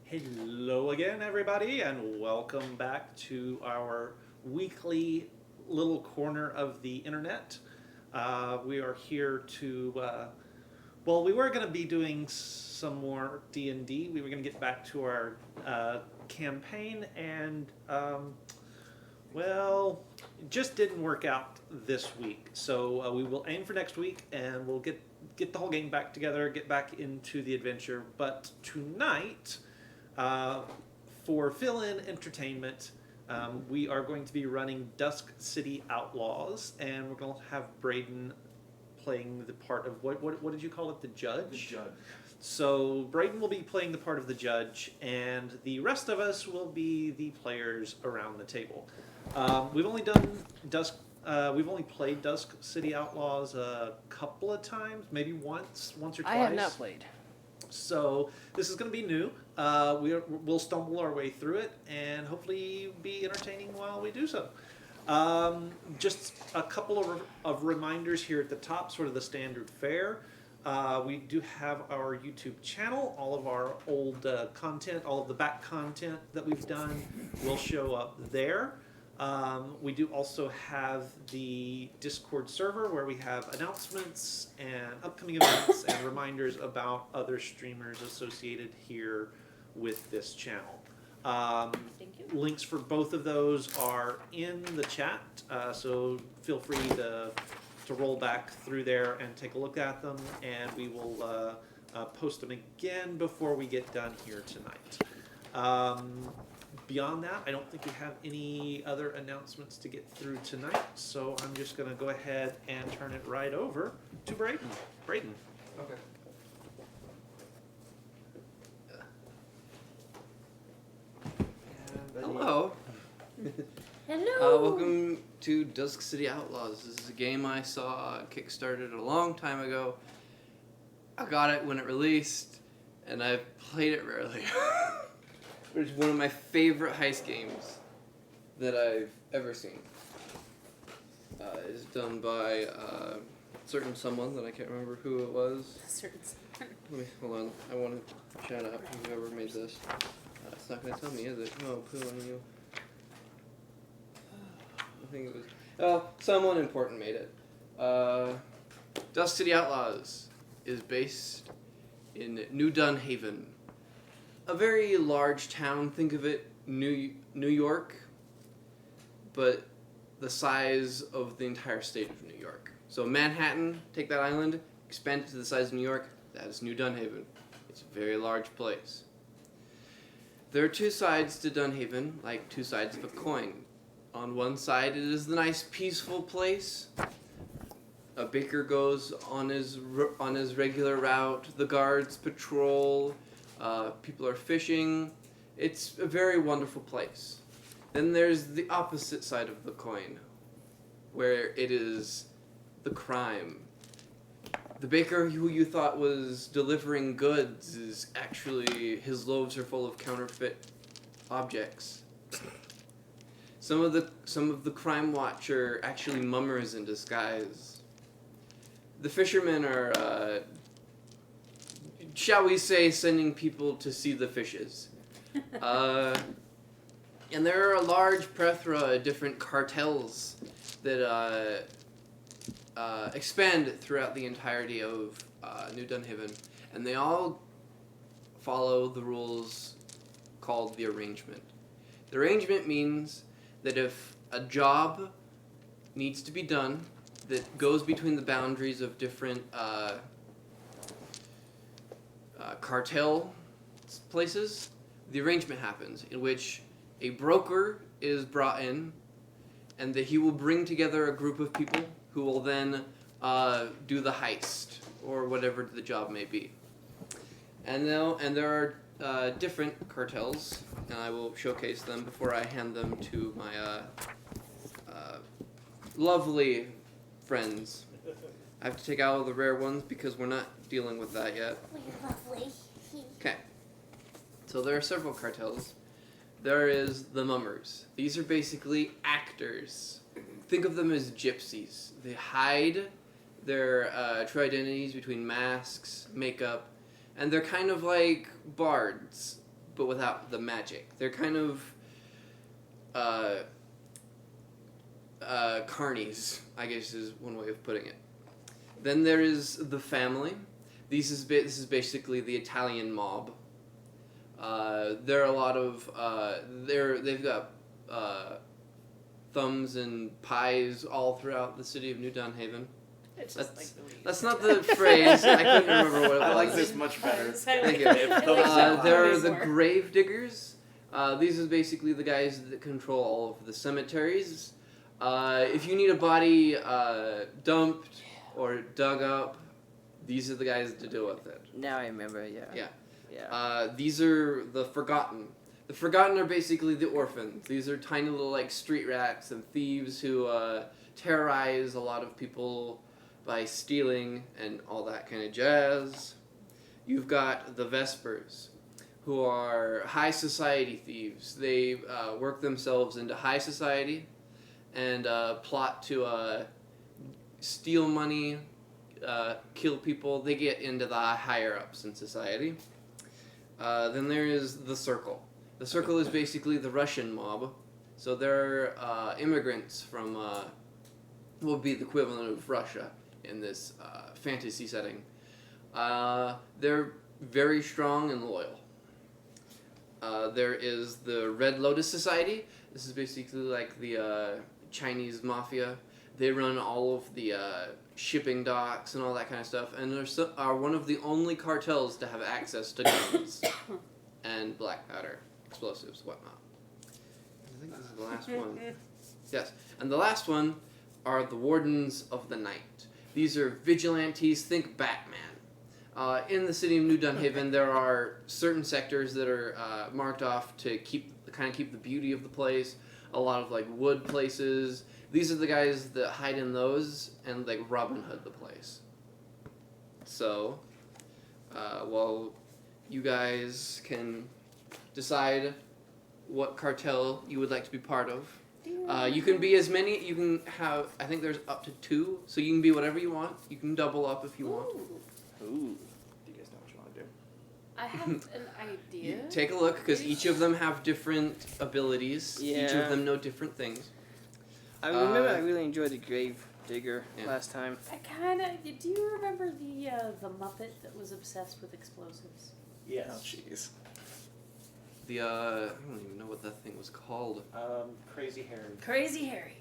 Hello again, everybody, and welcome back to our weekly little corner of the internet. We are here we were going to be doing some more D&D. We were going to get back to our campaign, and, it just didn't work out this week. So we will aim for next week, and we'll get the whole game back together, get back into the adventure. But tonight, uh, for fill-in entertainment, we are going to be running Dusk City Outlaws, and we're going to have Braden playing the part of what did you call it? The judge. The judge. So Braden will be playing the part of the judge, and the rest of us will be the players around the table. We've only done Dusk. We've only played Dusk City Outlaws a couple of times, maybe once or twice. I have not played. So this is going to be new. We'll stumble our way through it and hopefully be entertaining while we do so. Just a couple of reminders here at the top, sort of the standard fare. We do have our YouTube channel. All of our old content, all of the back content that we've done will show up there. We do also have the Discord server where we have announcements and upcoming events and reminders about other streamers associated here with this channel. Thank you. Links for both of those are in the chat, so feel free to roll back through there and take a look at them, and we will post them again before we get done here tonight. Beyond that, I don't think we have any other announcements to get through tonight, so I'm just going to go ahead and turn it right over to Braden. Braden. Okay. Hello. Hello. Welcome to Dusk City Outlaws. This is a game I saw kickstarted a long time ago. I got it when it released, and I've played it rarely. It's one of my favorite heist games that I've ever seen. It's done by a certain someone that I can't remember who it was. Let me, hold on. I want to shout out whoever made this. It's not going to tell me, is it? No, poo on you. I think it was... Oh, someone important made it. Dusk City Outlaws is based in New Dunhaven. A very large town. Think of it, New York, but the size of the entire state of New York. So Manhattan, take that island, expand it to the size of New York, that is New Dunhaven. It's a very large place. There are two sides to Dunhaven, like two sides of a coin. On one side, it is the nice, peaceful place. A baker goes on his regular route. The guards patrol. People are fishing. It's a very wonderful place. Then there's the opposite side of the coin, where it is the crime. The baker who you thought was delivering goods is actually, his loaves are full of counterfeit objects. Some of the crime watch are actually mummers in disguise. The fishermen are, shall we say, sending people to see the fishes. And there are a large plethora of different cartels that expand throughout the entirety of New Dunhaven, and they all follow the rules called the arrangement. The arrangement means that if a job needs to be done that goes between the boundaries of different cartel places, the arrangement happens in which a broker is brought in, and that he will bring together a group of people who will then do the heist or whatever the job may be. And there are different cartels, and I will showcase them before I hand them to my lovely friends. I have to take out all the rare ones because we're not dealing with that yet. Oh, you're lovely. Okay. So there are several cartels. There is the mummers. These are basically actors. Think of them as gypsies. They hide their true identities between masks, makeup, and they're kind of like bards, but without the magic. They're kind of carnies, I guess is one way of putting it. Then there is the family. This is basically the Italian mob. There are a lot of they've got thumbs and pies all throughout the city of New Dunhaven. It's just like the way you That's said not that. the phrase. I couldn't remember what it was. I like this much better. Thank you. There There are the grave diggers. These are basically the guys that control all of the cemeteries. If you need a body dumped or dug up, these are the guys to deal with it. Now I remember, yeah. Yeah. Yeah. These are the Forgotten. The Forgotten are basically the orphans. These are tiny little like street rats and thieves who terrorize a lot of people by stealing and all that kind of jazz. You've got the Vespers, who are high society thieves. They work themselves into high society and plot to steal money, kill people. They get into the higher ups in society. Then there is the Circle. The Circle is basically the Russian mob. So they're immigrants from what would be the equivalent of Russia in this fantasy setting. They're very strong and loyal. There is the Red Lotus Society. This is basically like the Chinese mafia. They run all of the shipping docks and all that kind of stuff, and are one of the only cartels to have access to guns and black powder, explosives, whatnot. I think this is the last one. Yes, and the last one are the Wardens of the Night. These are vigilantes. Think Batman. In the city of New Dunhaven, there are certain sectors that are marked off to keep the beauty of the place. A lot of like wood places. These are the guys that hide in those and like Robin Hood the place. So, well, you guys can decide what cartel you would like to be part of. You can be as many. You can have. I think there's up to 2, so you can be whatever you want. You can double up if you want. Ooh. Do you guys know what you want to do? I have an idea. You take a look because each of them have different abilities. Each Yeah. of them know different things. I remember I really enjoyed the Grave Digger Yeah. last time. I kind of. Do you remember the Muppet that was obsessed with explosives? Yes. Oh, jeez. The I don't even know what that thing was called. Crazy Harry. Crazy Harry.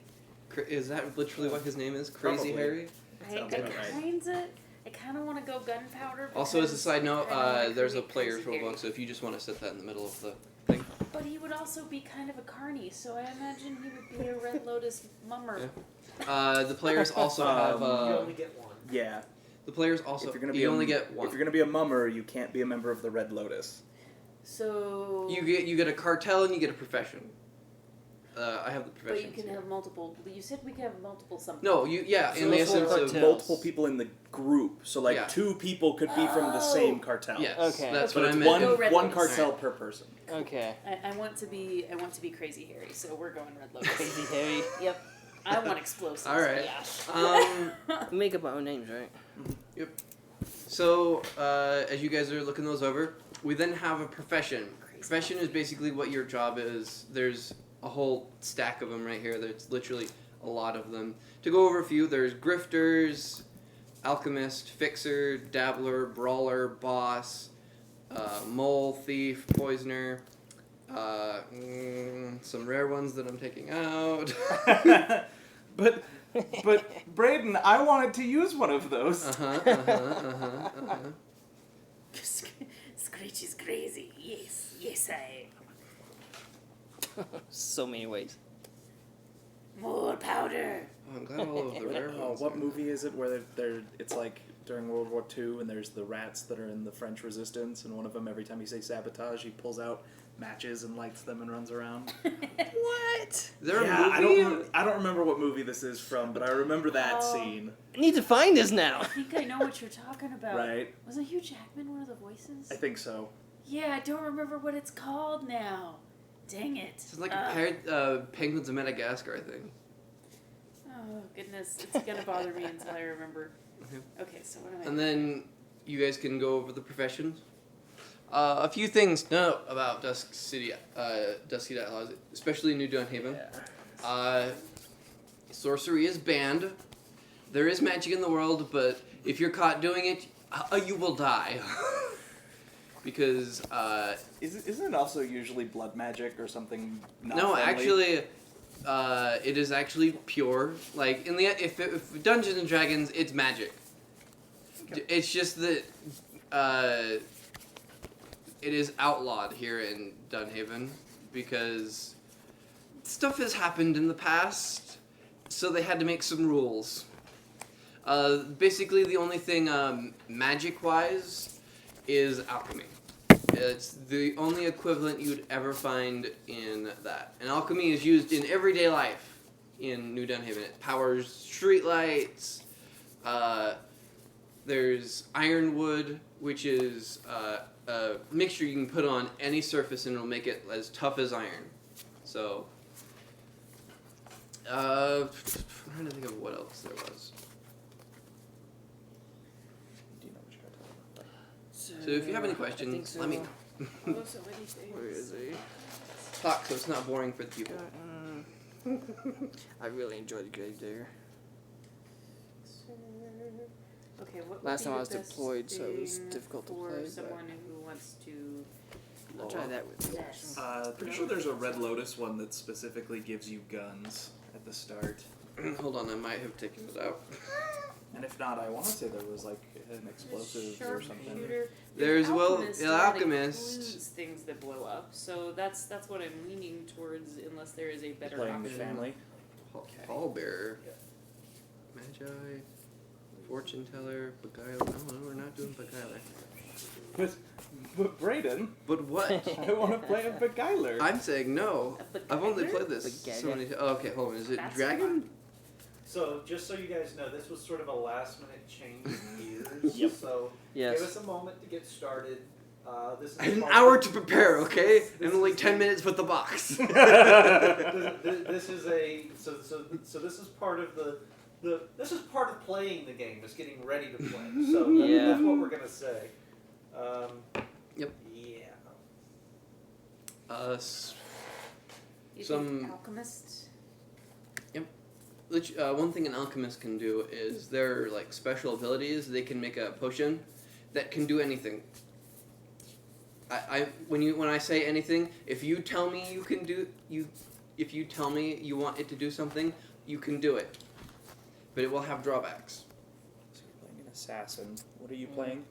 Is that literally what his name is? Crazy Probably. Harry? Sounds about right. I kind of want to go gunpowder. Also, as a because side note, I kinda wanna there's a create player's Crazy Harry. rulebook, so if you just want to set that in the middle of the thing. But he would also be kind of a carny, so I imagine he would be a Red Lotus mummer. Yeah. The players also have. You only get one. Yeah. The players also. If you're gonna be you only get one. If you're gonna be a mummer, you can't be a member of the Red Lotus. So. You get a cartel and you get a profession. I have the But profession. you can have multiple. You said we could have multiple something. No, in the essence of. cartel. Multiple people in the group, so like Yeah. 2 people could be from the same cartel. Yes, Okay. that's But what I it's meant. Go Red one Lotus. cartel per person. Okay. I want to be Crazy Harry, so we're going Red Lotus. Crazy Harry. Yep. I want explosives. All right. Yeah. We make up our own names, right? So, as you guys are looking those over, we then have a profession. Profession is basically what your job is. There's a whole stack of them right here. There's literally a lot of them. To go over a few, there's grifters, alchemist, fixer, dabbler, brawler, boss, mole, thief, poisoner, some rare ones that I'm taking out. But Braden, I wanted to use one of those. Screech is crazy. Yes, I. So many ways. More powder. Oh, I'm glad all of the rare ones. What movie is it where they're it's like during World War II and there's the rats that are in the French Resistance and one of them every time you say sabotage he pulls out matches and lights them and runs around. What? Is there Yeah, a movie? I don't remember what movie this is from, but I remember that Oh. scene. I need to find this now. I think I know what you're talking about. Right? Wasn't Hugh Jackman one of the voices? I think so. Yeah, I don't remember what it's called now. Dang it. It's like a Penguins of Madagascar thing. Oh, goodness. It's going to bother me until I remember. Okay. Okay, so what am I And then you guys can go over the professions. A few things to know about Dusk City Outlaws, especially New Dunhaven. Sorcery is banned. There is magic in the world, but if you're caught doing it, you will die. Because Isn't it also usually blood magic or something? Not no, friendly? actually, it is actually pure. Like if Dungeons and Dragons, it's magic. Okay. It's just that it is outlawed here in Dunhaven because stuff has happened in the past, so they had to make some rules. Basically, the only thing magic-wise is alchemy. It's the only equivalent you'd ever find in that. And alchemy is used in everyday life in New Dunhaven. It powers streetlights. There's ironwood, which is a mixture you can put on any surface and it'll make it as tough as iron. So, I'm trying to think of what else there was. Do you know which cartel? So if you have any questions, let me know. Oh, so many things. Where is he? Talk so it's not boring for the people. I really enjoyed the Gravedigger. Okay, what would Last be time I the was best deployed, so it was thing difficult to for play, but- someone who wants to. I'll try that with you. Yes. Pretty sure there's a Red Lotus one that specifically gives you guns at the start. Hold on, I might have taken it out. And if not, I want to say there was like an explosive or something. Sharpshooter. There's, well, Alchemist, the and that Alchemist. includes things that blow up. So that's what I'm leaning towards, unless there is a better Playing the option. family. Pallbearer. Magi. Fortune teller. Beguiler. No, we're not doing Beguiler. But Brayden, But what? I want to play a beguiler. I'm saying no. A I've only Beguiler? played this Beguiler? so many times. Oh, okay, hold on. Is it That's Dragon? fun. So, just so you guys know, this was sort of a last minute change in gears. Yep. So, Yes. give us a moment to get started. This is I had an part hour of- to prepare, okay? This And only is 10 the- minutes with the box. This is a so this is part of the this is part of playing the game. Is getting ready to play. So Yeah. that's what we're gonna say. Yep. Yeah. You Some- think alchemist? One thing an alchemist can do is their like special abilities. They can make a potion that can do anything. When I say anything, if you tell me if you tell me you want it to do something, you can do it. But it will have drawbacks. So you're playing an assassin. What are you playing?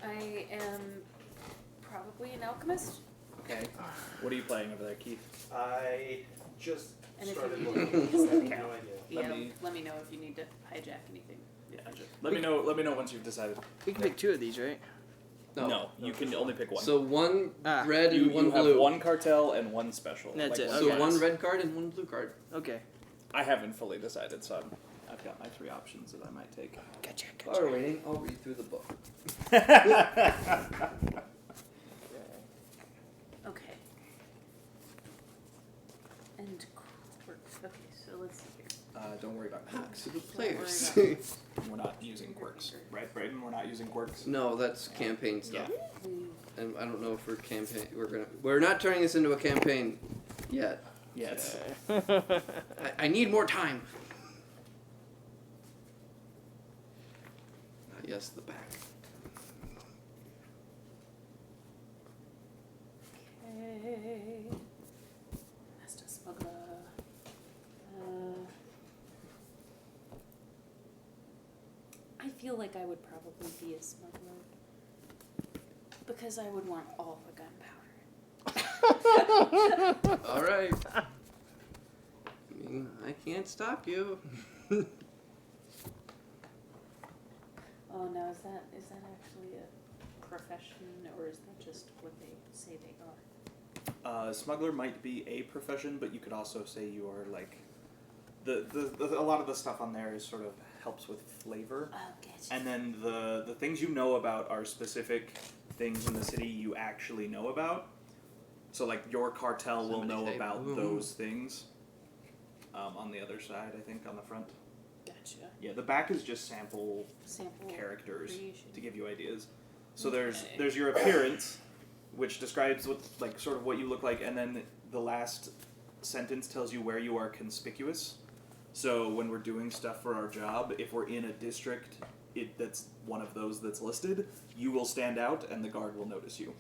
I am probably an alchemist. Okay. What are you playing over there, Keith? I just And if started you looking. need- just let me No know. idea. Let me know if you need to hijack anything. Yeah. Let me know. Let me know once you've decided. We can pick two of these, right? No, you can only pick one. So one Ah. red and you one have blue. one cartel and one special. That's it, one So okay. class. one red card and one blue card. Okay. I haven't fully decided, so I've got my three options that I might take. Gotcha, While we're waiting, I'll read through the book. Okay. And quirks. Okay, so let's see here. Don't worry about quirks. To the Don't worry players. We're not using quirks, right, Brayden? We're not using quirks. No, that's campaign stuff. Hmm. And I don't know if we're not turning this into a campaign yet. Yes. I need more time. Yes, the back. Okay. Master smuggler. I feel like I would probably be a smuggler because I would want all the gunpowder. All right. I mean, I can't stop you. Oh no, is that actually a profession or is that just what they say they are? Smuggler might be a profession, but you could also say you are like a lot of the stuff on there is sort of helps with flavor. Oh, getcha. And then the things you know about are specific things in the city you actually know about. So like your cartel will Somebody know say about boom. those things. On the other side, I think, on the front. Gotcha. Yeah, the back is just sample Sample characters creation. to give you ideas. So Okay. there's your appearance, which describes what sort of what you look like, and then the last sentence tells you where you are conspicuous. So when we're doing stuff for our job, if we're in a district that's one of those that's listed, you will stand out and the guard will notice you.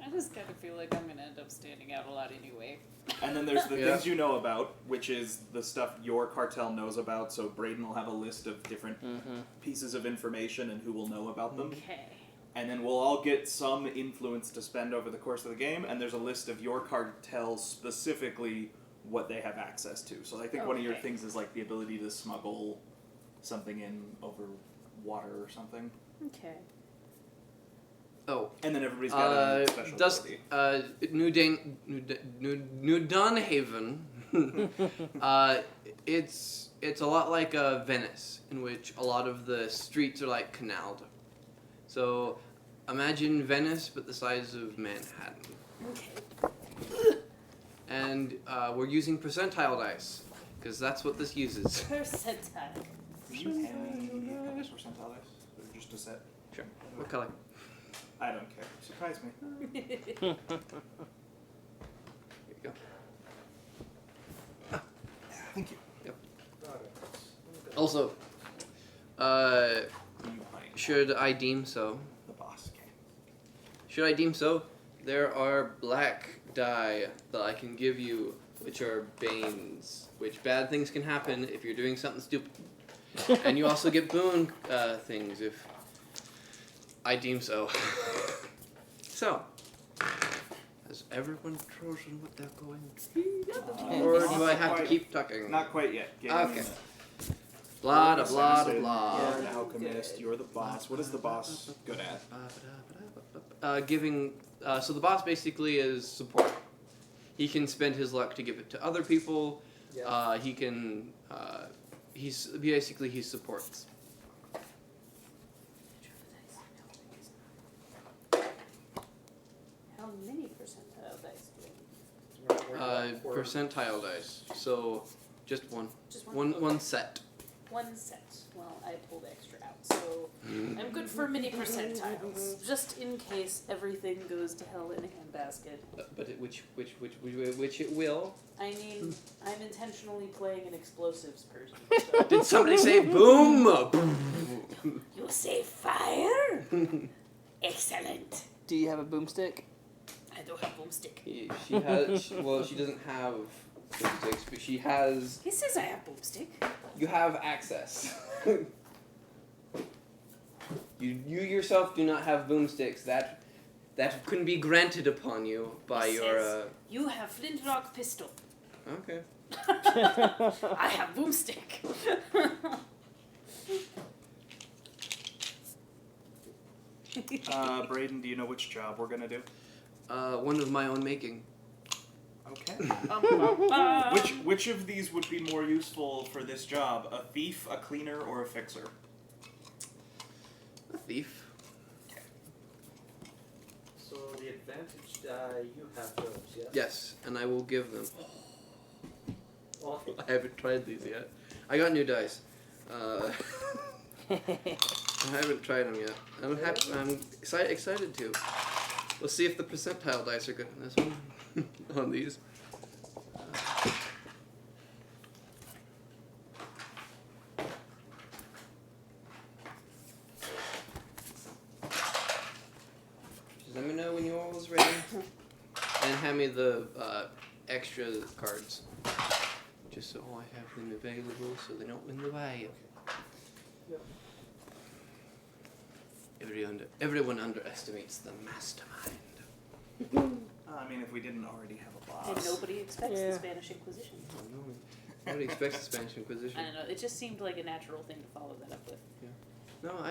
I just kind of feel like I'm gonna end up standing out a lot anyway. And then there's the things you know about, which is the stuff your cartel knows about. So Braden will have a list of different pieces of information and who will know about them. Okay. And then we'll all get some influence to spend over the course of the game, and there's a list of your cartel specifically what they have access to. So I think one of your things is like the ability to smuggle something in over water or something. Okay. Oh. And then everybody's got a special Dusk, ability. New Dunhaven. It's a lot like Venice, in which a lot of the streets are like canaled. So imagine Venice, but the size of Manhattan. Okay. And we're using percentile dice, because that's what this uses. Percentile. Can you hand me a couple percentile dice? Or just a set? Sure. What color? I don't care. Surprise me. Here you go. Thank you. Yep. Also, should I deem so? The boss came. Should I deem so? There are black die that I can give you, which are banes, which bad things can happen if you're doing something stupid. And you also get boon things if I deem so. So, has everyone chosen what they're going to? Or do I have to keep talking? Not quite yet. Okay. Blah, da, blah, da, You're blah. an alchemist. You're the boss. What is the boss good at? Giving. So the boss basically is support. He can spend his luck to give it to other people. He can. He supports. How many percentile dice do we need? Percentile dice. So just one. Just one? One set. One set. Well, I pulled extra out, so I'm good for mini percentiles. Just in case everything goes to hell in a handbasket. But which it will. I mean, I'm intentionally playing an explosives person. So. Did somebody say boom? You say fire? Excellent. Do you have a boomstick? I don't have boomstick. She has. Well, she doesn't have boomsticks, but she has. He says I have boomstick. You have access. You yourself do not have boomsticks. That can be granted upon you by He your. says, you have flintlock pistol. Okay. I have boomstick. Braden, do you know which job we're gonna do? One of my own making. Okay. Which of these would be more useful for this job? A thief, a cleaner, or a fixer? A thief. So the advantage die, you have those, yes? Yes, and I will give them. Well, I haven't tried these yet. I got new dice. I haven't tried them yet. I'm excited to. Let's see if the percentile dice are good on this one. On these. Just let me know when you're always ready. And hand me the extra cards. Just so I have them available so they don't win the way. Yep. Everyone underestimates the mastermind. I mean, if we didn't already have a boss. And nobody expects the Spanish Inquisition. Nobody expects the Spanish Inquisition. I don't know. It just seemed like a natural thing to follow that up with. No,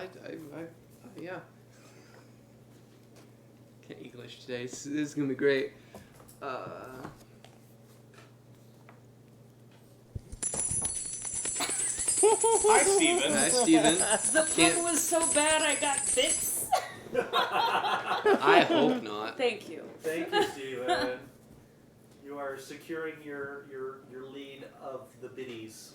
yeah. Can't English today. This is gonna be great. Hi, Steven. Hi, Steven. The pun was so bad I got bits. I hope not. Thank you. thank you, Steven. You are securing your lead of the biddies.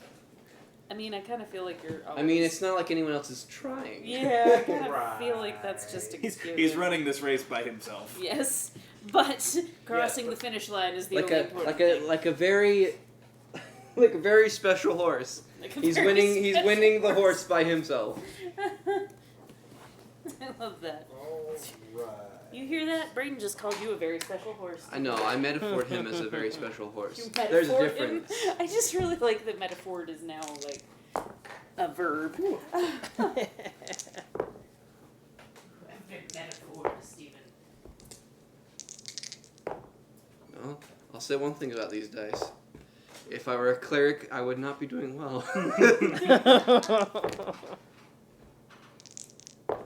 I mean, I kind of feel like you're. Always... I mean, it's not like anyone else is trying. Yeah, I kind of feel like that's just a given. He's running this race by himself. Yes, but crossing the finish line is the only important thing. Like a very special horse. Like a He's very winning. He's special winning the horse by himself. I love that. Alright. You hear that? Brayden just called you a very special horse. I know. I metaphored him as a very special horse. You There's a metaphored difference. him? I just really like that metaphored is now like a verb. I've been metaphored, Stephen. Well, I'll say one thing about these dice. If I were a cleric, I would not be doing well. Oh,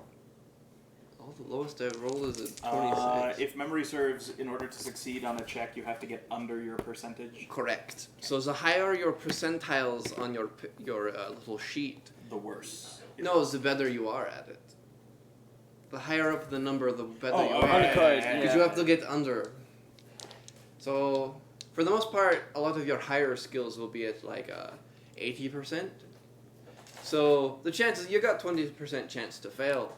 the lowest I roll is a 26. If memory serves, in order to succeed on a check, you have to get under your percentage. Correct. So the higher your percentiles on your little sheet, The worse. no, the better you are at it. The higher up the number, the better Oh, you okay. are. On the card, Because yeah. you have to get under. So, for the most part, a lot of your higher skills will be at like 80%. So the chances you got 20% chance to fail.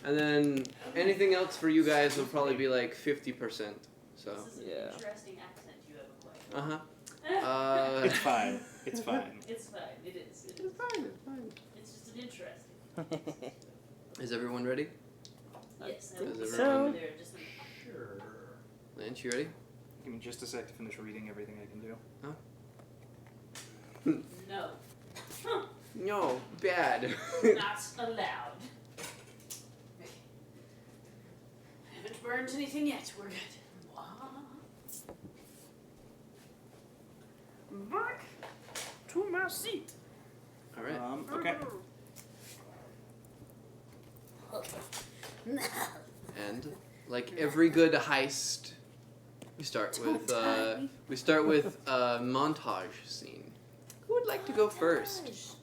And then anything else for you guys will probably be like 50%. So, This is an Yeah. interesting accent you have applied. It's fine. It's fine. It's fine. It is. It is. It's fine. It's fine. It's just an interesting. Is everyone ready? Yes. Is I will everyone sit over ready? there just like, Sure. Lance, you ready? Give me just a sec to finish reading everything I can do. no. No, bad. Not allowed. Haven't burned anything yet. We're good. Back to my seat. All right. Okay. And like every good heist, we start with a montage scene. Who would like to go first?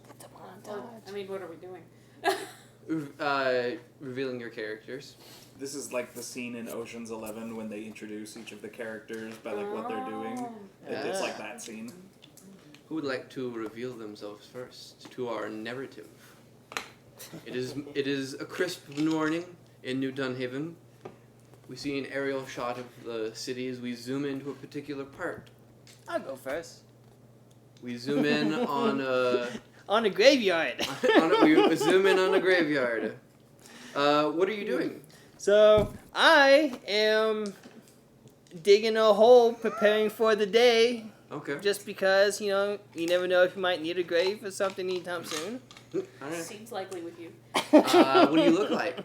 Well, I mean, what are we doing? Revealing your characters. This is like the scene in Ocean's 11 when they introduce each of the characters by like what they're doing. It's like that scene. Who would like to reveal themselves first to our narrative? It is a crisp morning in New Dunhaven. We see an aerial shot of the city as we zoom into a particular part. I'll go first. We zoom in on a On a graveyard. we zoom in on a graveyard. What are you doing? So I am digging a hole, preparing for the day. Okay. Just because, you know, you never know if you might need a grave or something anytime soon. All right. Seems likely with you. What do you look like?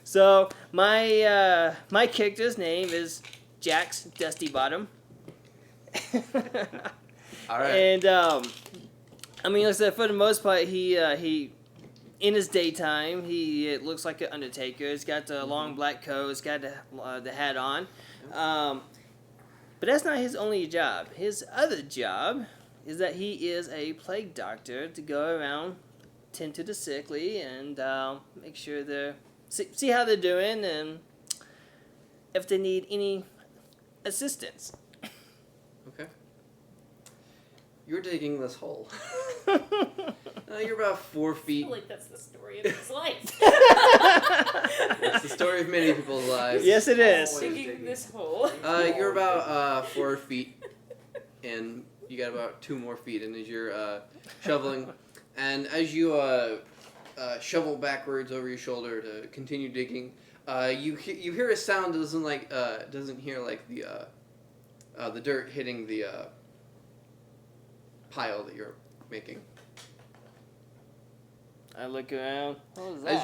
So my my character's name is Jax Dusty Bottom. All right. And I mean, like I said, for the most part, he in his daytime it looks like an undertaker. He's got the long black coat. He's got the hat on. But that's not his only job. His other job is that he is a plague doctor to go around, tend to the sickly, and make sure they're see how they're doing and if they need any assistance. Okay. You're digging this hole. You're about 4 I feet. feel like that's the story of his life. It's the story of many people's lives. Yes, it is. Digging this hole. You're about 4 feet in. You got about 2 more feet in as you're shoveling. And as you shovel backwards over your shoulder to continue digging, you hear a sound that doesn't hear like the dirt hitting the pile that you're making. I look around. What was that?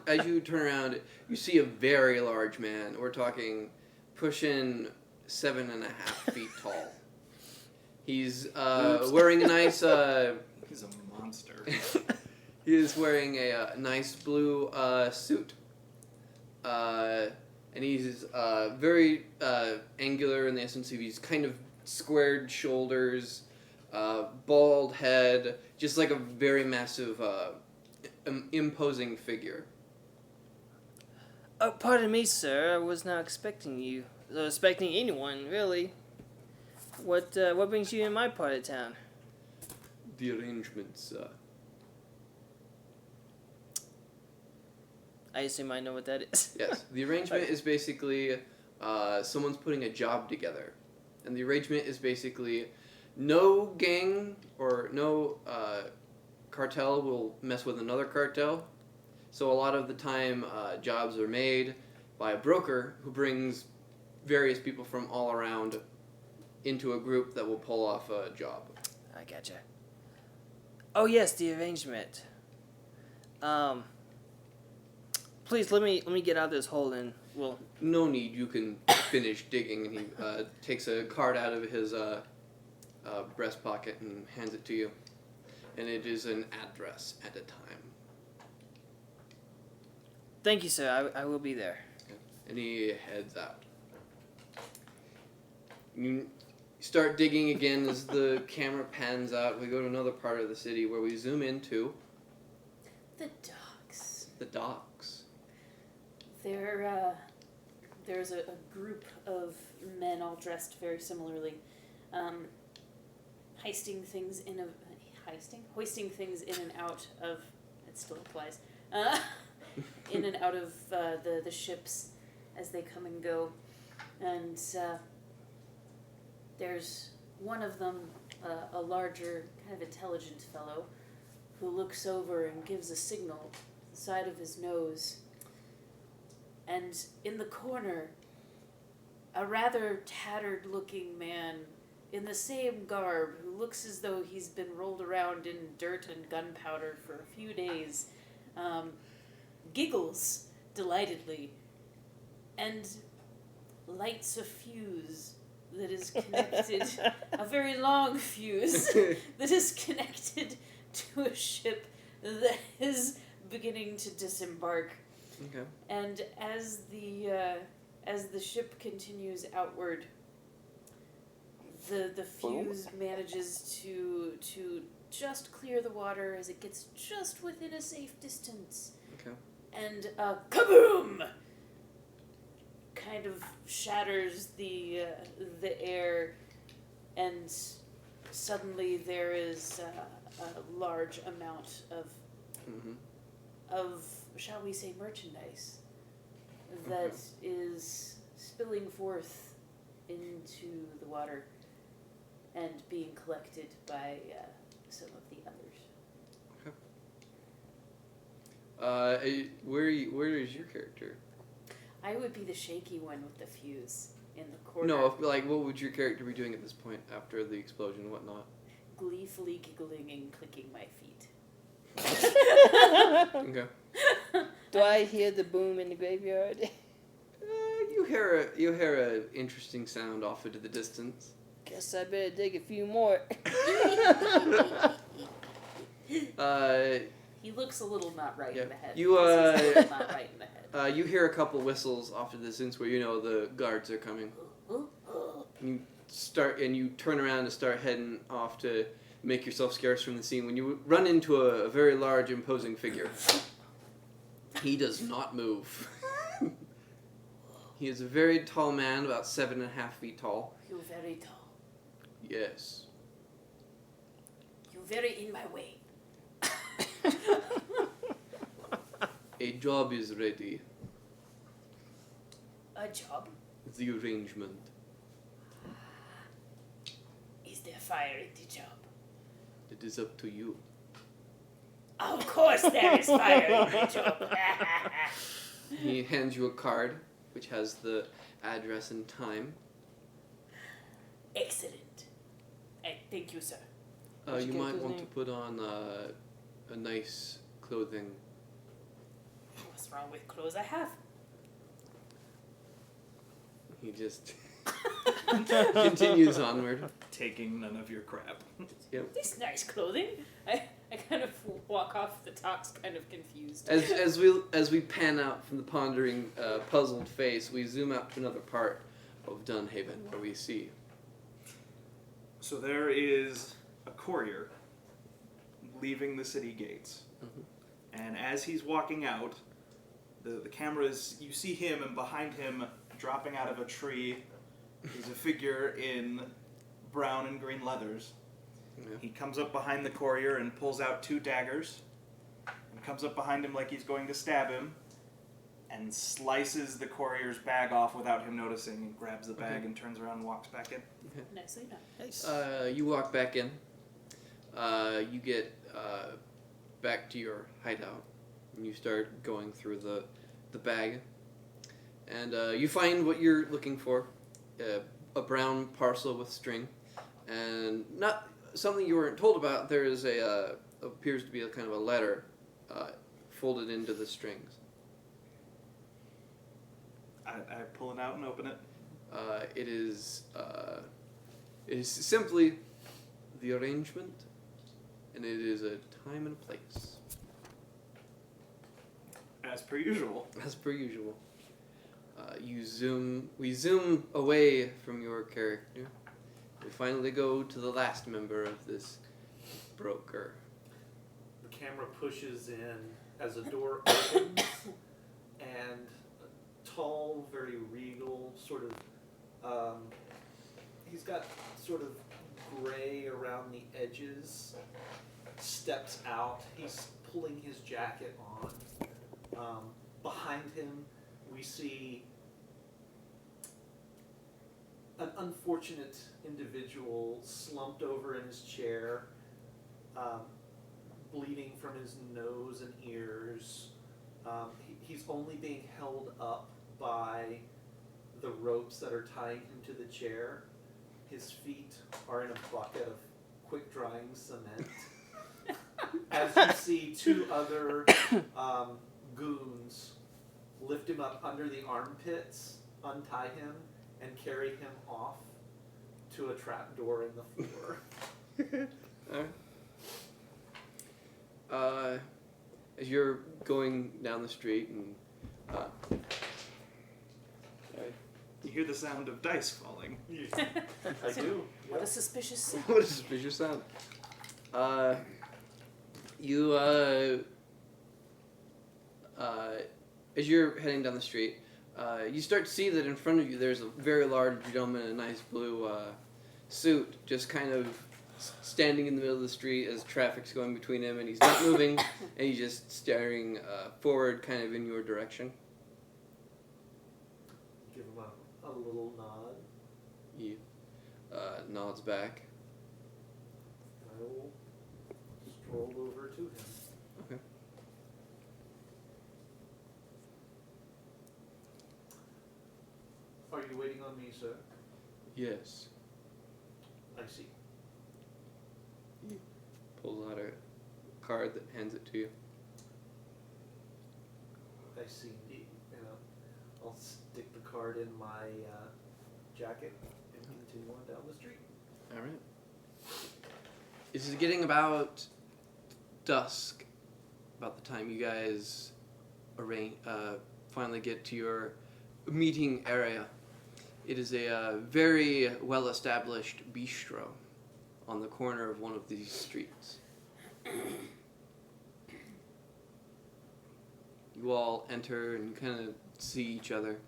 As you turn around, you see a very large man. We're talking pushing 7.5 feet tall. He's wearing a nice. He's a monster. He is wearing a nice blue suit. And he's very angular in the essence of he's kind of squared shoulders, bald head, just like a very massive, imposing figure. Oh, pardon me, sir. I was not expecting you. I was expecting anyone, really. What brings you in my part of town? the arrangements. I assume I know what that is. Yes, the arrangement is basically someone's putting a job together. And the arrangement is basically no gang or no cartel will mess with another cartel. So a lot of the time, jobs are made by a broker who brings various people from all around into a group that will pull off a job. I gotcha. Oh yes, the arrangement. Please let me get out of this hole and we'll. No need, you can finish digging. And he takes a card out of his breast pocket and hands it to you. And it is an address at a time. Thank you, sir. I will be there. Okay. And he heads out. You start digging again as the camera pans out. We go to another part of the city where we zoom into The docks. the docks. There's a group of men all dressed very similarly, hoisting things in and out of. It still applies. In and out of the ships as they come and go, and there's one of them, a larger, kind of intelligent fellow, who looks over and gives a signal to the side of his nose. And in the corner, a rather tattered-looking man in the same garb, who looks as though he's been rolled around in dirt and gunpowder for a few days, giggles delightedly and lights a fuse that is connected, a very long fuse that is connected to a ship that is beginning to disembark. Okay. And as the ship continues outward, the fuse manages to just clear the water as it gets just within a safe distance. Okay. And kaboom! Kind of shatters the air, and suddenly there is a large amount of, shall we say, merchandise that is spilling forth into the water and being collected by some of the others. Where is your character? I would be the shaky one with the fuse in the corner. No, like what would your character be doing at this point after the explosion and whatnot? Gleefully giggling and clicking my feet. Okay. Do I hear the boom in the graveyard? You hear a interesting sound off into the distance. Guess I better dig a few more. He looks a little not right in the head. You, He's a little not right in the head. you hear a couple whistles off to the distance where you know the guards are coming. And you turn around and start heading off to make yourself scarce from the scene when you run into a very large, imposing figure. He does not move. He is a very tall man, about 7.5 feet tall. You're very tall. Yes. You're very in my way. A job is ready. A job? The arrangement. Is there fire in the job? It is up to you. Of course there is fire in the job. He hands you a card, which has the address and time. Excellent. Thank you, sir. What's You your might character's want to name? put on a nice clothing. What's wrong with clothes I have? He just continues onward. Taking none of your crap. Yep. This nice clothing. I kind of walk off the talks kind of confused. As we pan out from the pondering, puzzled face, we zoom out to another part of Dunhaven where we see. So there is a courier leaving the city gates. And as he's walking out, the camera is, you see him, and behind him, dropping out of a tree, is a figure in brown and green leathers. Yeah. He comes up behind the courier and pulls out 2 daggers, and comes up behind him like he's going to stab him, and slices the courier's bag off without him noticing, and grabs the bag and turns around and walks back in. Nicely done. Nice. You walk back in. You get back to your hideout, and you start going through the bag, and you find what you're looking for, a brown parcel with string, and not something you weren't told about. There is appears to be a kind of a letter folded into the strings. I pull it out and open it. It is simply the arrangement, and it is a time and place. As per usual. As per usual. We zoom away from your character. We finally go to the last member of this broker. The camera pushes in as a door opens, and a tall, very regal, sort of, he's got sort of gray around the edges, steps out. He's pulling his jacket on. Behind him, we see an unfortunate individual slumped over in his chair, bleeding from his nose and ears. He's only being held up by the ropes that are tying him to the chair. His feet are in a bucket of quick-drying cement. As you see 2 other goons lift him up under the armpits, untie him, and carry him off to a trap door in the floor. As you're going down the street and You hear the sound of dice falling. I do. What a suspicious sound. what a suspicious sound. As you're heading down the street, you start to see that in front of you there's a very large gentleman in a nice blue suit, just kind of standing in the middle of the street as traffic's going between him, and he's not moving, and he's just staring forward, kind of in your direction. Give him a little nod. He nods back. I will stroll over to him. Okay. Are you waiting on me, sir? Yes. I see. Pulls out a card that hands it to you. I see. I'll stick the card in my jacket and continue on down the street. All right. This is getting about dusk, about the time you guys finally get to your meeting area. It is a very well-established bistro on the corner of one of these streets. You all enter and kind of see each other.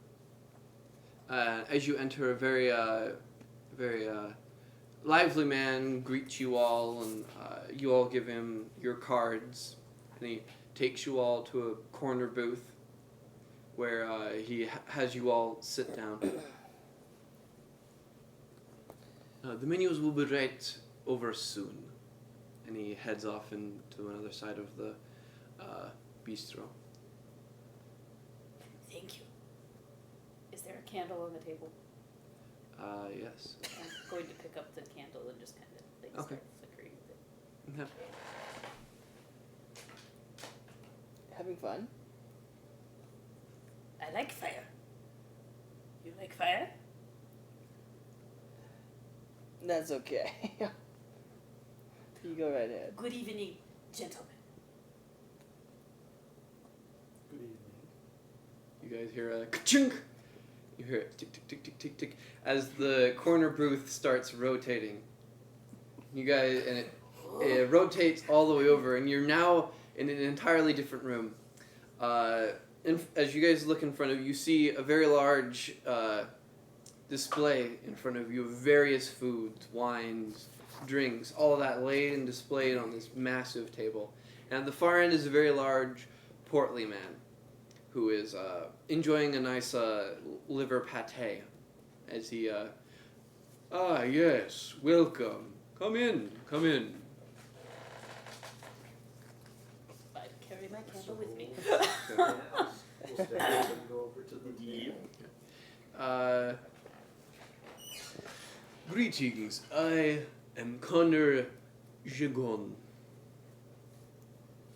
As you enter, a very lively man greets you all, and you all give him your cards, and he takes you all to a corner booth where he has you all sit down. The menus will be right over soon, and he heads off into another side of the bistro. Thank you. Is there a candle on the table? Yes. I'm going to pick up the candle and just kind of Okay. start flickering it. Yep. Having fun? I like fire. You like fire? That's okay. You go right ahead. Good evening, gentlemen. Good evening. You guys hear a ka-chunk. You hear it tick, tick, tick, tick, tick, tick, as the corner booth starts rotating. You guys, and it rotates all the way over, and you're now in an entirely different room. As you guys look in front of you, you see a very large display in front of you of various foods, wines, drinks, all of that laid and displayed on this massive table. And at the far end is a very large, portly man who is enjoying a nice liver pate as he, ah, yes, welcome. Come in, come in. I carry my candle with me. We'll step up and go over to the table. Greetings. I am Connor Gigon.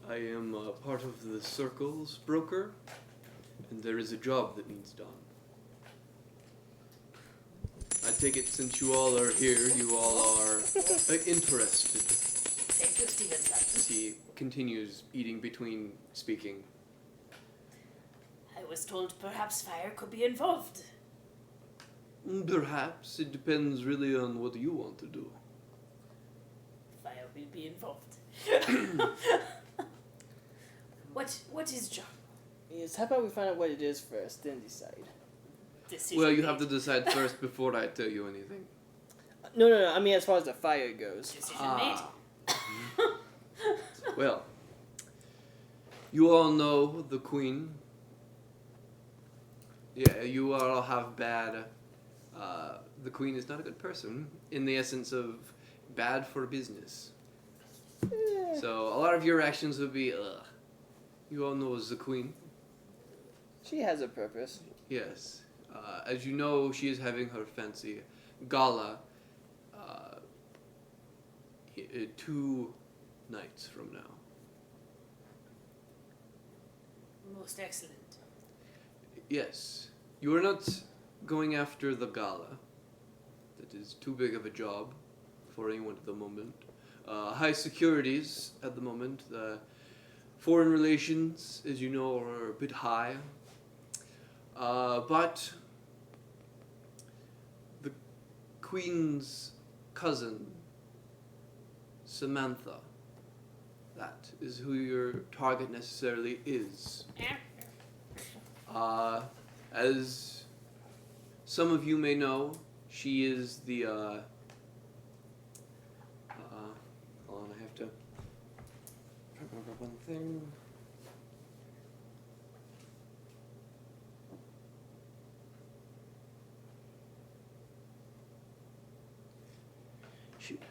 I am part of the Circle's broker, and there is a job that needs done. I take it since you all are here, you all are interested. Thank you, Stevenson. As he continues eating between speaking. I was told perhaps fire could be involved. Perhaps. It depends really on what you want to do. Fire will be involved. What is job? Yes, how about we find out what it is first, then decide. Decision Well, you made. have to decide first before I tell you anything. No. I mean, as far as the fire goes. Decision made. Well, you all know the Queen. Yeah, you all have bad. The Queen is not a good person in the essence of bad for business. So a lot of your actions would be, ugh. You all know the Queen. She has a purpose. Yes. As you know, she is having her fancy gala 2 nights from now. Most excellent. Yes. You are not going after the gala. That is too big of a job for anyone at the moment. High securities at the moment. Foreign relations, as you know, are a bit high. But the Queen's cousin, Samantha, that is who your target necessarily is. As some of you may know, she is the, hold on, I have to remember one thing. Shoot.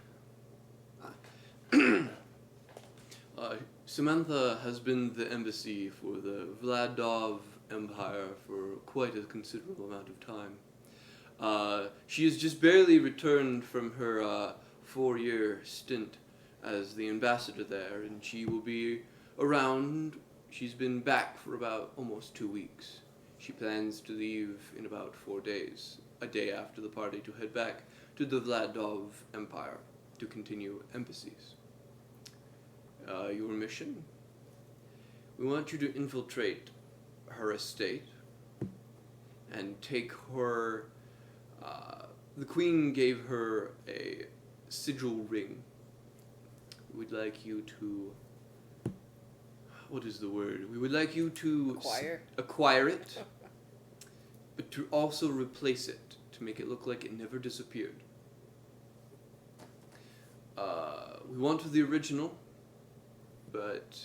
Samantha has been the embassy for the Vladov Empire for quite a considerable amount of time. She has just barely returned from her 4-year stint as the ambassador there, and she will be around. She's been back for about almost 2 weeks. She plans to leave in about 4 days, a day after the party, to head back to the Vladov Empire to continue embassies. Your mission? We want you to infiltrate her estate and take her. The Queen gave her a sigil ring. We'd like you to. What is the word? We would like you to acquire it, but to also replace it to make it look like it never disappeared. We want the original, but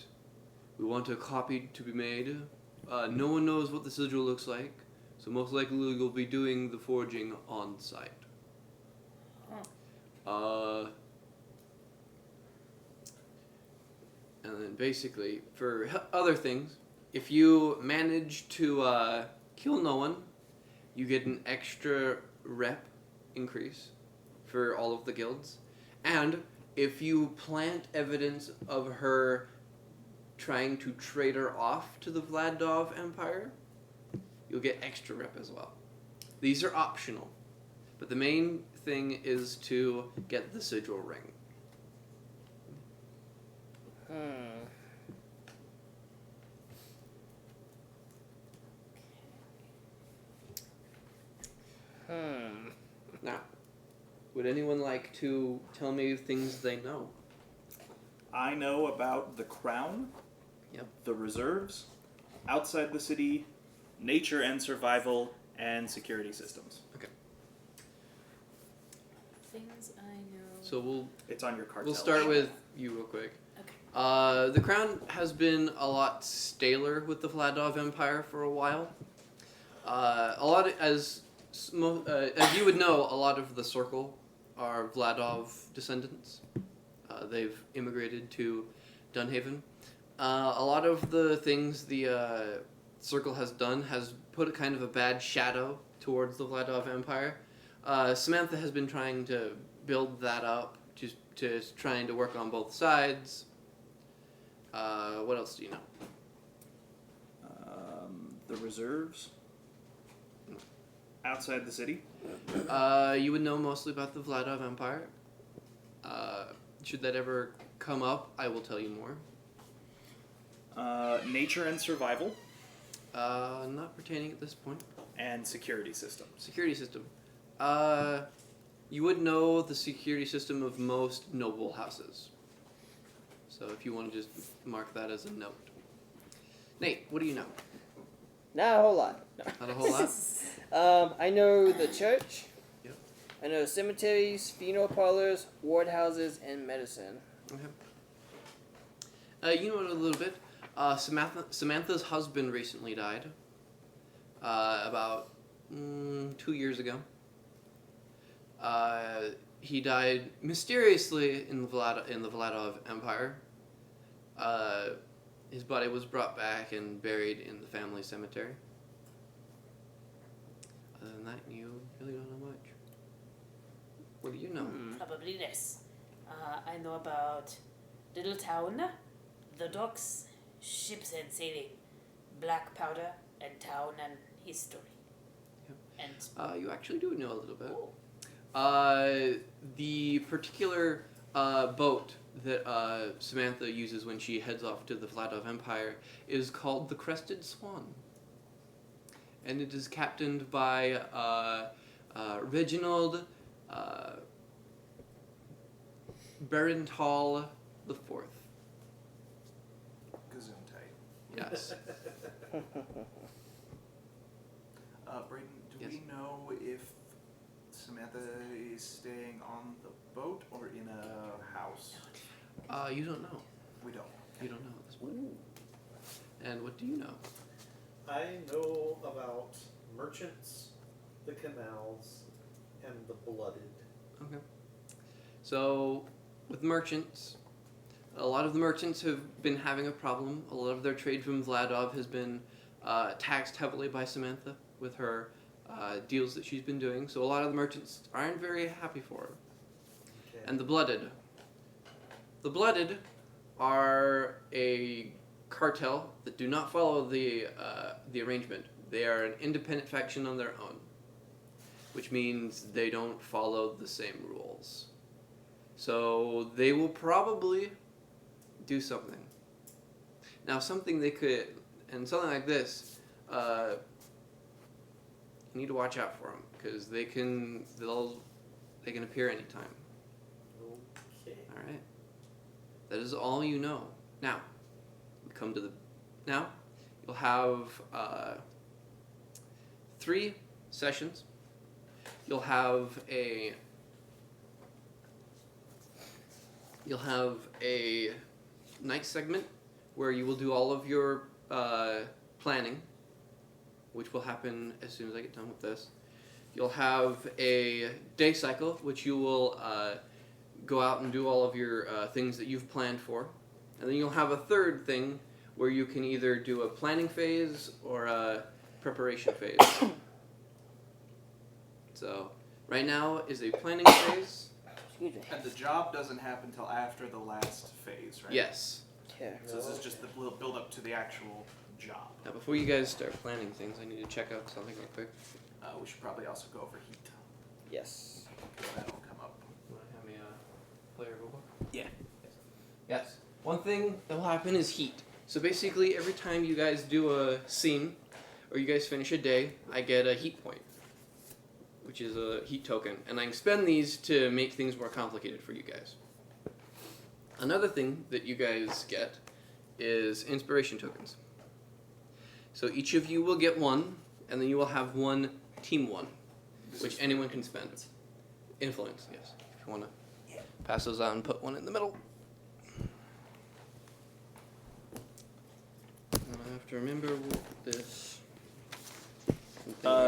we want a copy to be made. No one knows what the sigil looks like, so most likely you'll be doing the forging on site. And then basically, for other things, if you manage to kill no one, you get an extra rep increase for all of the guilds. And if you plant evidence of her trying to trade her off to the Vladov Empire, you'll get extra rep as well. These are optional, but the main thing is to get the sigil ring. Now, would anyone like to tell me things they know? I know about the crown, Yep. the reserves, outside the city, nature and survival, and security systems. Things I know. So It's on your cartel. we'll start with you real quick. Okay. The crown has been a lot staler with the Vladov Empire for a while. A lot of, as you would know, a lot of the circle are Vladov descendants. They've immigrated to Dunhaven. A lot of the things the circle has done has put a kind of a bad shadow towards the Vladov Empire. Samantha has been trying to build that up, to trying to work on both sides. What else do you know? The reserves outside the city. You would know mostly about the Vladov Empire. Should that ever come up, I will tell you more. Nature and survival, Not pertaining at this point. and security systems. Security system. You would know the security system of most noble houses. So if you want to just mark that as a note. Nate, what do you know? Not a whole lot. No. Not a whole lot? I know the church. Yep. I know cemeteries, funeral parlors, ward houses, and medicine. Okay. You know it a little bit. Samantha's husband recently died. About 2 years ago. He died mysteriously in the Vladov Empire. His body was brought back and buried in the family cemetery. Other than that, you really don't know much. What do you know? Probably this. I know about Little Town, the docks, ships and sailing, black powder, and town and history. Yep. And You actually do know a little bit. oh, The particular boat that Samantha uses when she heads off to the Vladov Empire is called the Crested Swan. And it is captained by Reginald Barenthal the Fourth. Gesundheit. Yes. Braden, do Yes. we know if Samantha is staying on the boat or in a house? You don't know. We don't. You don't know at this point. And what do you know? I know about merchants, the canals, and the blooded. Okay. So, with merchants, a lot of the merchants have been having a problem. A lot of their trade from Vladov has been taxed heavily by Samantha with her deals that she's been doing. So a lot of the merchants aren't very happy for her. Okay. And the Blooded. The Blooded are a cartel that do not follow the arrangement. They are an independent faction on their own, which means they don't follow the same rules. So they will probably do something. Now, something they could, and something like this, you need to watch out for them because they can appear anytime. Okay. All right. That is all you know. Now, you'll have 3 sessions. You'll have a night segment where you will do all of your planning, which will happen as soon as I get done with this. You'll have a day cycle, which you will go out and do all of your things that you've planned for. And then you'll have a third thing where you can either do a planning phase or a preparation phase. So, right now is a planning phase. Excuse me. And the job doesn't happen until after the last phase, right? Yes. Okay. So this is just the build up to the actual job. Now, before you guys start planning things, I need to check out something real quick. We should probably also go over heat. Yes. Because that'll come up. You want to have me player rulebook? Yeah. Yes. One thing that will happen is heat. So basically, every time you guys do a scene, or you guys finish a day, I get a heat point, which is a heat token, and I can spend these to make things more complicated for you guys. Another thing that you guys get is inspiration tokens. So each of you will get one, and then you will have one team one, which anyone can spend. Influence, yes. If you want to Pass those out and put one in the middle. And I have to remember this.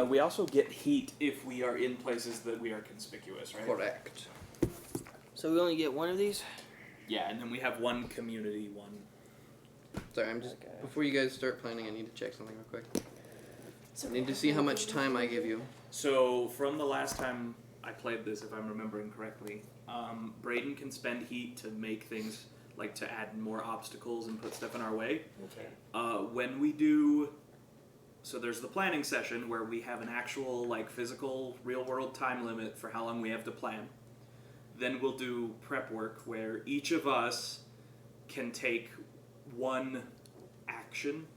We also get heat if we are in places that we are conspicuous, right? Correct. So we only get one of these? Yeah, and then we have one community one. Sorry, I'm just Okay. before you guys start planning. I need to check something real quick. So I need to see how much time I give you. So from the last time I played this, if I'm remembering correctly, Braden can spend heat to make things like to add more obstacles and put stuff in our way. Okay. When we do, so there's the planning session where we have an actual like physical real world time limit for how long we have to plan. Then we'll do prep work where each of us can take one action.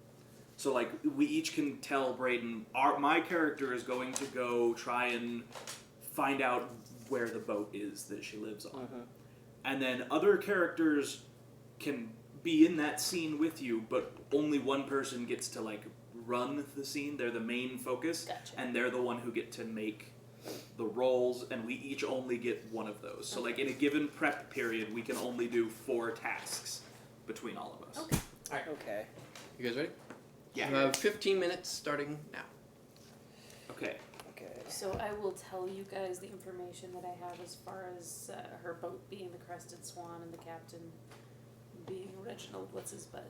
So like we each can tell Braden, my character is going to go try and find out where the boat is that she lives on. Mhm. And then other characters can be in that scene with you, but only one person gets to like run the scene. They're the main focus, Gotcha. and they're the one who get to make the rolls, and we each only get one of those. So like in a given prep period, we can only do 4 tasks between all of us. Okay. Okay. You guys ready? Yeah. You have 15 minutes starting now. Okay. Okay. So I will tell you guys the information that I have as far as her boat being the Crested Swan and the captain being Reginald what's his butt.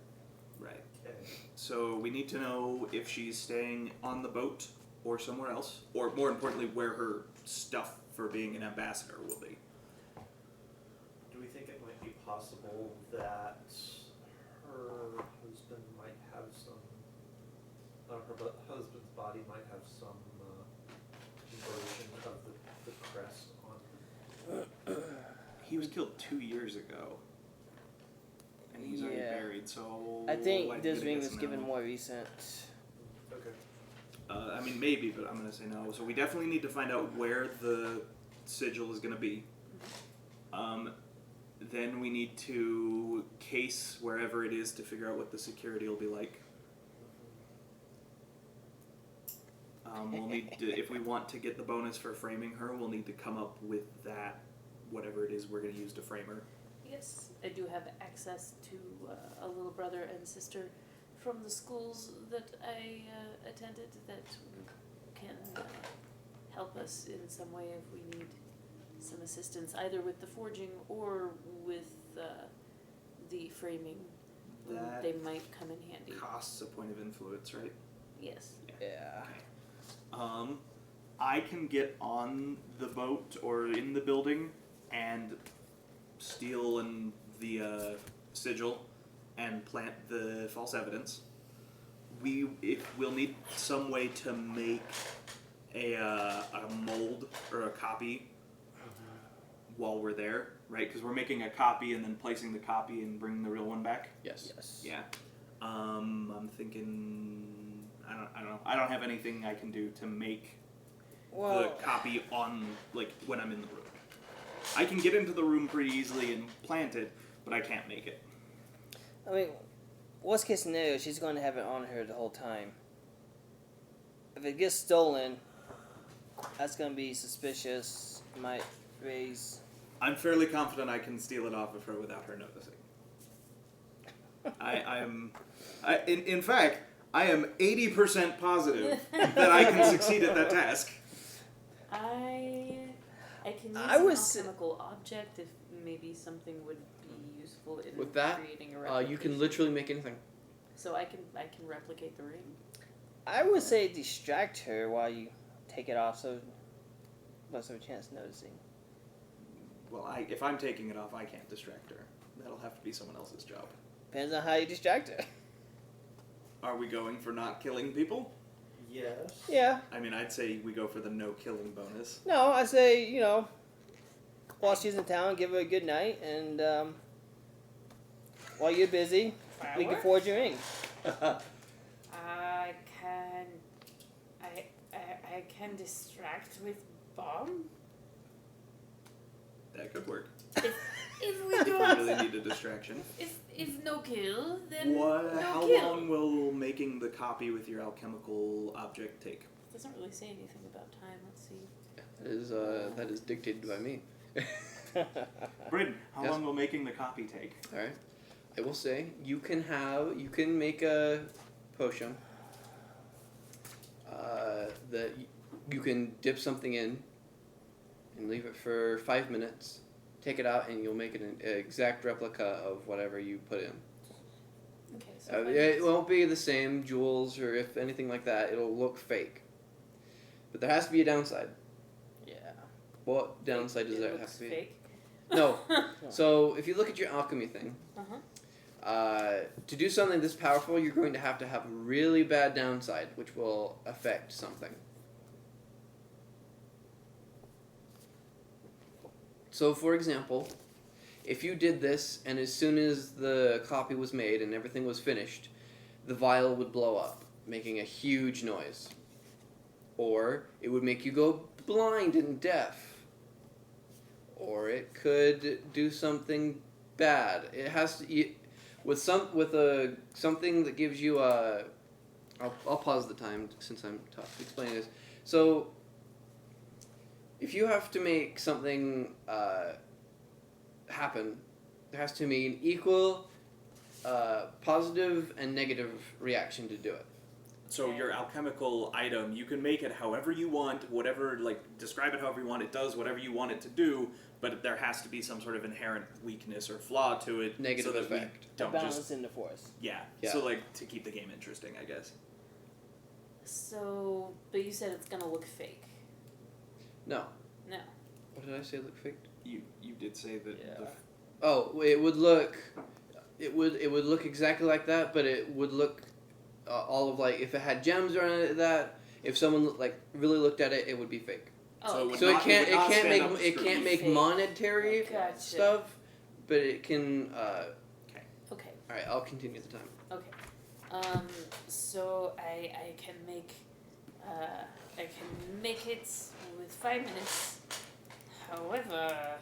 Right. Okay. So we need to know if she's staying on the boat or somewhere else, or more importantly, where her stuff for being an ambassador will be. Do we think it might be possible that her husband might have some, husband's body might have some version of the crest on him? He was killed 2 years ago, and he's already Yeah. buried. So I think I'm this gonna ring guess was no. given more recent. Okay. I mean, maybe, but I'm going to say no. So we definitely need to find out where the sigil is going to be. Then we need to case wherever it is to figure out what the security will be like. We'll need to, if we want to get the bonus for framing her, we'll need to come up with that, whatever it is we're going to use to frame her. Yes, I do have access to a little brother and sister from the schools that I attended that can help us in some way if we need some assistance, either with the forging or with the framing. That They might come in handy. costs a point of influence, right? Yes. Yeah. I can get on the boat or in the building and steal in the sigil and plant the false evidence. We'll need some way to make a mold or a copy while we're there, right? Because we're making a copy and then placing the copy and bringing the real one back. Yes. Yes. Yeah. I'm thinking. I don't know. I don't have anything I can do to make Well, the copy on like when I'm in the room. I can get into the room pretty easily and plant it, but I can't make it. I mean, worst case scenario, she's going to have it on her the whole time. If it gets stolen, that's going to be suspicious. Might raise. I'm fairly confident I can steal it off of her without her noticing. In fact, I am 80% positive that I can succeed at that task. I can use I an was- alchemical object if maybe something would be useful in With that, creating a you replication. can literally make anything. So I can replicate the ring. I would say distract her while you take it off, so less of a chance of noticing. Well, if I'm taking it off, I can't distract her. That'll have to be someone else's job. Depends on how you distract her. Are we going for not killing people? Yes. Yeah. I mean, I'd say we go for the no killing bonus. No, I say, while she's in town, give her a good night, and while you're busy, we can forge your ring. I can distract with bomb. That could work. If we If we don't, really need a distraction. if no kill, then What? no How kill. long will making the copy with your alchemical object take? It doesn't really say anything about time. Let's see. That is dictated by me. Bryn, how Yes? long will making the copy take? All right. I will say you can make a potion that you can dip something in and leave it for 5 minutes. Take it out and you'll make an exact replica of whatever you put in. Okay, so It won't be the same jewels or if anything like that. It'll look fake. But there has to be a downside. Yeah. What downside does it that have looks to be? fake. No. So if you look at your alchemy thing, to do something this powerful, you're going to have a really bad downside, which will affect something. So, for example, if you did this, and as soon as the copy was made and everything was finished, the vial would blow up, making a huge noise. Or it would make you go blind and deaf. Or it could do something bad. It has to something that gives you a. I'll pause the time since I'm explaining this. So, if you have to make something happen, there has to be an equal positive and negative reaction to do it. So your alchemical item, you can make it however you want, whatever, describe it however you want, it does whatever you want it to do, but there has to be some sort of inherent weakness or flaw to it. Negative so that effect. We don't balance just, in the force. yeah. Yeah. So, to keep the game interesting, I guess. So, but you said it's gonna look fake. No. No. What did I say? Look fake? You did say that. Yeah. Oh, it would look. It would look exactly like that, but it would look all of if it had gems or any of that. If someone really looked at it, it would be fake. Oh, So it okay. would So not- it would not stand up to it can't make Fake. monetary Gotcha. stuff, but it can. Okay. All right, I'll continue the time. Okay. So I can make it with 5 minutes. However,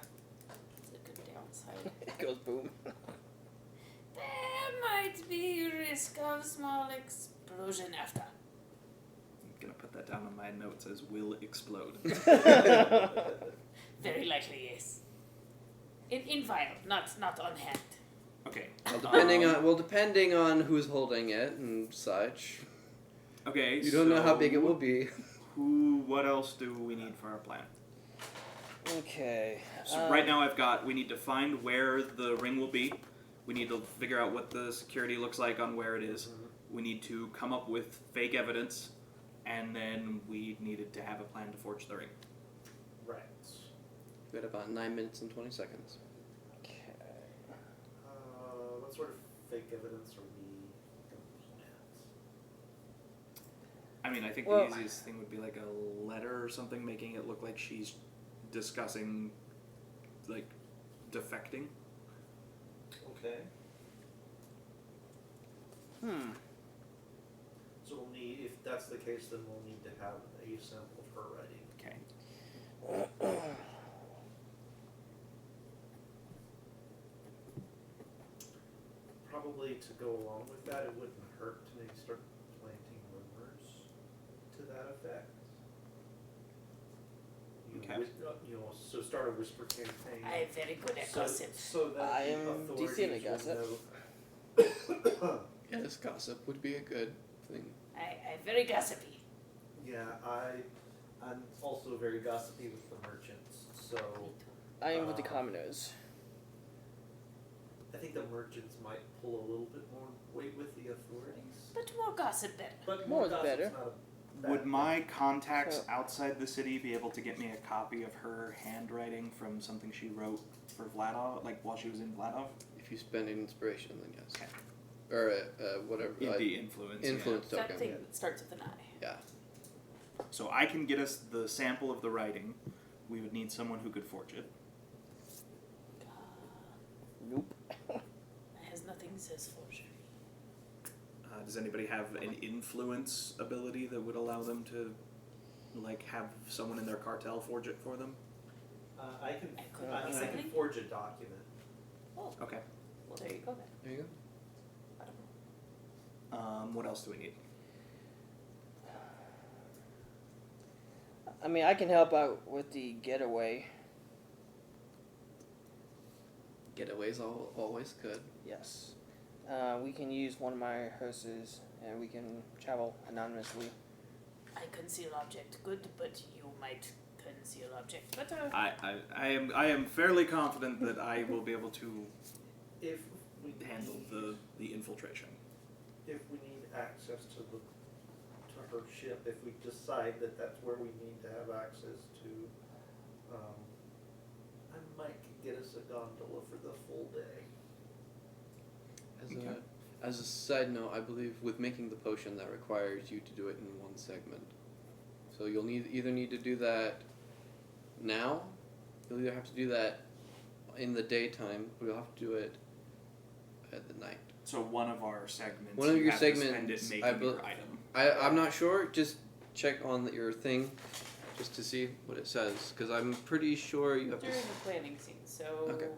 it's a good downside. It goes boom. There might be a risk of small explosion after. I'm going to put that down on my notes as will explode. Very likely, yes. In vial, not on hand. Okay. Well, depending on who's holding it and such. Okay, You don't know how big it will be. What else do we need for our plan? Okay. So right now we need to find where the ring will be. We need to figure out what the security looks like on where it is. We need to come up with fake evidence, and then we needed to have a plan to forge the ring. Right. We had about 9 minutes and 20 seconds. Okay. What sort of fake evidence are we looking at? I mean, I think Well- the easiest thing would be like a letter or something, making it look like she's discussing, defecting. Okay. So we'll need, if that's the case, then we'll need to have a sample of her writing. Okay. Probably to go along with that, it wouldn't hurt to maybe start planting rumors to that effect. Okay. So start a whisper campaign. I am very good at gossip. So that I the am authorities decent at will gossip. know. Yes, gossip would be a good thing. I'm very gossipy. Yeah, I'm also very gossipy with the merchants, so I am with the commoners. I think the merchants might pull a little bit more weight with the authorities. But more gossip better. But More is gossip's better. not a bad Would my thing. contacts So- outside the city be able to get me a copy of her handwriting from something she wrote for Vladov, while she was in Vladov? If you spend an inspiration, then yes. Okay. Or whatever. The influence. yeah. Influence token. Something that starts with an I. Yeah. So I can get us the sample of the writing. We would need someone who could forge it. Nope. Has nothing says forgery. Does anybody have an influence ability that would allow them to, have someone in their cartel forge it for them? I can could I can possibly. forge a document. Oh, Okay. well there you go then. There you go. I don't know. What else do we need? I mean, I can help out with the getaway. Getaways always good. Yes. We can use one of my hearses, and we can travel anonymously. I conceal object good, but you might conceal object better. I am fairly confident that I will be able to If we handle the infiltration. if we need access to her ship, if we decide that that's where we need to have access to, I might get us a gondola for the full day. Okay. As a side note, I believe with making the potion, that requires you to do it in one segment. So you'll either need to do that now, you'll either have to do that in the daytime, or you'll have to do it at the night. So one of our segments. One of you your have to spend it segments, making your item. I'm not sure. Just check on your thing, just to see what it says, because I'm pretty sure you have to. During the planning scene, so Okay.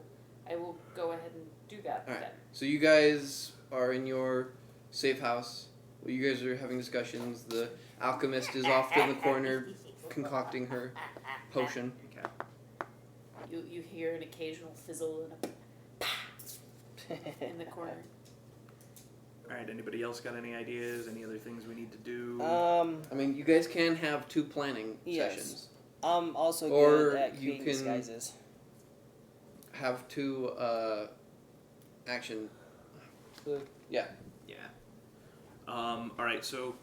I will go ahead and do that All right. then. So you guys are in your safe house. You guys are having discussions. The alchemist is off in the corner concocting her potion. Okay. You hear an occasional fizzle and a in the corner. All right. Anybody else got any ideas? Any other things we need to do? I mean, you guys can have 2 planning Yes. sessions. I'm also Or good at you creating can- disguises. Have 2 action. Yeah. Yeah. All right. So,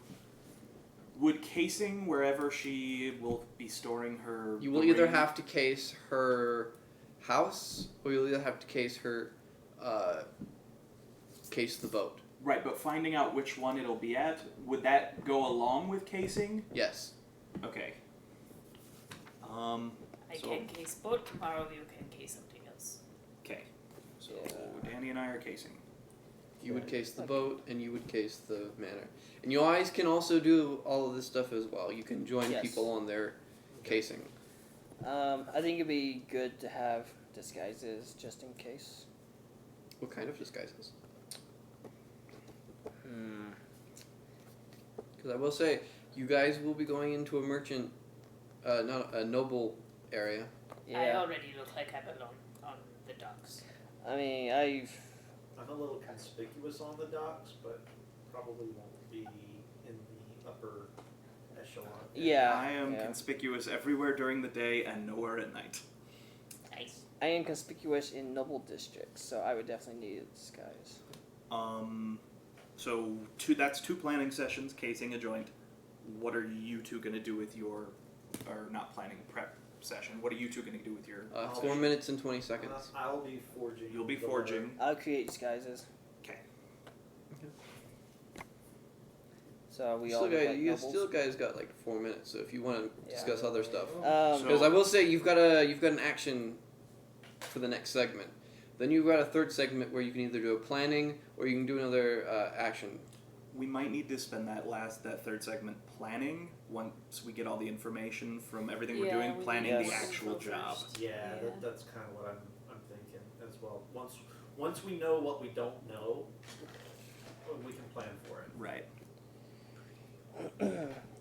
would casing wherever she will be storing her. You will the either ring- have to case her house, or you'll either have to case her, case the boat. Right, but finding out which one it'll be at, would that go along with casing? Yes. Okay. I So- can case boat, tomorrow you can case something else. Okay. So Yeah. Danny and I are casing. You would case the boat, and you would case the manor. And you guys can also do all of this stuff as well. You can join Yes. people on their casing. I think it'd be good to have disguises just in case. What kind of disguises? Because I will say, you guys will be going into a merchant, not a noble area. I Yeah. already look like I belong on the docks. I mean, I'm a little conspicuous on the docks, but probably won't be in the upper echelon. Yeah. I am yeah. conspicuous everywhere during the day and nowhere at night. Nice. I am conspicuous in noble districts, so I would definitely need a disguise. So that's 2 planning sessions, casing a joint. What are you 2 gonna do with your, or not planning, prep session? What are you 2 gonna do with your? 4 minutes and 20 seconds. I'll be forging. You'll be the forging. I'll create disguises. Okay. So we You all still, look guys, like you nobles. still guys got like 4 minutes, so if you want to Yeah. discuss other stuff. So- Because I will say you've got an action for the next segment. Then you've got a third segment where you can either do a planning or you can do another action. We might need to spend that third segment planning once we get all the information from everything we're Yeah, doing, we planning need the to actual info job. first. Yeah, Yeah. that's kind of what I'm thinking as well. Once we know what we don't know, we can plan for it. Right.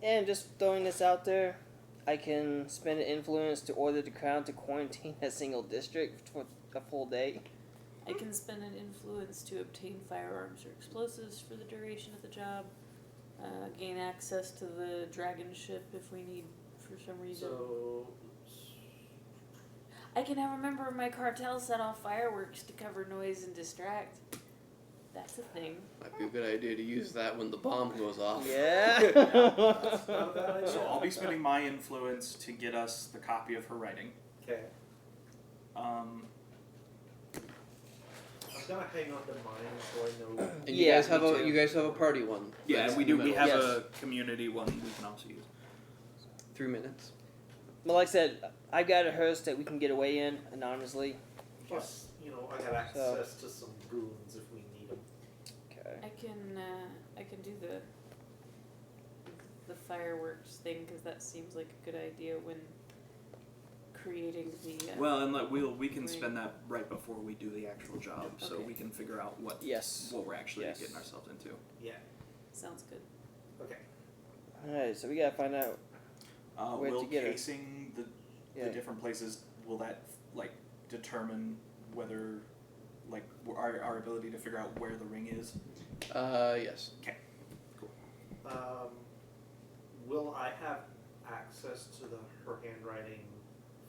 And just throwing this out there, I can spend an influence to order the crown to quarantine a single district for a full day. I can spend an influence to obtain firearms or explosives for the duration of the job. Gain access to the dragon ship if we need for some reason. So, I can have a member of my cartel set off fireworks to cover noise and distract. That's a thing. Might be a good idea to use that when the bomb goes off. Yeah. that's not a bad idea. So I'll be spending my influence to get us the copy of her writing. Okay. Um, I'm gonna hang on to mine so I know. And you Yeah, guys have me a too. you guys have a party one. yeah, That's we in do. the We middle. have Yes. a community one we can also use. 3 minutes. But like I said, I've got a hearse that we can get away in anonymously. Plus, I got access to some goons if we need them. Okay. I can do the fireworks thing because that seems like a good idea when creating the. Well, and we can Right. spend that right before we do the actual job, so Okay. we can figure out what Yes. we're actually Yes. getting ourselves into. Yeah. Sounds good. Okay. Alright, so we gotta find out. Where'd Will you get her? casing the Yeah. different places, will that determine whether like our ability to figure out where the ring is? Yes. Okay. Will I have access to her handwriting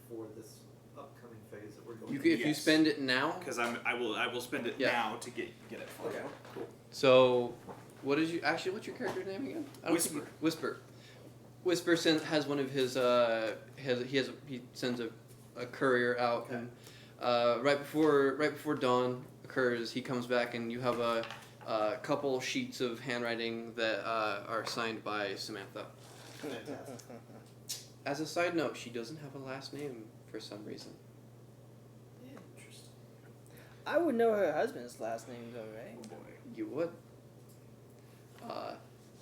for this upcoming phase that we're going? You can, if you Yes. spend it now. Because I will spend it Yeah. now to get it for Okay. you. Cool. So, what's your character's name again? I don't Whisper. think Whisper. Whisper has one of his he sends a courier out, Okay. and right before dawn occurs, he comes back and you have a couple sheets of handwriting that are signed by Samantha. Fantastic. As a side note, she doesn't have a last name for some reason. Interesting. I would know her husband's last name though, right? Oh boy. You would.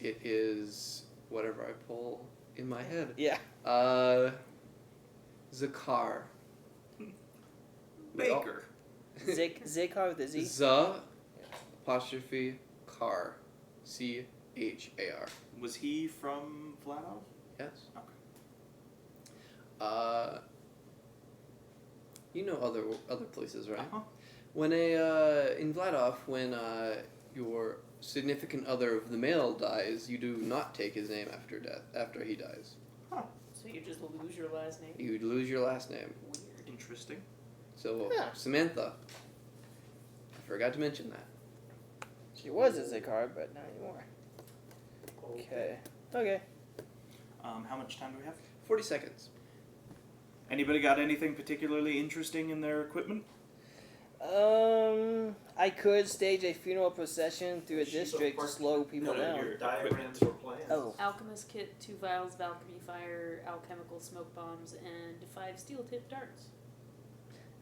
It is whatever I pull in my head. Yeah. Zakar. Baker. Zakar with a Z. Z apostrophe car. CHAR. Was he from Vladov? Yes. Okay. You know other places, right? Uh-huh. When in Vladov, when your significant other of the male dies, you do not take his name after he dies. So you just lose your last name? You lose your last name. Weird. Interesting. So Huh. Samantha. I forgot to mention that. She was a Zakar, but not anymore. Okay. Okay. How much time do we have? 40 seconds. Anybody got anything particularly interesting in their equipment? I could stage a funeral procession through a She's a district to part- slow people No, down. you're- Diagrams or plans? Oh. Alchemist kit, 2 vials of alchemy fire, alchemical smoke bombs, and 5 steel tipped darts.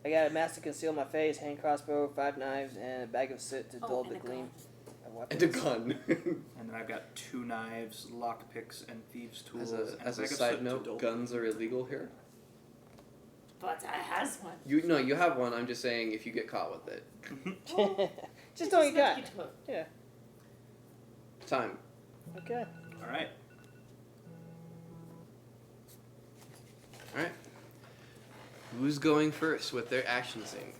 I got a mask to conceal my face, hand crossbow, 5 knives, and a bag of soot to dull the and a gleam gun. of weapons. And a gun. And then I've got 2 knives, lock picks, and thieves' tools. as and a bag of side soot to note, dull- guns are illegal here. But I has one. You have one. I'm just saying if you get caught with it. Just all you got. Get hooked. Yeah. Time. Okay. All right. All right. Who's going first with their action scene?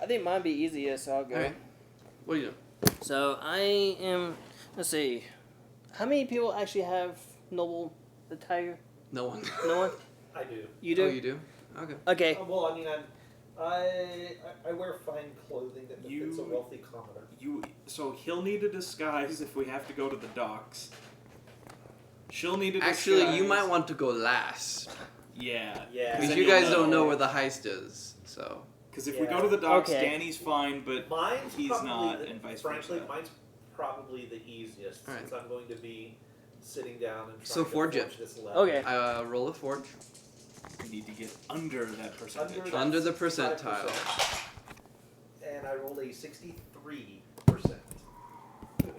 I think mine be easiest, so I'll go. All right. What are you doing? So I am. Let's see. How many people actually have Noble the Tiger? No one. No one. I do. You do. Oh, you do? Okay. Okay. Well, I mean, I wear fine clothing that befits a You- wealthy commoner. So he'll need a disguise if we have to go to the docks. She'll need a disguise. Actually, you might want to go last. Yeah. Yeah. Because then you you'll guys don't know where the heist is, so. Because if we Yeah. go to the docks, Okay. Danny's fine, but Mine's he's probably not, the, and vice frankly, versa. mine's probably the easiest Alright. since I'm going to be sitting down and trying So to forge it. this level. Okay. Roll a forge. we need to get under that percentage. Under Under the 5%. percentile. And I rolled a 63%.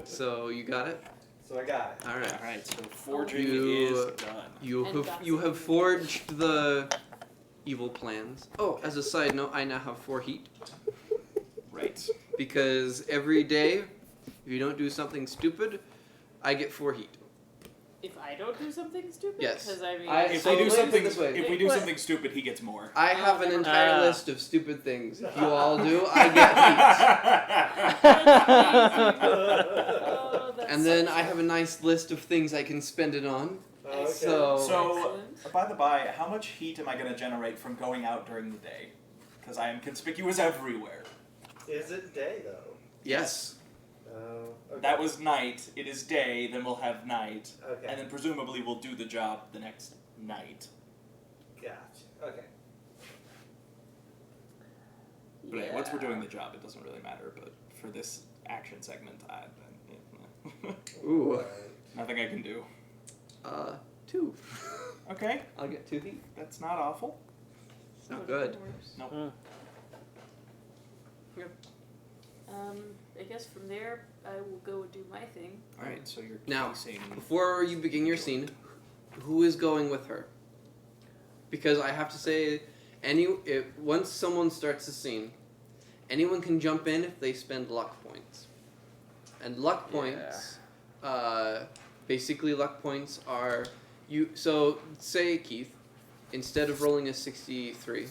So you got it? So I got it. All right. Alright, so forging You- is done. You And have that's- forged the evil plans. Oh, as a side note, I now have 4 heat Right. because every day, if you don't do something stupid, I get 4 heat. If I don't do something stupid? Yes. Because I mean, If So we do look at it something, this way. if we do What? something stupid, he gets more. I have an entire Ah. list of stupid things. If you all do, I get Oh, heat. that's And then so I have a nice list of things I can spend it on. Okay. So- Excellent. By the by, how much heat am I going to generate from going out during the day? Because I am conspicuous everywhere. Is it day though? Yes. Okay. That was night. It is day. Then we'll have night, Okay. and then presumably we'll do the job the next night. Gotcha. Okay. But yeah, once we're doing the job, it doesn't really matter. But for this action segment, Ooh. Right. nothing I can do. 2. Okay, I'll get 2 heat. that's not awful. It's not good. Nope. I guess from there I will go and do my thing. All right. So you're Now, casing. Before you begin your scene, who is going with her? Because I have to say, once someone starts the scene, anyone can jump in if they spend luck points. And luck points, basically luck points are, so say Keith, instead of rolling a 63,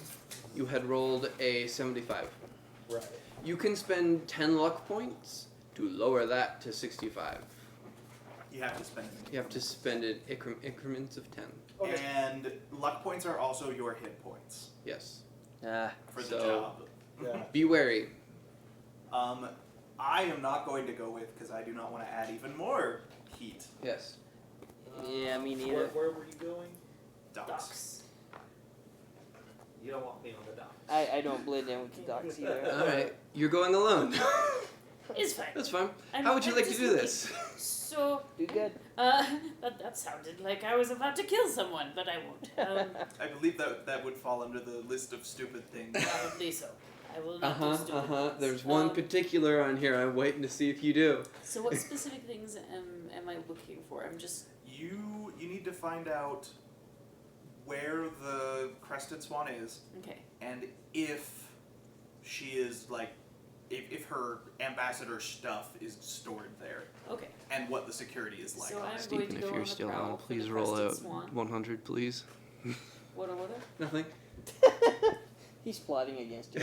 You had rolled a 75. Right. You can spend 10 luck points to lower that to 65. You have to spend them. You have to spend it increments of 10. Okay. And luck points are also your hit points Yes. for the So- job. Yeah. Be wary. I am not going to go with because I do not want to add even more heat. Yes. Yeah, me neither. Where were you going? Ducks. Ducks. You don't want me on the docks. I don't blend in with the ducks either. Alright. You're going alone. It's fine. That's fine. I'm- How would you I'm like to just do looking. this? So, Do good. that sounded like I was about to kill someone, but I won't. I believe that would fall under the list of stupid things. Probably so. I will not do stupid things. There's one particular on here I'm waiting to see if you do. So what specific things am I looking for? I'm just You need to find out where the crested swan is, okay. and if she is like, if her ambassador stuff is stored there, Okay. and what the security is like. So I'm Stephen, going to if go you're on the still prowl on, for please the roll crested out swan. 100, please. What? Nothing. He's plotting against you.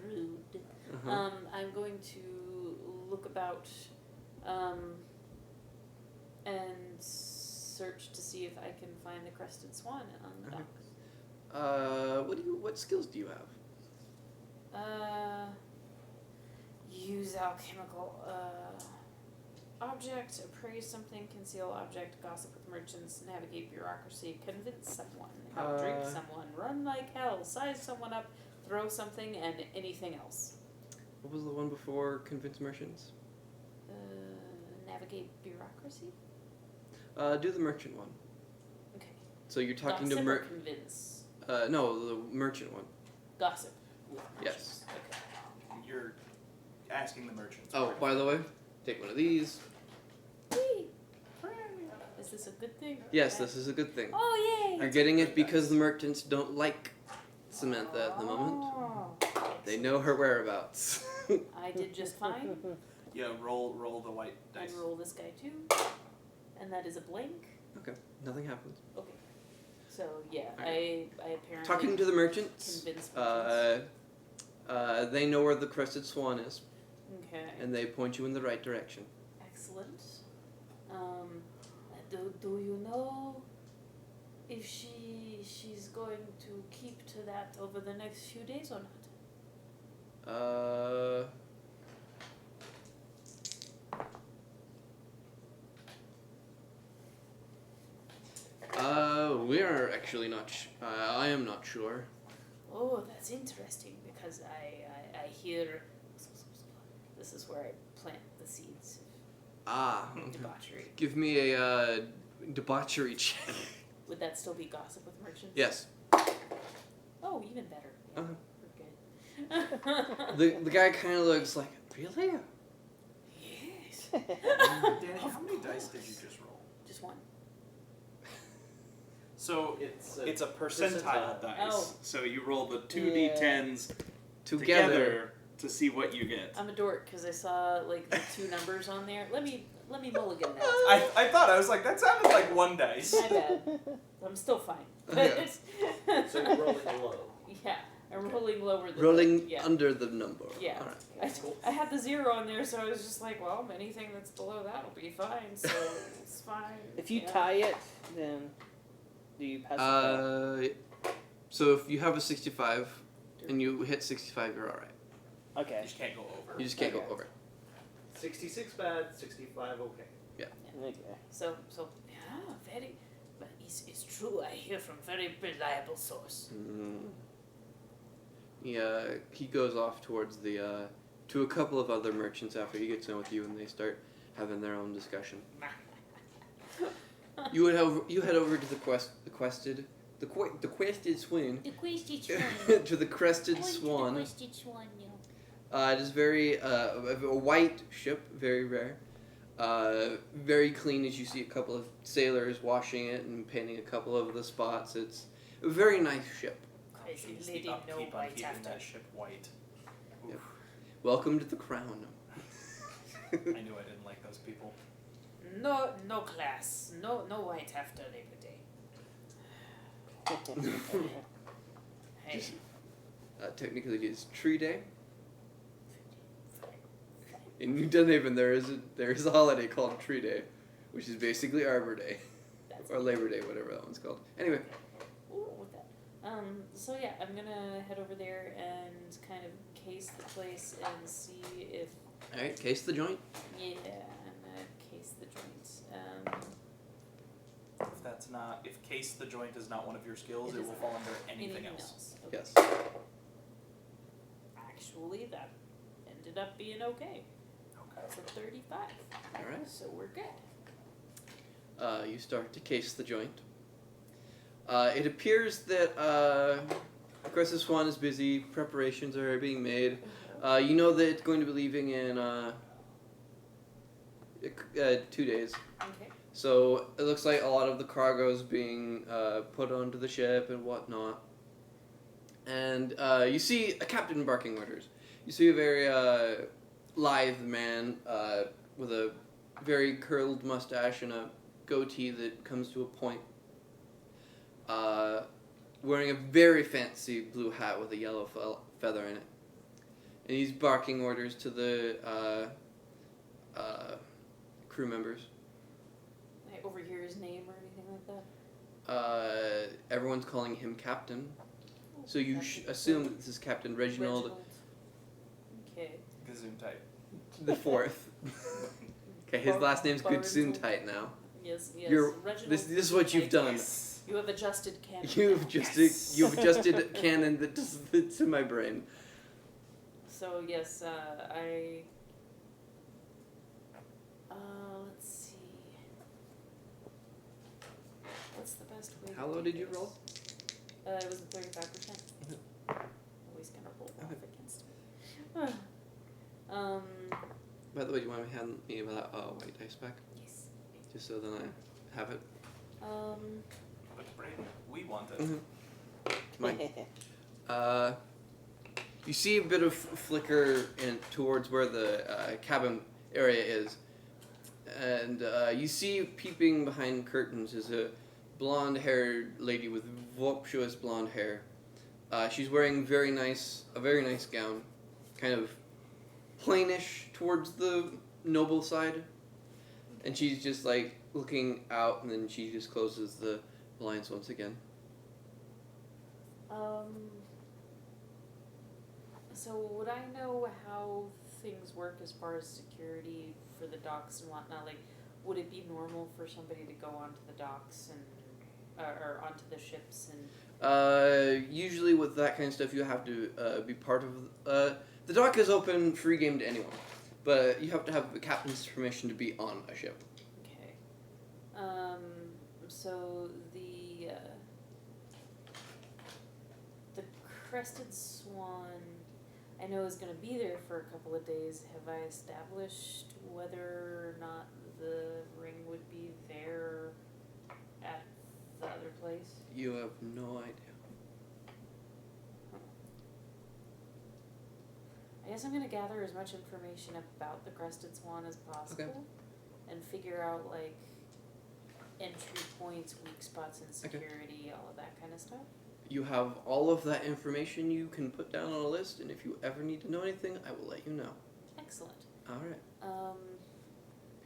Rude. Uh-huh. I'm going to look about, and search to see if I can find the crested swan on the Okay. docks. What skills do you have? Use alchemical object, appraise something, conceal object, gossip with merchants, navigate bureaucracy, convince someone, outdrink someone, run like hell, size someone up, throw something, and anything else. What was the one before convince merchants? Navigate bureaucracy? Do the merchant one. Okay. So you're talking Gossip to or convince? no, the merchant one. Gossip. With Yes. merchants. Okay. You're asking the merchants. Oh, by the way, take one of these. Whee! Is this a good thing? Yes, this is a good thing. Oh, yay! You're getting it because the merchants don't like Samantha at the moment. Oh. They know her whereabouts. I did just fine. Yeah, roll the white dice. And roll this guy too. And that is a blank. Okay, nothing happens. Okay. So yeah, Alright. I apparently Talking to the merchants, convinced merchants. they know where the crested swan is, Okay. and they point you in the right direction. Excellent. Do you know if she's going to keep to that over the next few days or not? We are actually not. I am not sure. Oh, that's interesting because I hear this is where I plant the seeds Ah, of okay. debauchery. Give me a debauchery check. Would that still be gossip with merchants? Yes. Oh, even better. Yeah, Uh-huh. we're good. The guy kind of looks like, really? Yes. Danny, how many dice did you just roll? Just one. So It's a percentile dice. Oh. So you roll the 2d10s Together. together to see what you get. I'm a dork because I saw like the two numbers on there. Let me mulligan that. I thought, I was like, that sounded like one dice. My bad. I'm still fine. Okay. So you're rolling low. Yeah, I'm rolling lower than Rolling yeah. under the number. Yeah. Alright. I had the 0 on there, so I was just like, well, anything that's below that will be fine. So it's fine. If you yeah. tie it, then do you pass it So if you have a 65 and you hit 65, you're alright. back? Okay. You just can't go over. You just can't Okay. go over. 66 bad, 65 okay. Okay. So yeah, very. But it's true. I hear from very reliable source. He goes off towards the to a couple of other merchants after he gets in with you, and they start having their own discussion. You head over to the quested swan The quested swan. to the crested swan. It is very a white ship, very rare. Very clean, as you see a couple of sailors washing it and painting a couple of the spots. It's a very nice ship. Crazy Jeez, lady, the upkeep no on white keeping after. that ship white. Yep. Oof. Welcome to the crown. I knew I didn't like those people. No class. No white after Labor Day. Hey, Technically, it is Tree Day. In New Dunhaven, there is a holiday called Tree Day, which is basically Arbor Day, That's or Labor Day, whatever that one's called. Anyway, Ooh, with that. So yeah, I'm gonna head over there and kind of case the place and see if all right, case the joint. I'm gonna case the joints. If case the joint is not one of your skills, It it is will fall under anything else. Okay. Yes. Actually, that ended up being okay. That's a 35. All right. So we're good. You start to case the joint. It appears that Aggressive Swan is busy. Preparations are being made. You know that it's going to be leaving in 2 days. Okay. So it looks like a lot of the cargo is being put onto the ship and whatnot. And you see a captain barking orders. You see a very lithe man with a very curled mustache and a goatee that comes to a point. Wearing a very fancy blue hat with a yellow feather in it. And he's barking orders to the crew members. I overhear his name or anything like that. Everyone's calling him Captain. So you assume that this is Captain Reginald Okay. Gesundheit. the Fourth. Okay, his last name's Barnes- Gesundheit now. Yes. Reginald. This is what you've done. You have adjusted canon. You've adjusted canon that's in my brain. So yes, let's see. What's the best way? How to low do did you this? roll? It was a 35%. Always gonna roll off against me. By the way, do you want to hand me that white dice back? Yes. Just so then I have it. But Brayden, we want it. Mine. You see a bit of flicker towards where the cabin area is. And you see peeping behind curtains is a blonde-haired lady with voluptuous blonde hair. She's wearing a very nice gown, kind of plainish towards the noble side. And she's just like looking out, and then she just closes the blinds once again. So would I know how things work as far as security for the docks and whatnot? Like, would it be normal for somebody to go onto the docks and or onto the ships and? Usually with that kind of stuff, you have to be part of. The dock is open, free game to anyone, but you have to have the captain's permission to be on a ship. Okay. So the Crested Swan, I know is going to be there for a couple of days. Have I established whether or not the ring would be there at the other place? You have no idea. I guess I'm going to gather as much information about the Crested Swan as possible and figure out, like, entry points, weak spots in security, all of that kind of stuff. You have all of that information you can put down on a list, and if you ever need to know anything, I will let you know. Excellent. All right.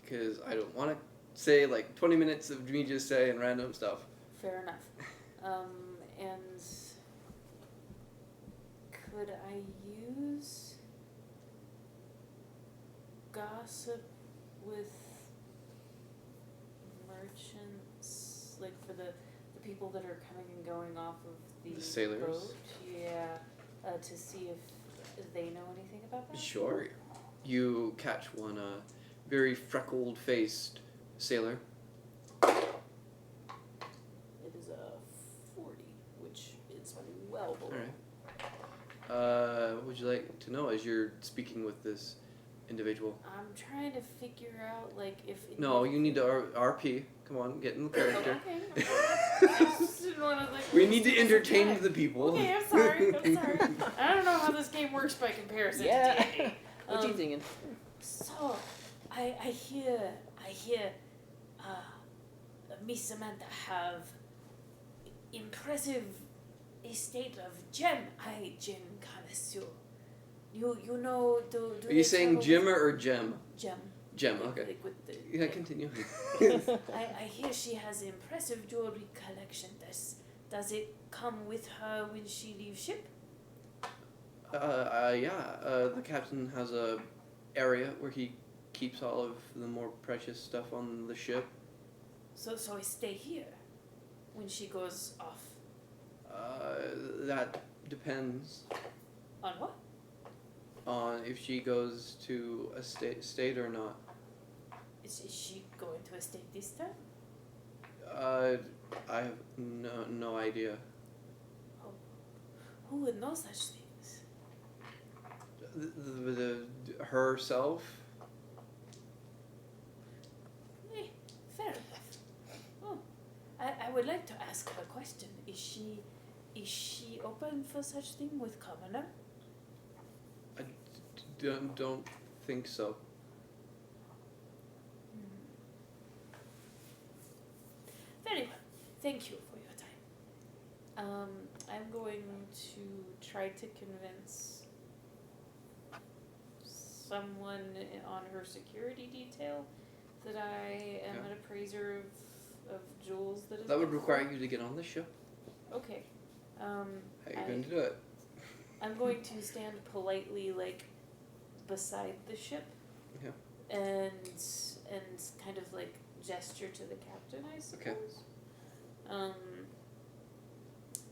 Because I don't want to say like 20 minutes of me just saying random stuff. Fair enough. And could I use gossip with merchants, like for the people that are coming and going off of the sailors? boat? Yeah, to see if they know anything about that? Sure. You catch one very freckled-faced sailor. It is a 40, which is well below. All right. What would you like to know as you're speaking with this individual? I'm trying to figure out, like, if... No, you need to RP. Come on, get in the character. Okay. I just didn't want to, like... We need to waste entertain time. the people. Okay, I'm sorry. I don't know how this game works by comparison to D&D. What you thinking? So, I hear, Miss Samantha have impressive estate of gem. I gem connoisseur. You know do Are you saying Jimmer or Gem? Gem? Gem, Like- okay. like with the- Yeah, continue. I hear she has an impressive jewelry collection. Does it come with her when she leaves ship? The captain has a area where he keeps all of the more precious stuff on the ship. So I stay here when she goes off. That depends On what? on if she goes to a state or not. Is she going to a state this time? I have no idea. Who would know such things? The herself. Fair enough. Oh, I would like to ask her a question. Is she open for such thing with commoner? I don't think so. Very well. Thank you for your time. I'm going to try to convince someone on her security detail that I am an appraiser of jewels that is. That would require you to get on the ship. Okay. How are you going to do it? I'm going to stand politely, like, beside the ship. Yeah. And kind of like gesture to the captain, I suppose. Okay.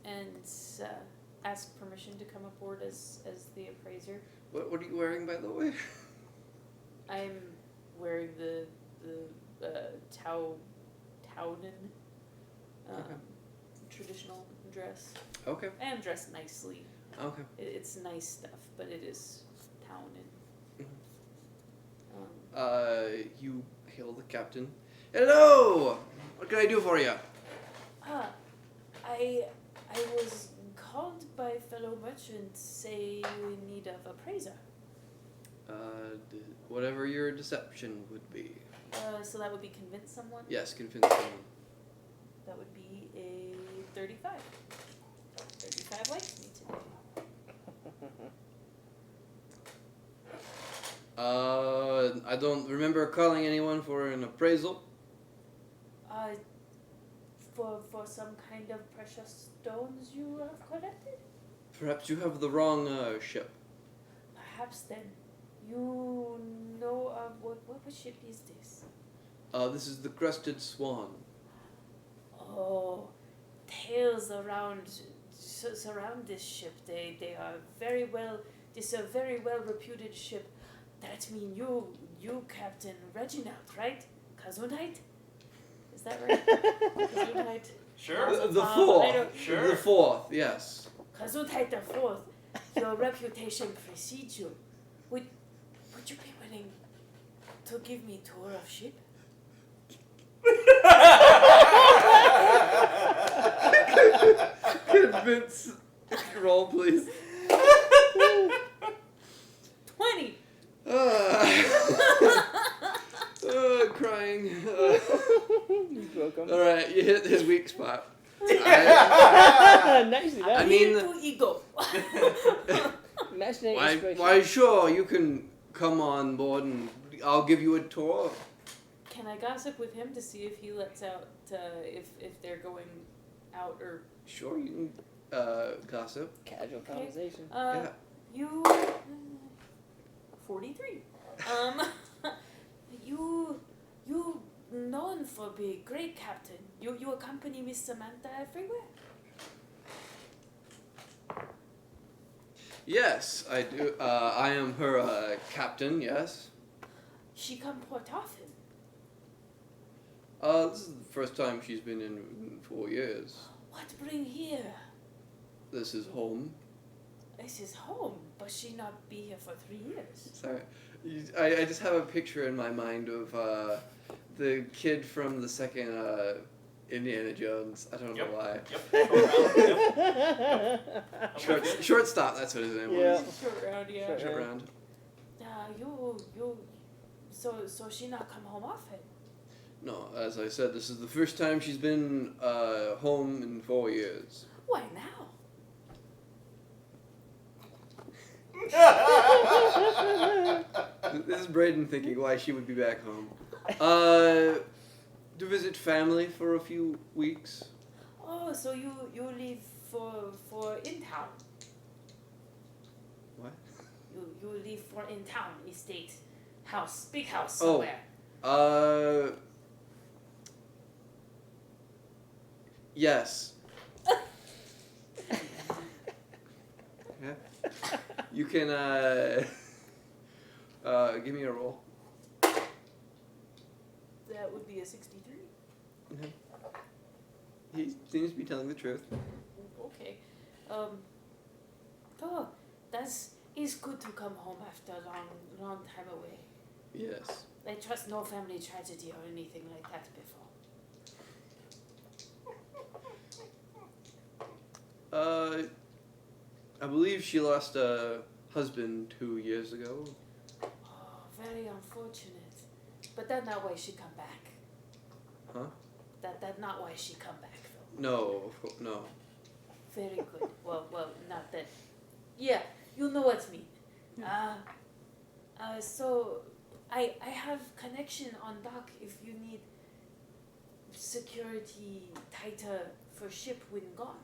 And ask permission to come aboard as the appraiser. What are you wearing, by the way? I'm wearing the Townen traditional dress. Okay. I am dressed nicely. Okay. It's nice stuff, but it is Townen. You hail the captain. Hello! What can I do for you? I was called by fellow merchants say you in need of appraiser. Whatever your deception would be. So that would be convince someone? Yes, convince someone. That would be a 35. 35 likes me today. I don't remember calling anyone for an appraisal. For some kind of precious stones you have collected? Perhaps you have the wrong ship. Perhaps then. You know of what ship is this? This is the Crested Swan. Oh, tales surround this ship. They are very well. This is a very well reputed ship. That means you Captain Reginald, right? Gesundheit? Is that right? Gesundheit. Sure. The I fourth. don't- Sure. The fourth, yes. Gesundheit the Fourth. Your reputation precedes you. Would you be willing to give me a tour of ship? Convince. Roll, please. 20. Crying. You broke him. All right, you hit his weak spot. Nicely done. I mean- Appeal to ego. Imaginary Why, inspiration. why, sure, you can come on board and I'll give you a tour. Can I gossip with him to see if he lets out if they're going out or Sure, you can gossip. Casual Okay. conversation. Yeah. you 43. You known for being great captain. You accompany Miss Samantha everywhere. Yes, I do. I am her captain, yes. She come port often. This is the first time she's been in 4 years. What bring here? This is home. This is home, but she not be here for 3 years. Sorry. I just have a picture in my mind of the kid from the second Indiana Jones. I don't know why. Shortstop, that's what his name Yeah. was. Short round, yeah. Short Short round. So she not come home often. No, as I said, this is the first time she's been home in 4 years. Why now? This is Braden thinking why she would be back home. To visit family for a few weeks. Oh, so you live for in town. What? You live for in town, estate, house, big house Oh. somewhere. Yes. Yeah. You can give me a roll. That would be a 63. He seems to be telling the truth. Okay. Oh, it's good to come home after a long time away. Yes. I trust no family tragedy or anything like that before. I believe she lost a husband 2 years ago. Oh, very unfortunate. But that's not why she come back. Huh? That's not why she come back though. No, no. Very good. Well, not that. Yeah, you know what I mean. So I have connection on dock if you need security tighter for ship when gone.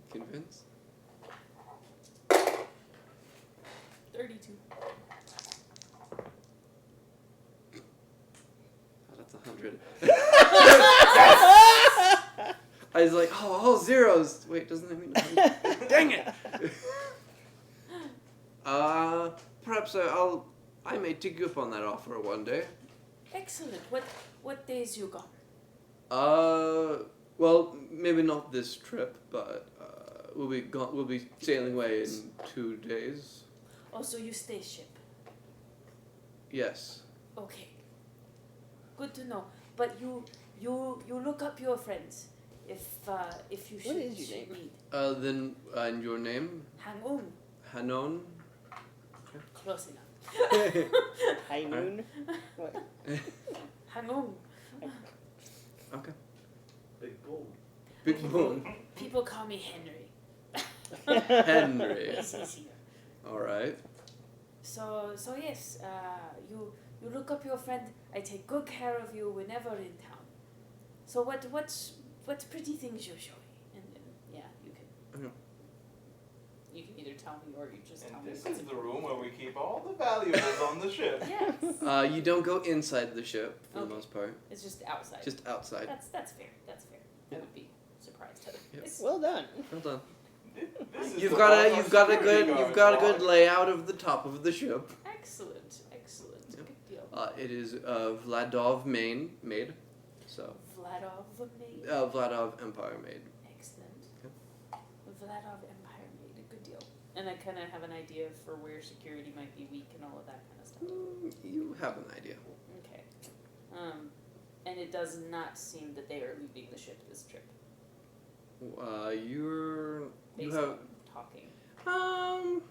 Convinced? 32. Oh, that's 100. I was like, oh, all zeros. Wait, doesn't that mean 100? Dang it! Perhaps I may take you up on that offer one day. Excellent. What days you gone? Well, maybe not this trip, but we'll be sailing away in 2 days. Oh, so you stay ship. Yes. Okay. Good to know. But you look up your friends if you should, What is your should name? need. Then, and your name? Hang-un. Hanon? Close enough. High noon. What? Hang-un. Okay. Big bull. Big Boom. People call me Henry. Henry. It's easier. Alright. So yes, you look up your friend. I take good care of you whenever in town. So what's pretty things you show me? And yeah, you can. Okay. You can either tell me or you just tell And me. this what's is the room where we keep all the valuables on the ship. Yes. You don't go inside the ship, for the Okay. most part. It's just outside. Just outside. That's fair. That's fair. I would be surprised. Yep. It's, Well done. Well done. This is You've the got one a our you've got a security good guards log. layout of the top of the ship. excellent. Yep. Good deal. It is Vladov made, so Vladov made. Vladov Empire made. Excellent. Yep. Vladov Empire made a good deal. And I kind of have an idea for where security might be weak and all of that kind of stuff. You have an idea. Okay. And it does not seem that they are leaving the ship this trip. You Based have on talking. um.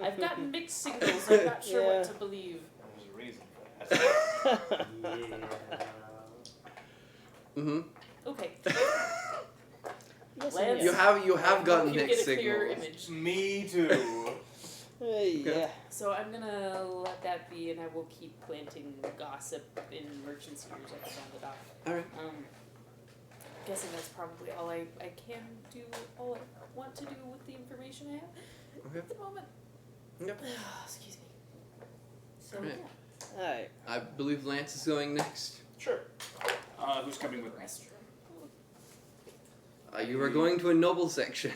I've gotten mixed signals. I'm not sure Yeah. what to believe. There's a reason for that. Yeah. Mhm. Okay. Yes, Lance? You have gotten you mixed get a clear signals. image. Me too. Yeah. So I'm gonna let that be, and I will keep planting gossip in merchants' ears up and down the dock. All right. Guessing that's probably all I can do, all I want to do with the information I have Okay. at the moment. Yep. Excuse me. So Alright. yeah, Alright. I believe Lance is going next. Sure. Who's coming with me? restroom. You are going to a noble section.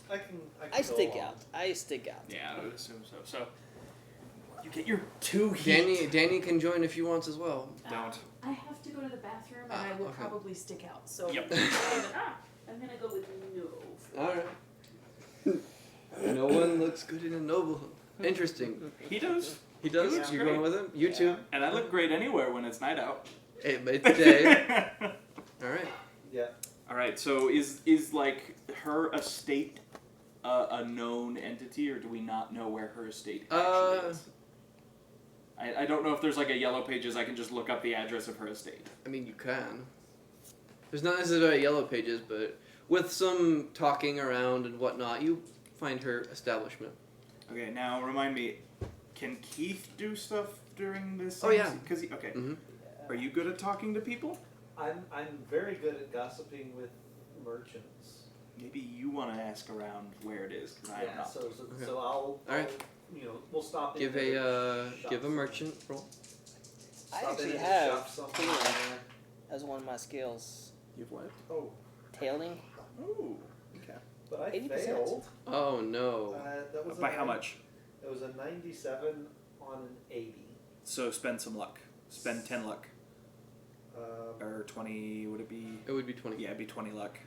I can I go stick along. out. I stick out. Yeah, I would assume so. So you get your 2 heat. Danny can join if he wants as well. Don't. I have to go to the bathroom, and Ah, I will okay. probably stick out. So Yep. I'm gonna go with no. All right. No one looks good in a noble. Interesting. He does. He does. He looks You're great. going with him. You too. And I look great anywhere when it's night out. Hey, but it's day. All right. Yeah. All right. So is like her estate a known entity, or do we not know where her estate actually is? I don't know if there's like a yellow pages I can just look up the address of her estate. I mean, you can. There's not necessarily yellow pages, but with some talking around and whatnot, you find her establishment. Okay, now remind me, can Keith do stuff during this? Oh, yeah. Because okay. Mm-hmm. Are you good at talking to people? I'm very good at gossiping with merchants. Maybe you want to ask around where it is, 'cause I don't know. So I'll, Alright. we'll stop in. Give at a shop give a somewhere. merchant roll. I Stop in actually at a have shop somewhere. tailing as one of my skills. You've what? Oh, Tailing. Ooh. Okay. but I 80%. failed. Oh no. That was By how much? It was a 97 on an 80. So spend some luck. Spend 10 luck. Um, Or 20, would it be? It would be 20. Yeah, it'd be 20 luck.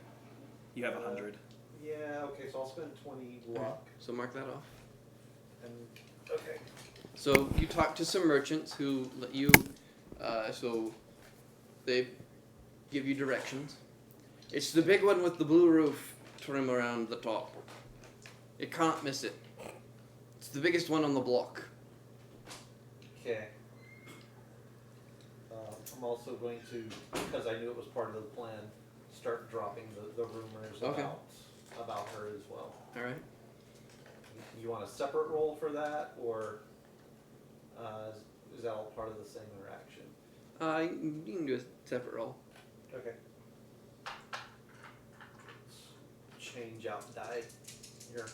You have 100. yeah, okay, so I'll spend 20 luck. So mark that off. And okay. So you talk to some merchants who let you, so they give you directions. It's the big one with the blue roof trim around the top. You can't miss it. It's the biggest one on the block. Okay. I'm also going to, because I knew it was part of the plan, start dropping the rumors Okay. about her as well. All right. You want a separate roll for that, or is that all part of the same interaction? You can do a separate roll. Okay. Change out die here.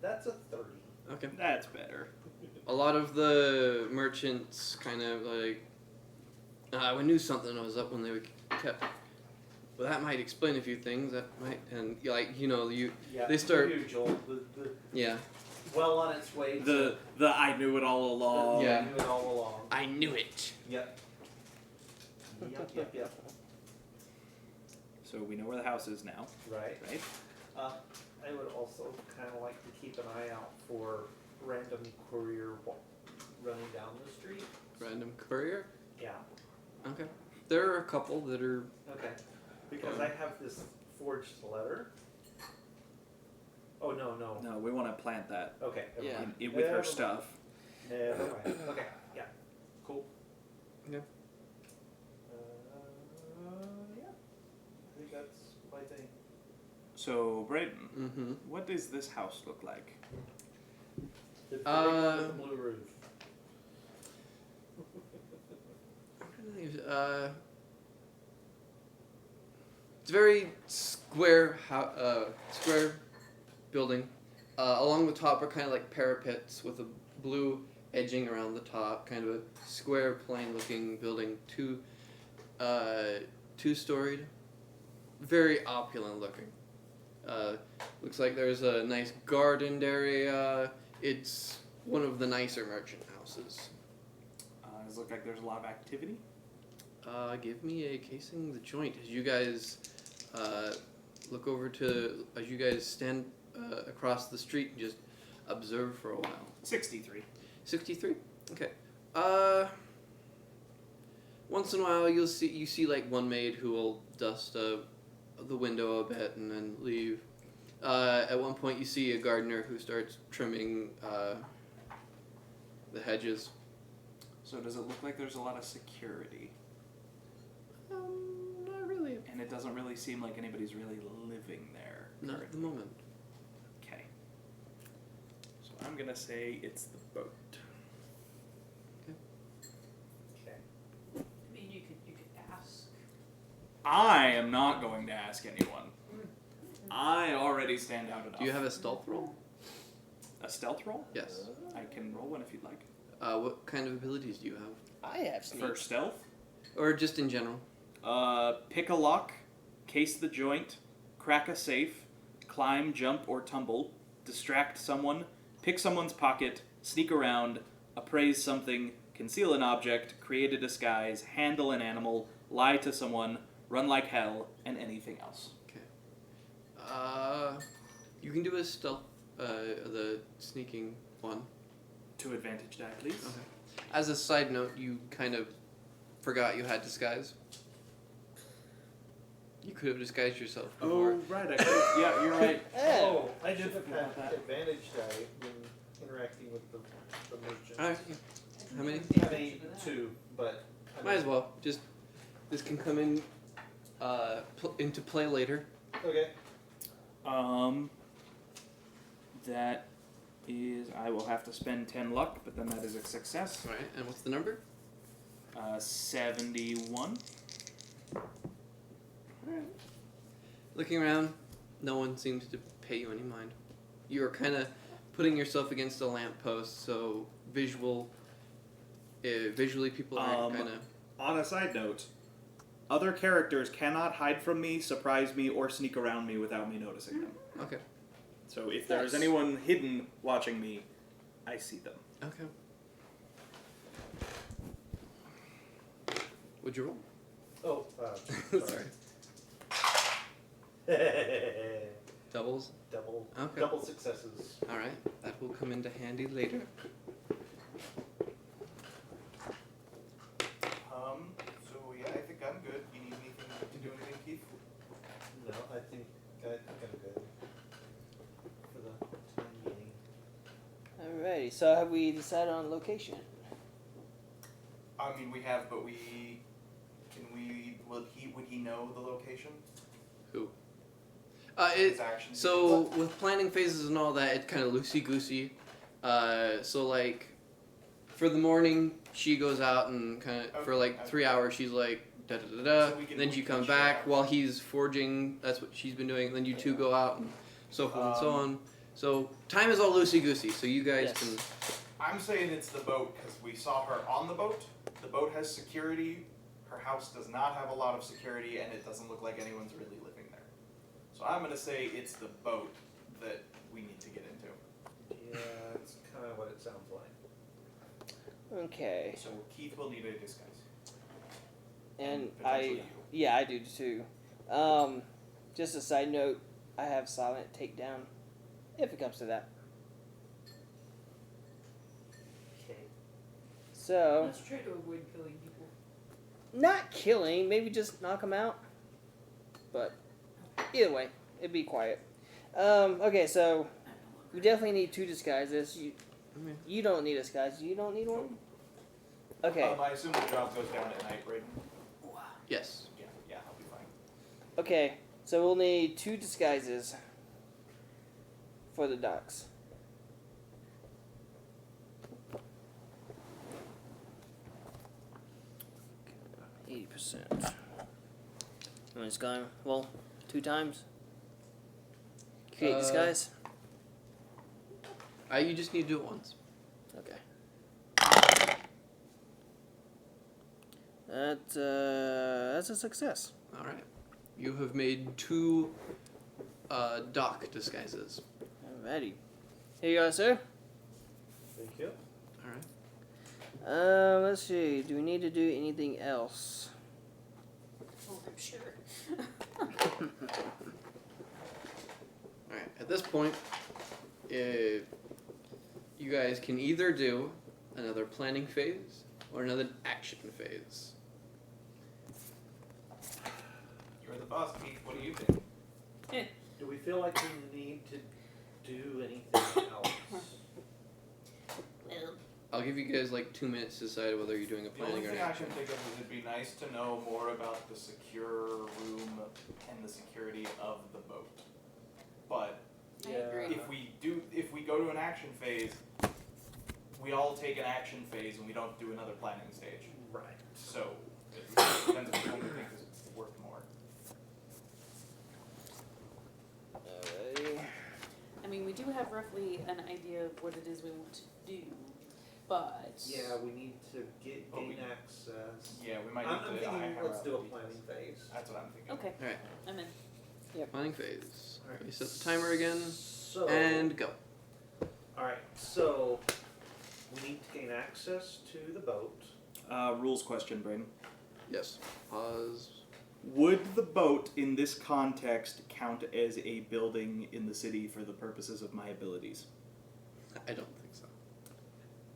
That's a 30. Okay. That's better. A lot of the merchants kind of like, we knew something was up when they kept. Well, that might explain a few things. That might, and like you, Yeah, they start. you, Joel. The Yeah. well on its way. The I knew it all along. Yeah. I knew it all along. I knew it. Yep. Yep. So we know where the house is now, Right. right? I would also kind of like to keep an eye out for random courier running down the street. Random courier. Yeah. Okay. There are a couple that are. Okay. Because I have this forged letter. Oh no. No, we want to plant that Okay. Never Yeah. mind. with Never her mind. stuff. Never mind. Okay. Yeah. Cool. Yeah. Yeah. I think that's my thing. So, Brayden, Mm-hmm. what does this house look like? The big Uh, with the blue roof. It's a very square, square building. Along the top are kind of like parapets with a blue edging around the top. Kind of a square, plain-looking building. Two-storied. Very opulent looking. Looks like there's a nice gardened area. It's one of the nicer merchant houses. Does it look like there's a lot of activity? Give me a casing the joint as you guys look over to, as you guys stand across the street and just observe for a while. 63. 63? Okay. Once in a while you see like one maid who will dust the window a bit and then leave. At one point you see a gardener who starts trimming the hedges. So does it look like there's a lot of security? Not really. And it doesn't really seem like anybody's really living there. Not at the moment. Okay. So I'm gonna say it's the boat. Okay. I mean, you could ask. I am not going to ask anyone. I already stand out enough. Do you have a stealth roll? a stealth roll? Yes. I can roll one if you'd like. What kind of abilities do you have? I have sneak. For stealth, Or just in general? pick a lock, case the joint, crack a safe, climb, jump, or tumble, distract someone, pick someone's pocket, sneak around, appraise something, conceal an object, create a disguise, handle an animal, lie to someone, run like hell, and anything else. You can do a stealth, the sneaking one. 2 advantage die, please. Okay. As a side note, you kind of forgot you had disguise. You could have disguised yourself before. Oh, right, I could. Yeah, you're right. Oh, I did Should've have that. advantage die when interacting with the merchant. Alright. How many? I mean, 2, but I Might as mean, well. Just, this can come in into play later. Okay. That is, I will have to spend 10 luck, but then that is a success. All right, and what's the number? 71. Alright. Looking around, no one seems to pay you any mind. You're kind of putting yourself against a lamppost, so visually people aren't kind of... On a side note, other characters cannot hide from me, surprise me, or sneak around me without me noticing them. Okay. So if there is Nice. anyone hidden watching me, I see them. Okay. Would you roll? Oh, Sorry. Doubles? double Okay. double successes. Alright, that will come into handy later. So yeah, I think I'm good. You need anything to do anything, Keith? No, I think I'm good for the time being. Alrighty, so have we decided on location? I mean, we have, but would he know the location? Who? His actions. So with planning phases and all that, it's kind of loosey goosey. So like, for the morning, she goes out and kind of for like 3 hours. She's like da da da da. So we can- Then we she can comes share back out. while he's forging. That's what she's been doing. Then you two go out and so forth and so on. So time is all loosey goosey. So you guys Yes. can. I'm saying it's the boat because we saw her on the boat. The boat has security. Her house does not have a lot of security, and it doesn't look like anyone's really living there. So I'm gonna say it's the boat that we need to get into. Yeah, it's kind of what it sounds like. Okay. So Keith will need a disguise. And potentially yeah, I do too. Just a side note, I have silent takedown, if it comes to that. Okay. So, Let's try to avoid killing people. not killing, maybe just knock them out. But either way, it'd be quiet. Okay, so we definitely need 2 disguises. You don't need a disguise. You don't need one. Okay. I assume the job goes down at night, right? Yes. Yeah, I'll be fine. Okay, so we'll need 2 disguises for the Ducks. %. And it's going, well, 2 times. Create disguise. You just need to do it once. Okay. That's a success. All right. You have made 2 dock disguises. Alrighty. Here you go, sir. Thank you. All right. Let's see. Do we need to do anything else? Oh, I'm sure. All right. At this point, you guys can either do another planning phase or another action phase. You're the boss, Keith. What do you think? Do we feel like we need to do anything else? Well, I'll give you guys like 2 minutes to decide whether you're doing a The only planning or thing an I action. can think of is it'd be nice to know more about the secure room and the security of the boat. But I agree. if we go to an action phase, we all take an action phase and we don't do another planning stage. Right. So it depends on which one we think is worth more. Alrighty. I mean, we do have roughly an idea of what it is we want to do, but Yeah, we need to gain we- access. Yeah, we might I'm need to thinking hire let's out do a the planning details. phase. That's what I'm thinking. okay, All right. I'm in. Planning phase. All right. You set the timer again So, and go. alright, so we need to gain access to the boat. Rules question, Braden. Yes. Pause. Would the boat in this context count as a building in the city for the purposes of my abilities? I don't think so.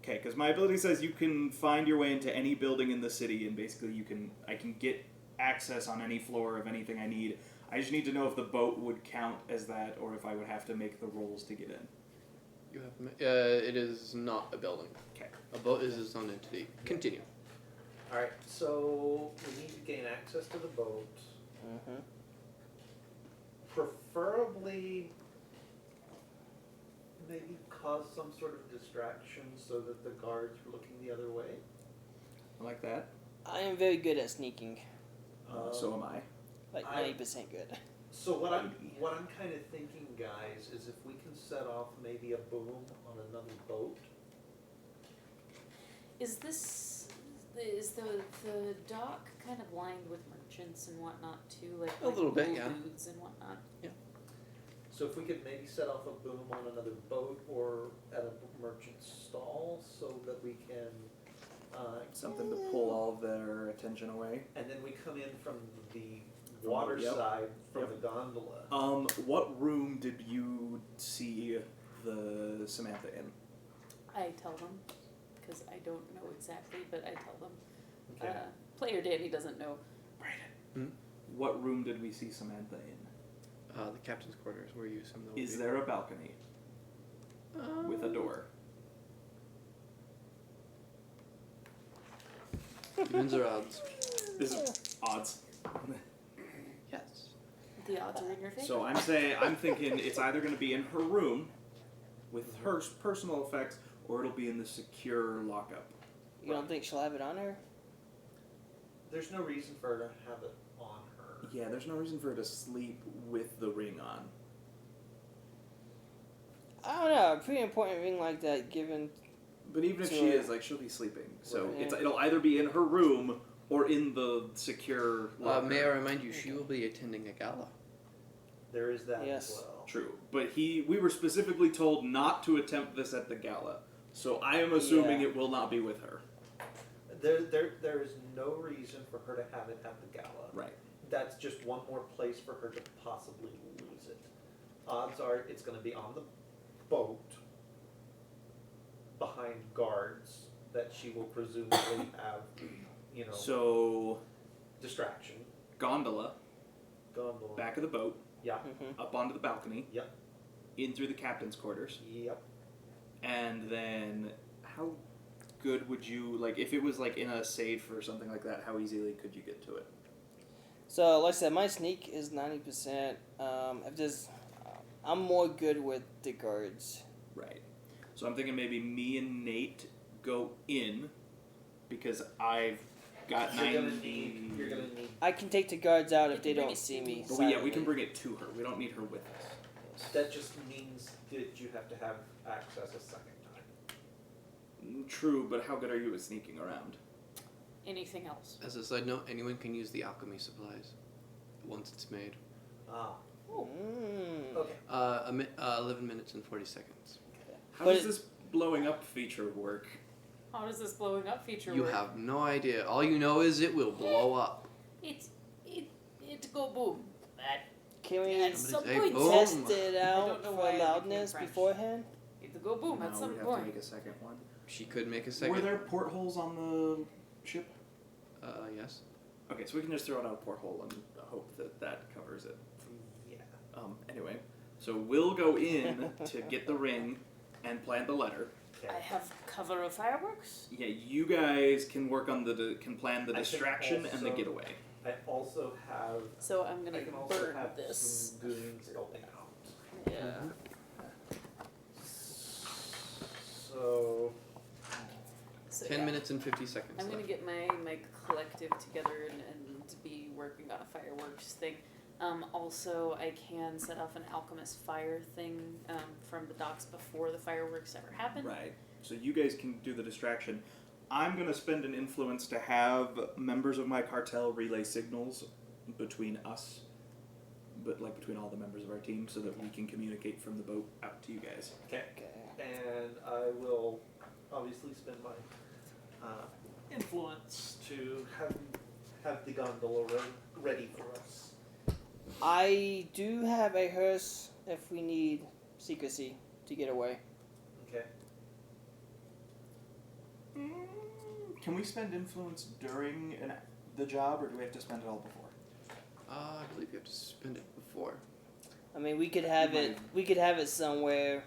Okay, because my ability says you can find your way into any building in the city, and basically I can get access on any floor of anything I need. I just need to know if the boat would count as that, or if I would have to make the rolls to get in. You have. It is not a building. Okay. A boat is its own entity. Continue. Alright, so we need to gain access to the boat. Mm-hmm. Preferably, maybe cause some sort of distraction so that the guards are looking the other way. I like that. I am very good at sneaking. So am I. Like I- 90% good. So what I'm kind of thinking, guys, is if we can set off maybe a boom on another boat. Is the dock kind of lined with merchants and whatnot too, like A little bit, old yeah. dudes and whatnot? So if we could maybe set off a boom on another boat or at a merchant stall, so that we can, Something to pull all of their attention away. and then we come in from the From water yep. side from Yep. the gondola. What room did you see the Samantha in? I tell them, because I don't know exactly, but I tell them. Okay. Player Danny doesn't know. What room did we see Samantha in? The captain's quarters, where you assume they'll Is be. there a balcony with a door? Evens or odds? This is odds. Yes. The odds are in your favor. So I'm thinking it's either going to be in her room with her personal effects, or it'll be in the secure lockup. You don't think she'll have it on her? There's no reason for her to have it on her. Yeah, there's no reason for her to sleep with the ring on. I don't know. A pretty important ring like that, given. But even if So- she is, like, she'll be sleeping. So Right. it'll either be in her room or in the secure locker. May I remind you, she will be attending a gala. There is that Yes. as well. True, but we were specifically told not to attempt this at the gala, so I am assuming Yeah. it will not be with her. There is no reason for her to have it at the gala. Right. That's just one more place for her to possibly lose it. Odds are it's going to be on the boat behind guards that she will presumably have, So distraction. gondola, Gondola. back of the boat, Yeah. Mm-hmm. up onto the balcony, Yep. in through the captain's quarters, Yep. and then how good would you like if it was like in a safe or something like that? How easily could you get to it? So, like I said, my sneak is 90%. I'm more good with the guards. Right. So I'm thinking maybe me and Nate go in because I've got You're 90. gonna need. I can take the guards out You if they can bring don't it see to me. me. But we can silently. bring it to her. We don't need her with us. That just means that you have to have access a second time. True, but how good are you at sneaking around? Anything else? As a side note, anyone can use the alchemy supplies once it's made. Ah. Mm. Okay. 11 minutes and 40 seconds. How But does this blowing up feature work? How does this blowing up feature You work? have no idea. All you know is it will blow up. It go boom. Can we At some Somebody say point, boom. test it I out don't know for why I became loudness French. beforehand? It go boom at No, some we'd have to point. make a second one. She could make a second. Were there portholes on the ship? Yes. Okay, so we can just throw it out a porthole and hope that covers it. Yeah. Anyway, so we'll go in to get the ring and plant the letter. Okay. I have cover of fireworks. Yeah, you guys can work on can plan the I think distraction and the also- getaway. I also have. So I'm I gonna can also burn have this. some goons helping out. Yeah. So. So 10 yeah. minutes and 50 seconds I'm gonna left. get my collective together and be working on a fireworks thing. Also, I can set off an alchemist fire thing from the docks before the fireworks ever happen. Right. So you guys can do the distraction. I'm going to spend an influence to have members of my cartel relay signals between us, but like between all the members of our team, so that we can communicate from the boat out to you guys. Okay. Okay. And I will obviously spend my influence to have the gondola ready for us. I do have a hearse if we need secrecy to get away. Okay. Can we spend influence during the job, or do we have to spend it all before? I believe you have to spend it before. I mean, we could have it. We could have it somewhere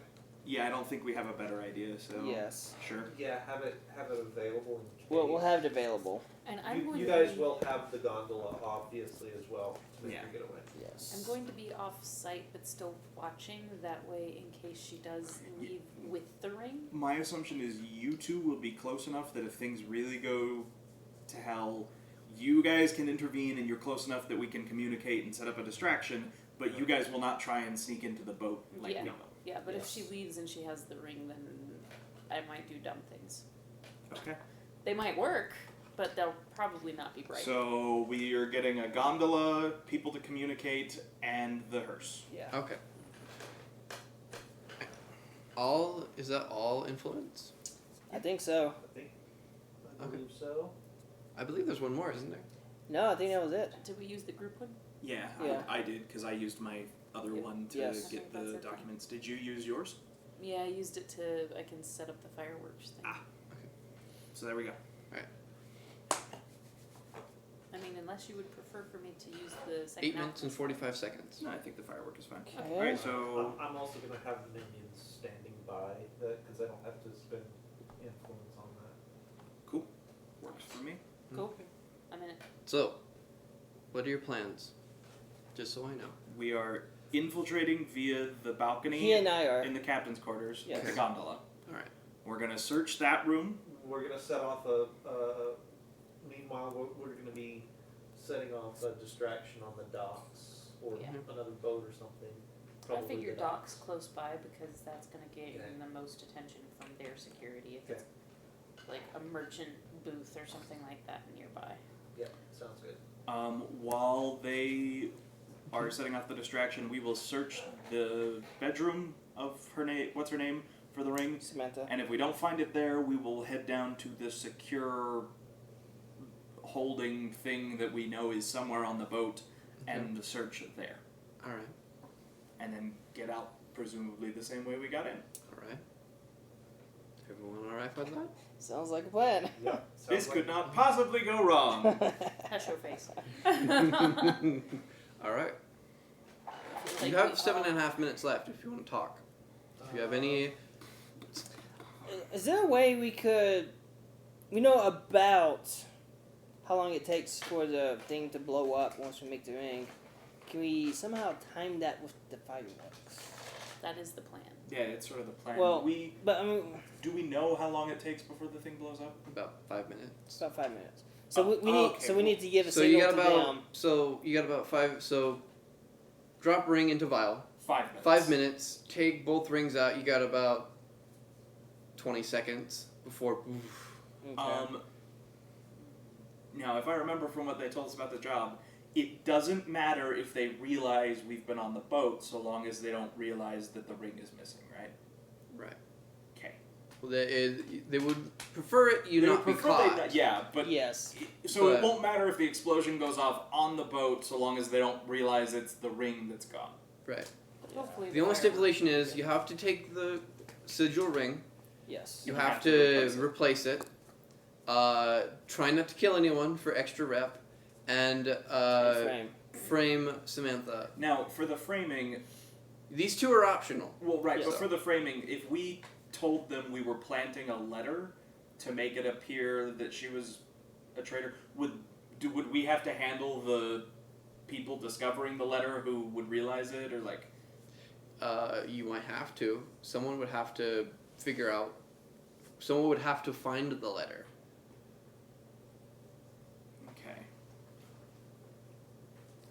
Yeah, I don't think we have a better idea. So Yes. sure. Yeah, have it available in case. We'll have it available. And I'm going You to guys be, will have the gondola obviously as well to make Yeah. your getaway. Yes. I'm going to be off site, but still watching. That way, in case she does leave with the ring. My assumption is you two will be close enough that if things really go to hell, you guys can intervene and you're close enough that we can communicate and set up a distraction, but you guys will not try and sneak into the boat like Yeah. we will. Yeah, but if Yes. she leaves and she has the ring, then I might do dumb things. Okay. They might work, but they'll probably not be bright. So we are getting a gondola, people to communicate, and the hearse. Yeah. Okay. Is that all influence? I think so. I Okay. believe so. I believe there's one more, isn't there? No, I think that was it. Did we use the group one? Yeah, Yeah. I did because I used my other Yeah. one to Yes. get Okay, the that's okay. documents. Did you use yours? Yeah, I used it to. I can set up the fireworks thing. Ah. So there we go. I mean, unless you would prefer for me to use the second. 8 minutes and 45 seconds. No, I think the firework is fine. Okay. Alright, so I'm also going to have minions standing by because I don't have to spend influence on that. cool. Works for me. Cool. I'm in it. So, what are your plans? Just so I know. We are infiltrating via the balcony He and I are. in the captain's quarters Yes. with the gondola. Alright. We're gonna search that room. We're going to set off meanwhile, we're going to be setting off a distraction on the docks or Yeah. another boat or something. I Probably figure the docks close by because that's going to get Okay. the most attention from their security if Okay. it's like a merchant booth or something like that nearby. Yeah, sounds good. While they are setting off the distraction, we will search the bedroom of her name. What's her name for the ring? Samantha. And if we don't find it there, we will head down to the secure holding thing that we know is somewhere on the boat and search it there. Alright. And then get out presumably the same way we got in. Alright. Everyone alright with that? Sounds like a plan. Yeah. This could not possibly go wrong. Hush your face. Alright. Like, You have 7.5 minutes left if you want to talk. If you have any. Is there a way we know about how long it takes for the thing to blow up once we make the ring? Can we somehow time that with the fireworks? That is the plan. Yeah, it's sort of the plan. Well, we But I mean, do we know how long it takes before the thing blows up? About 5 minutes. it's about 5 minutes. So Oh, we need. okay, So we need to give a So you signal got to about. them. So you got about 5. So drop ring into vial. 5 minutes. 5 minutes. Take both rings out. You got about 20 seconds before. Okay. Now, if I remember from what they told us about the job, it doesn't matter if they realize we've been on the boat, so long as they don't realize that the ring is missing, right? Right. Okay. Well, they would prefer it you They not would be prefer they caught. not- yeah, but Yes. so it But- won't matter if the explosion goes off on the boat, so long as they don't realize it's the ring that's gone. Right. But hopefully The only fire- stipulation is you have to take the sigil ring. Yes. You You have have to to replace it. Try not to kill anyone for extra rep, and Frame. frame Samantha. Now, for the framing, These two are optional. well, right, but Yeah. for the framing, if we told them we were planting a letter to make it appear that she was a traitor, would we have to handle the people discovering the letter who would realize it, or like? You might have to. Someone would have to figure out. Someone would have to find the letter. Okay.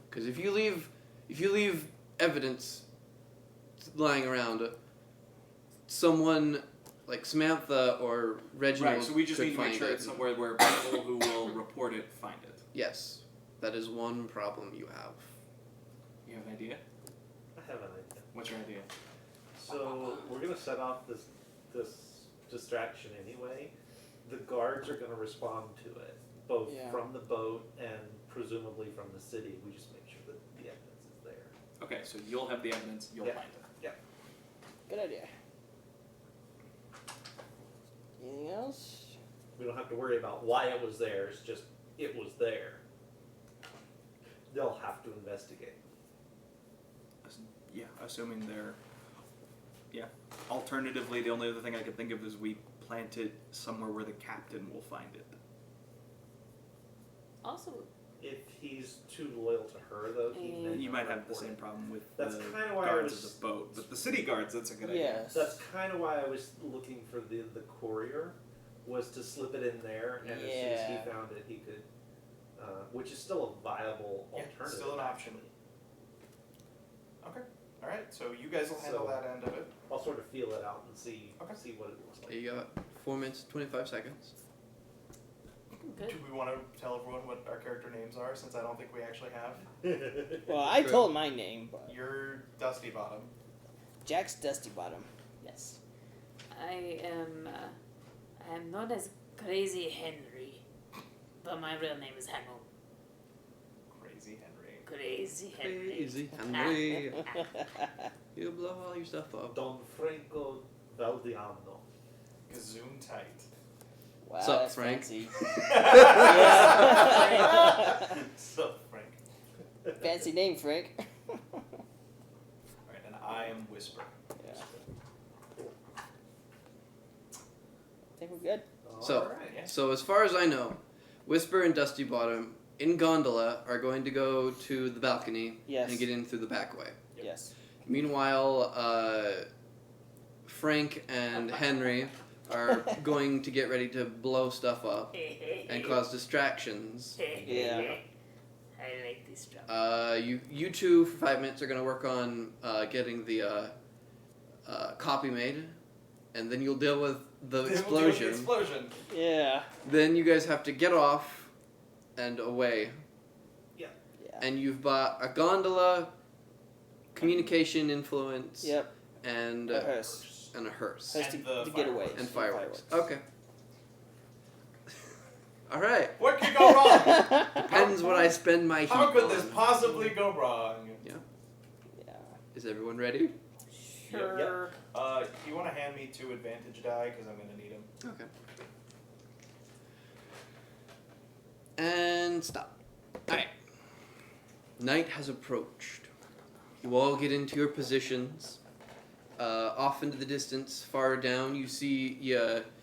Because if you leave evidence lying around, someone like Samantha or Reginald Right, so we just could need to make find sure it. it's somewhere where people who will report it find it. Yes, that is one problem you have. You have an idea? I have an idea. What's your idea? So we're gonna set off this distraction anyway. The guards are gonna respond to it, both Yeah. from the boat and presumably from the city. We just make sure that the evidence is there. Okay, so you'll have the evidence, you'll Yeah. find it. Good idea. Anything else? We don't have to worry about why it was there. It's just it was there. They'll have to investigate. Yeah, assuming they're. Yeah. Alternatively, the only other thing I could think of is we plant it somewhere where the captain will find it. Also, If he's too loyal to her, though, he may You not might have the report same it. problem with That's the kinda why I guards was- of the boat, but the city guards, that's a good idea. Yes. That's kind of why I was looking for the courier, was to slip it in there, and as soon as Yeah. he found it, he could, which is still a viable Yeah, alternative. still an option. Okay. All right. So you guys will handle So- that end of it. I'll sort of feel it out and see Okay. see what it looks like. You got 4 minutes, 25 seconds. good. Do we want to tell everyone what our character names are, since I don't think we actually have? Well, I Good. told my name, but You're Dusty Bottom. Jack's Dusty Bottom. Yes. I am known as Crazy Henry, but my real name is Hamill. Crazy Henry. Crazy Henry. Crazy Henry. You blow all your stuff up. Don Franco Valdiano. Gazoon tight. Wow, Sup, that's Frank? fancy. So Frank. Fancy name, Frank. All right, and I am Whisper. Yeah. I think we're good. So- Alright. Yeah. So as far as I know, Whisper and Dusty Bottom in gondola are going to go to the balcony Yes. and get in through the back way. Yes. Meanwhile, Frank and Henry are going to get ready to blow stuff up and cause distractions. Yeah. I like this job. You two for 5 minutes are going to work on getting the copy made, and then you'll deal with the Then we'll deal with the explosion. explosion. Yeah. Then you guys have to get off and away. Yeah. And you've bought a gondola, communication influence, Yep. and A hearse. and a hearse. Hearse And to the get away. fireworks. And fireworks. Okay. All right. What could go wrong? Depends what I spend my heat How could this on. possibly go wrong? Yeah. Is everyone ready? Sure. You want to hand me 2 advantage die, because I'm going to need them. Okay. And stop. Alright. Night has approached. You all get into your positions. Off into the distance, far down, you see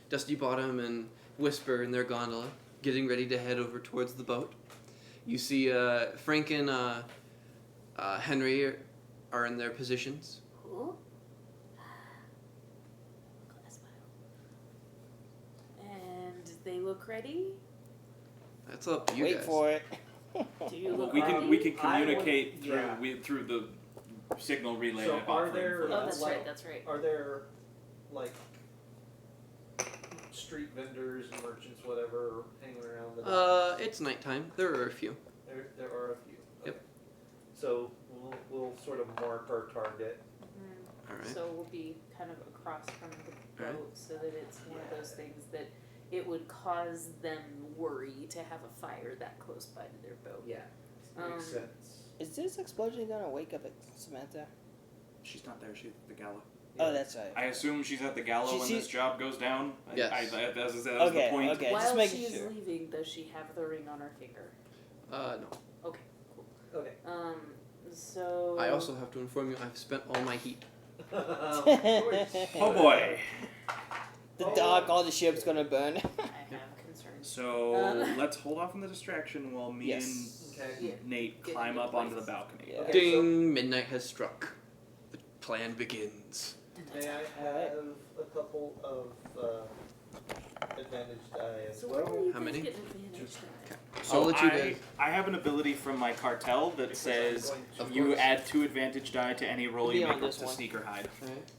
Dusty Bottom and Whisper in their gondola, getting ready to head over towards the boat. You see Frank and Henry are in their positions. Cool. Glass vial. And they look ready? That's up to you Wait guys. for it. Do you Well, look we ready? can I would- communicate through yeah. through the signal relay. So I've are offered there- for Oh, that. that's right, that's right. Are there, like, street vendors, merchants, whatever, hanging around the It's nighttime. There are a few. There are a few. Yep. Okay. So we'll sort of mark our target. Alright. So we'll be kind of across from the Alright. boat so that it's one of those things that it would cause them worry to have a fire that close by to their boat. Yeah. Makes Um, sense. Is this explosion gonna wake up Samantha? She's not there. She's at the gala. Oh, that's right. I assume she's at the gala She when sees- this job goes down. Yes. That was the Okay, point. okay. just While making she's sure. leaving, does she have the ring on her finger? No. Okay, cool. Okay. So I also have to inform you I've spent all my heat. Of course. Oh boy. The dock, all the ship's gonna burn. I have concerns. So let's hold off on the distraction while me Yes. Okay. Yeah. and Nate Get climb into up onto the places. balcony. Yeah. Okay, Ding! Midnight has struck. The plan begins. May I have a couple of advantage die as So where well? are you How guys many? getting advantage die? So I'll let you I, guys. I have an ability from my cartel that Because says I'm going to- you course. add 2 advantage die to any roll It'll you be on make up this to one. sneak or hide.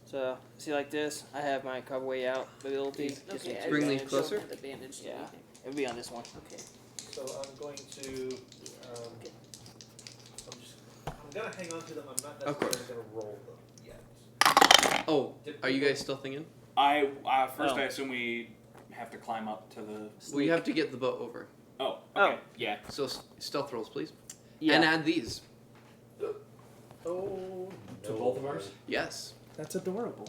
So, see like this, I have my cover way out, but it'll be just Okay, an I Bring don't these advantage. closer. have advantage to Yeah. anything. It'll be on this one. Okay. So I'm going to. Okay. I'm gonna hang on to them. I'm not Of course. necessarily gonna roll them yet. Oh, are you guys still thinking? I first Oh. I assume we have to climb up to the. Well, you have to get the boat over. Oh. Oh. Okay. Yeah. So stealth rolls, please. Yeah. And add these. Oh. To both of ours? Yes. That's adorable.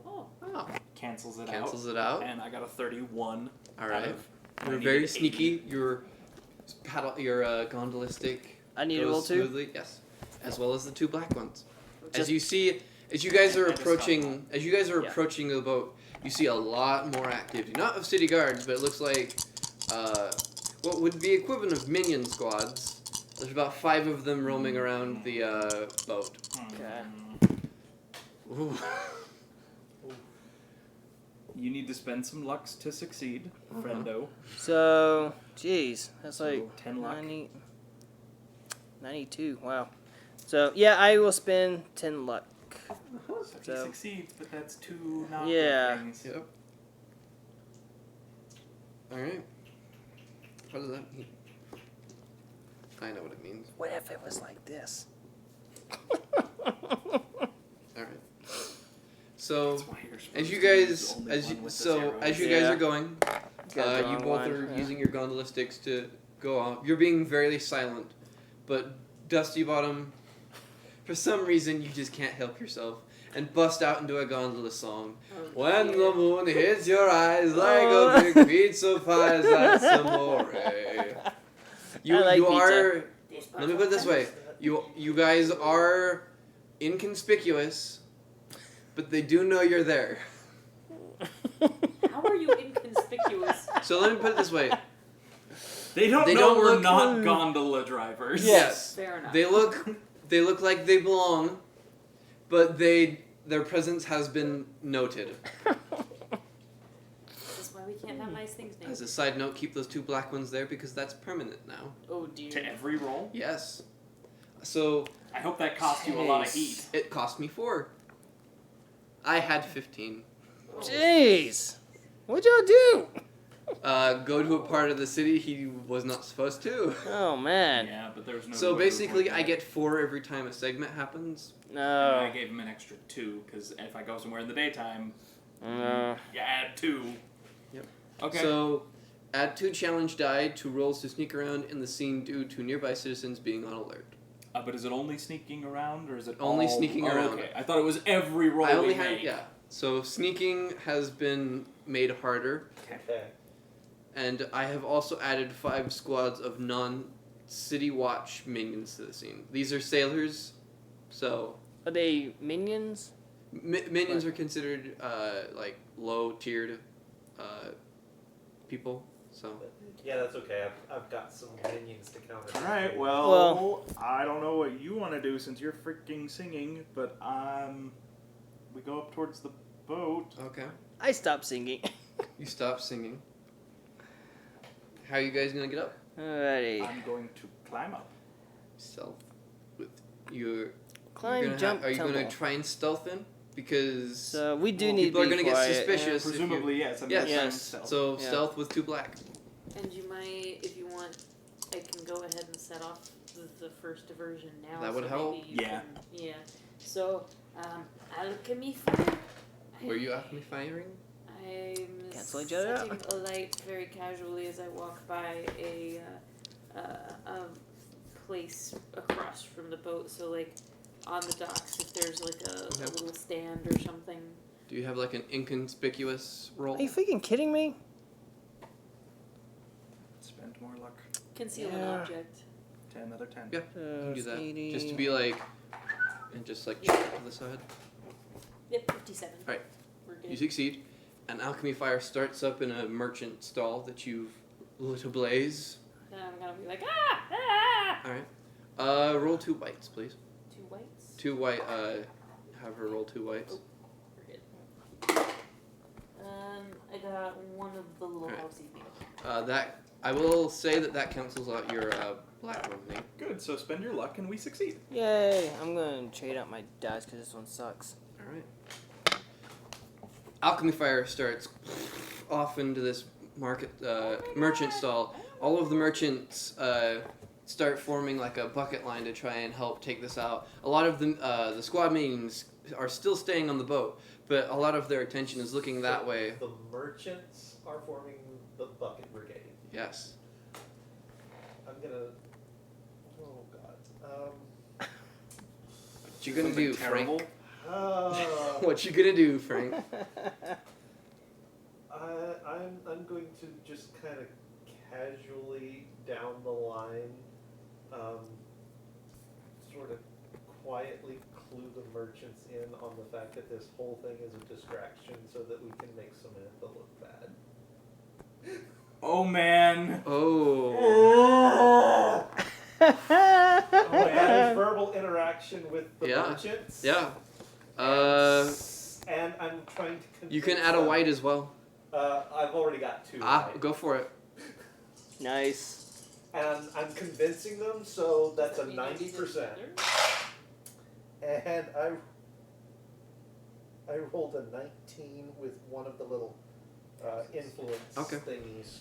Oh, Oh. Cancels it Cancels out. it out. And I got a 31. All right. of- I You're needed very 80. sneaky. Your gondolistic I need to roll goes two. smoothly. Yes. as well as the 2 black ones. Just- As you guys are And a approaching, Yeah. approaching the boat, you see a lot more activity. Not of city guards, but it looks like what would be equivalent of minion squads. There's about 5 of them roaming around the boat. Okay. Ooh. You need to spend some lucks to succeed, Uh-huh. friendo. So, geez, that's like So 10 luck. 92. Wow. So yeah, I will spend 10 luck. So he So- succeeds, but that's 2 not Yeah. good things. Yep. Alright. What does that mean? I know what it means. What if it was like this? Alright. So That's why you're supposed as you to use guys only as one you with the so zero. as you guys Yeah. are going, Got the you wrong both one, are yeah. using your gondola sticks to go on. You're being very silent, but Dusty Bottom, for some reason, you just can't help yourself and bust out into a gondola song. Oh, When dear. the moon hits your eyes like Oh. a big pizza pie, that's amore. You I like you pizza. are. These Let me put it this way: you guys are inconspicuous, but they do know you're there. How are you inconspicuous? So let me put it this way: They don't They know don't we're look- not gondola drivers. yes, Fair enough. they look like they belong, but their presence has been noted. That's why we can't have nice things named. As a side note, keep those 2 black ones there because that's permanent now. Oh dear. To every roll. Yes. So I hope that cost you a lot of heat. it cost me 4. I had 15. Jeez, what'd y'all do? Go to a part of the city he was not supposed to. Oh man, Yeah, but there's no. So way to basically, avoid I that. get 4 every time a segment happens. And I no, gave him an extra 2 because if I go somewhere in the daytime, no. you add 2. Yep. Okay. So, add 2 challenge die to rolls to sneak around in the scene due to nearby citizens being on alert. But is it only sneaking around or is it Only all... sneaking oh, around. Okay, I thought it was every roll I only we had make. yeah. So sneaking has been made harder, Okay. and I have also added 5 squads of non-city watch minions to the scene. These are sailors, so Are they minions? minions are considered like low-tiered people. So Yeah, that's okay. I've got some minions to counter. Alright, Well- I don't know what you want to do since you're freaking singing, but we go up towards the boat. okay, I stopped singing. you stop singing. How are you guys gonna get up? Alrighty, I'm going to climb up. Stealth with your. climb, you're gonna jump, are you tumble. gonna try and stealth in? Because So we do Well, need people to are be gonna get quiet, suspicious. if you- Presumably, yes. I'm Yes. gonna try and Yes. stealth. So Yeah. stealth with 2 black. And you might, if you want, I can go ahead and set off the first diversion now. That would so help. maybe you Yeah. can- yeah. So, alchemy fire. Were you after me firing? I'm Cancel each other out. setting a light very casually as I walk by a place across from the boat. So like on the docks, if there's like a Yep. little stand or something. Do you have like an inconspicuous roll? Are you freaking kidding me? Spend more luck. Conceal Yeah. an object. 10, another 10. Yeah. You can do that. Sneedy. Just to be like, and just like check to the side. Yep, 57. Right. We're good. You succeed. An alchemy fire starts up in a merchant stall that you've lit ablaze. Then I'm gonna be like, ah! All right. Roll 2 whites, please. 2 whites. 2 white. Have her roll 2 whites. Oh. We're good. I got one of the little Alright. housey things. That I will say that cancels out your black one, Nate. Good, so spend your luck and we succeed. Yay! I'm gonna trade out my dice because this one sucks. All right. Alchemy fire starts off into this merchant stall. All of the merchants start forming like a bucket line to try and help take this out. A lot of the squad minions are still staying on the boat, but a lot of their attention is looking that way. The merchants are forming the bucket brigade. Yes. I'm gonna. Oh God. What you gonna do, terrible? Frank? Uh, What you gonna do, Frank? I'm going to just kind of casually down the line, sort of quietly clue the merchants in on the fact that this whole thing is a distraction so that we can make Samantha look bad. Oh man. Oh. Oh, yeah, verbal interaction with the Yeah. merchants. Yeah. And I'm trying to convince You can add a them- white as well. I've already got 2 white. Go for it. Nice. And I'm convincing them, so that's a 90%. And I rolled a 19 with one of the little influence Okay. thingies.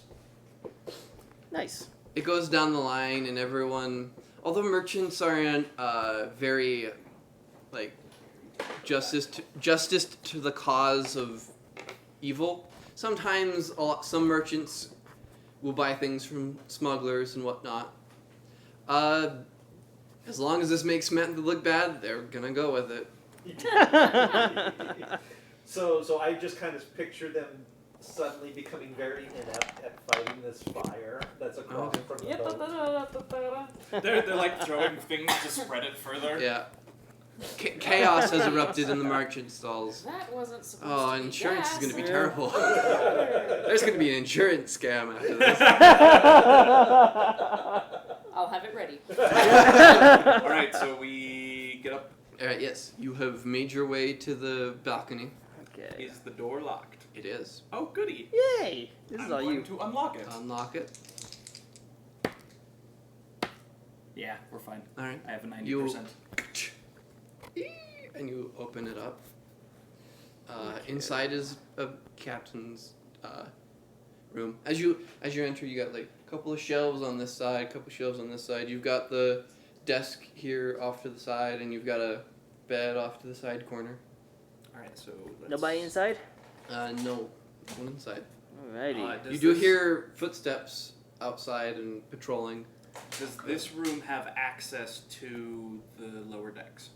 Nice. It goes down the line, and everyone, although merchants aren't very, like, justice to the cause of evil. Sometimes some merchants will buy things from smugglers and whatnot. As long as this makes Samantha look bad, they're gonna go with it. So I just kind of picture them suddenly becoming very inept at fighting this fire that's across from the boat. They're like throwing things to spread it further. Yeah. Chaos has erupted in the merchant stalls. That wasn't supposed Oh, to be insurance is gas. going to be terrible. There's going to be an insurance scam after this. I'll have it ready. Alright, so we get up. Alright, yes. You have made your way to the balcony. Okay. Is the door locked? It is. Oh, goody. Yay! This is I'm all going you. to unlock it. Unlock it. Yeah, we're fine. Alright. I have a 90%. You- And you open it up. Inside is a captain's room. As you enter, you got like a couple of shelves on this side, a couple of shelves on this side. You've got the desk here off to the side, and you've got a bed off to the side corner. Alright, so let's... Nobody inside? No, no one inside. Alrighty. You do hear footsteps outside and patrolling. Does this room have access to the lower decks?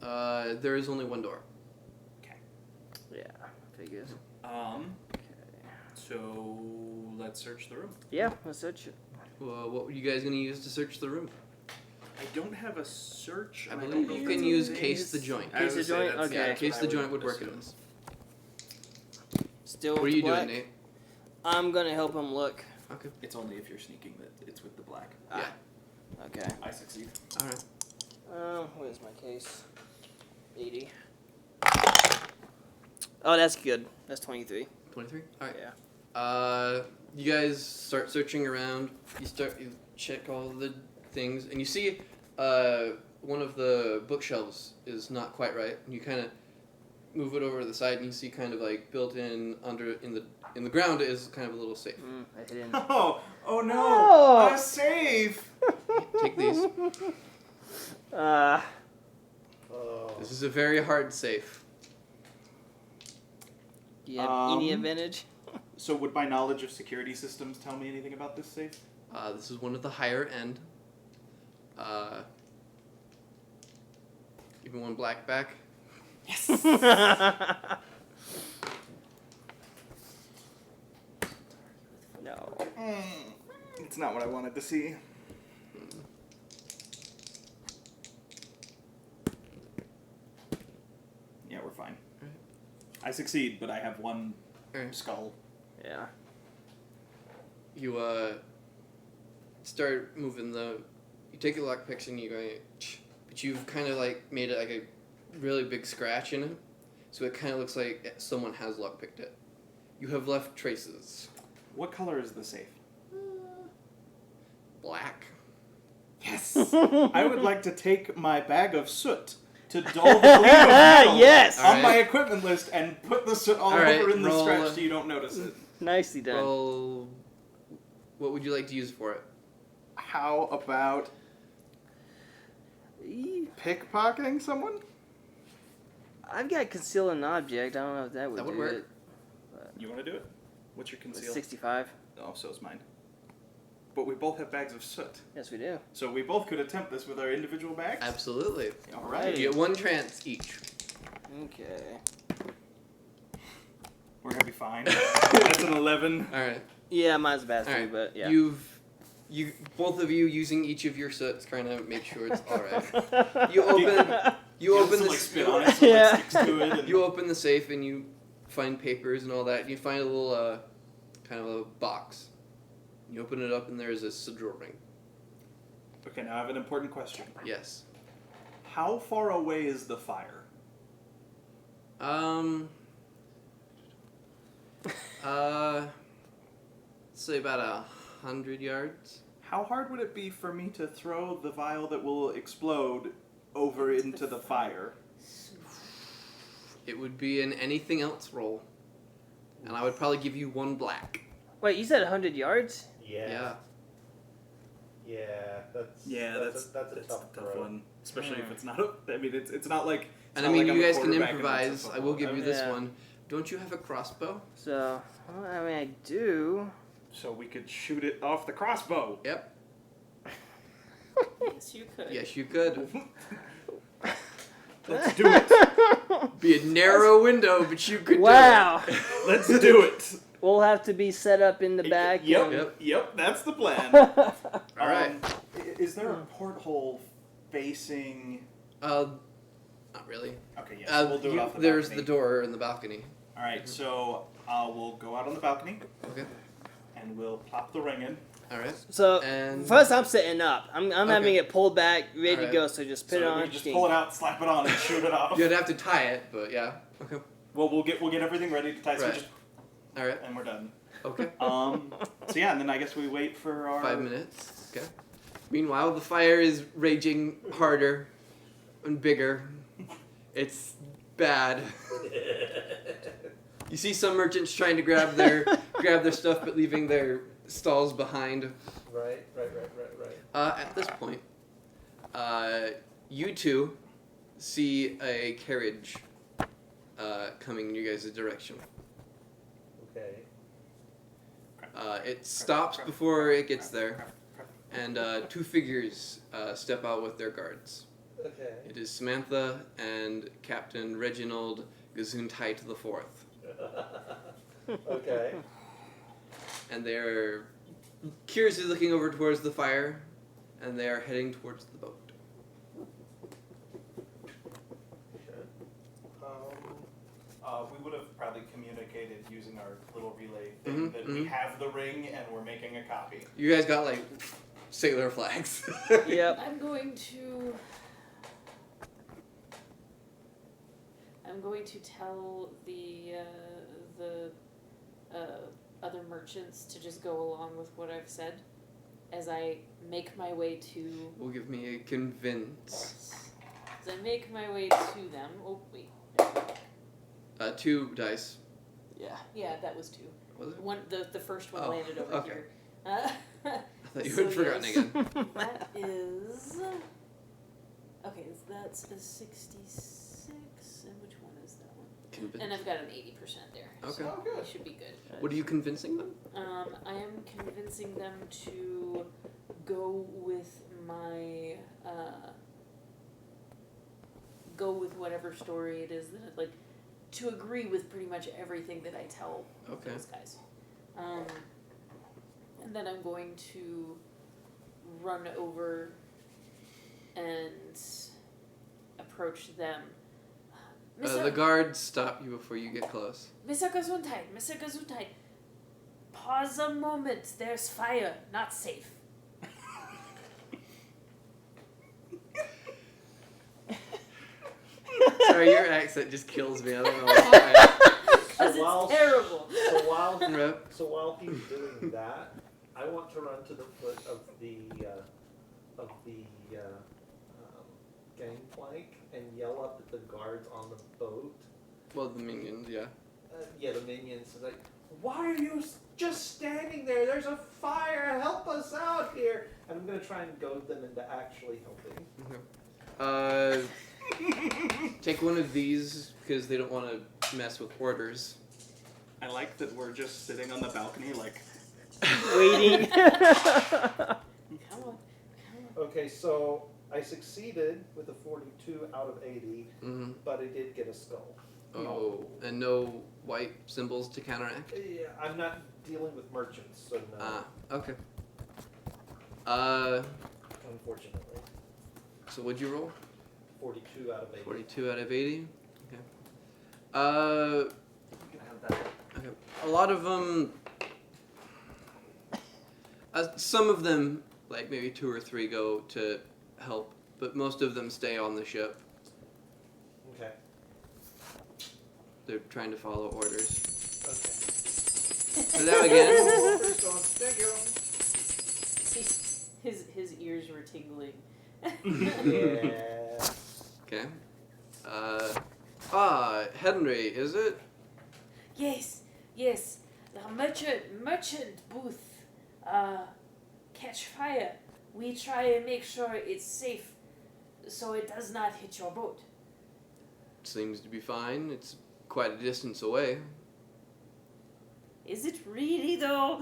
There is only one door. Yeah, figures. So let's search the room. Yeah, let's search it. What were you guys gonna use to search the room? I don't have a search. I and believe don't know you if can it's use a case the base. joint. I was Case the gonna say, joint? that's- Okay. Yeah, that's case what the I joint would work in assume. this. Still What are with you black? doing, Nate? I'm gonna help him look. Okay. It's only if you're sneaking that it's with the black. Yeah. Okay. I succeed. All right. Where's my case? 80. Oh, that's good. That's 23. 23. All right. Yeah. You guys start searching around. You check all the things, and you see one of the bookshelves is not quite right. And you kind of move it over to the side, and you see kind of like built in in the ground is kind of a little safe. I hit in. Oh no! Oh! A safe! Take these. Oh. This is a very hard safe. Do you have any Um, advantage? So would my knowledge of security systems tell me anything about this safe? This is one of the higher end. Give me one black back. No. It's not what I wanted to see. Yeah, we're fine. Alright. I succeed, but I have one Alright. skull. Yeah. You start moving you take the lockpicks and you go, but you've kind of like made it like a really big scratch in it, so it kind of looks like someone has lockpicked it. You have left traces. What color is the safe? Black. Yes! I would like to take my bag of soot to dull the gleam of metal Yes! on Alright. my equipment list and put the soot all Alright, over in the roll scratch a- so you don't notice it. Nicely done. Well, what would you like to use for it? How about pickpocketing someone? I've got conceal an object. I don't know if that would That would do work. it. You want to do it? What's your conceal? 65. Oh, so's mine. But we both have bags of soot. Yes, we do. So we both could attempt this with our individual bags? Absolutely. Alright. You get one chance each. Okay. We're gonna be fine. That's an 11. All right. Yeah, mine's a bad All too, right. but yeah. You've You both of you using each of your soots, kind of make sure it's all right. You open Some, the like spit on it, so Yeah. it sticks to it. And you open the safe and you find papers and all that. And you find a little kind of a box. You open it up and there's a sigil ring. Okay, now I have an important question. Yes. How far away is the fire? Say about 100 yards. How hard would it be for me to throw the vial that will explode over into the fire? It would be an anything else roll, and I would probably give you 1 black. Wait, you said 100 yards? Yeah. Yeah, that's a tough road. one, especially if it's not. I mean, it's not like. And I mean, I'm you a guys can quarterback and it's a improvise. I will football. give you this Yeah. one. Don't you have a crossbow? So, well, I mean, I do. So we could shoot it off the crossbow. Yep. Yes, you could. Yes, you could. Let's do it. Be a narrow window, but you could. Wow. Let's do it. We'll have to be set up in the back. Yep. Yep. That's the plan. Do it. All right. Is there a porthole facing? Not really. Okay. Yeah. So we'll do it off the there's balcony. the door in the balcony. All right. So we'll go out on the balcony Okay. and we'll plop the ring in. All right. So, And first I'm setting up. I'm having it pulled back, ready to Alright. go, so just put it on. we just pull it out, slap it on, and shoot it off. you'd have to tie it, but yeah. Okay. Well, we'll get everything ready to tie, so Right. just All right. and we're done. Okay. So yeah, and then I guess we wait for our 5 minutes. Okay. Meanwhile, the fire is raging harder and bigger. It's bad. You see some merchants trying to grab their stuff, but leaving their stalls behind. Right. At this point, you two see a carriage coming in you guys' direction. Okay. It stops before it gets there, and 2 figures step out with their guards. Okay. It is Samantha and Captain Reginald Gesundheit IV, Okay. and they're curiously looking over towards the fire, and they are heading towards the boat. We would have probably communicated using our little relay thing Mhm, that we mhm. have the ring and we're making a copy. You guys got like sailor flags. Yep. I'm going to tell the other merchants to just go along with what I've said as I make my way to. Will give me a convince. As I make my way to them. Oh wait. 2 dice. Yeah, that was 2. Was it? One, the first one Oh, landed over okay. here. I thought you So had forgotten yes. again. That is. Okay, that's a 66. And which one is that one? Convince. And I've got an 80% there. Okay. So Oh, good. it should be good. What are you convincing them? I am convincing them to go with my. Go with whatever story it is that I'd like. To agree with pretty much everything that I tell Okay. those guys. And then I'm going to run over and approach them. The guards stop you before you get close. Mr. Gesundheit, pause a moment. There's fire. Not safe. Sorry, your accent just kills me. I don't know why. Because it's terrible. So while he's doing that, I want to run to the foot of the gangplank and yell up at the guards on the boat. Well, the minions, yeah. Yeah, the minions is like, why are you just standing there? There's a fire. Help us out here. And I'm gonna try and goad them into actually helping. Take one of these because they don't want to mess with orders. I like that we're just sitting on the balcony, like. Waiting. Come on. Okay, so I succeeded with a 42 out of 80, Mm-hmm. but I did get a skull. Oh, and no white symbols to counteract? Yeah, I'm not dealing with merchants, so no. Okay. Unfortunately. So what'd you roll? 42 out of 80. 42 out of 80. Okay. You can have that. Okay. A lot of them. Some of them, like maybe 2 or 3, go to help, but most of them stay on the ship. Okay. They're trying to follow orders. Okay. Hello again. Thank you. His ears were tingling. Yeah. Okay. Henry, is it? Yes. The merchant booth catch fire. We try and make sure it's safe so it does not hit your boat. Seems to be fine. It's quite a distance away. Is it really though?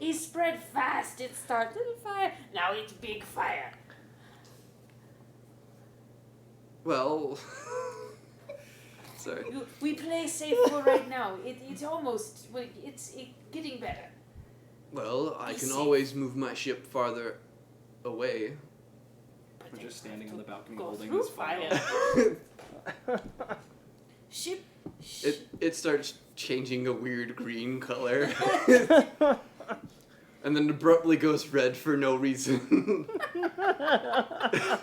It's spread fast. It started a fire. Now it's big fire. Well, sorry. We play safe for right now. It's almost. It's getting better. Well, I Be can safe. always move my ship farther away. But We're then just standing on the balcony go holding through this fire. Ship. It starts changing a weird green color. And then abruptly goes red for no reason. I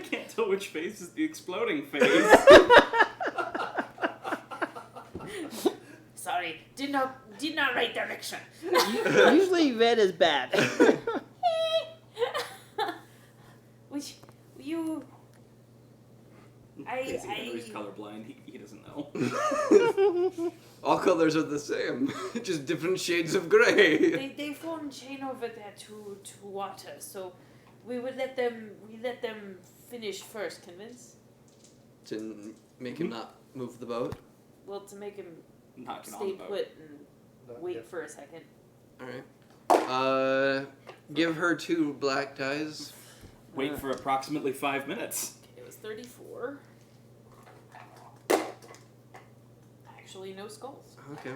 can't tell which phase is the exploding phase. Sorry, did not write direction. Usually red is bad. Which you. Casey Henry's colorblind. He doesn't know. All colors are the same, just different shades of gray. They formed chain over there to water, so we let them finish first. Convince? To make him not move the boat. Well, to make him Not get on stay the boat. put and Not wait yet. for a second. All right. Give her 2 black dice. Wait for approximately 5 minutes. It was 34. Actually, no skulls. Okay.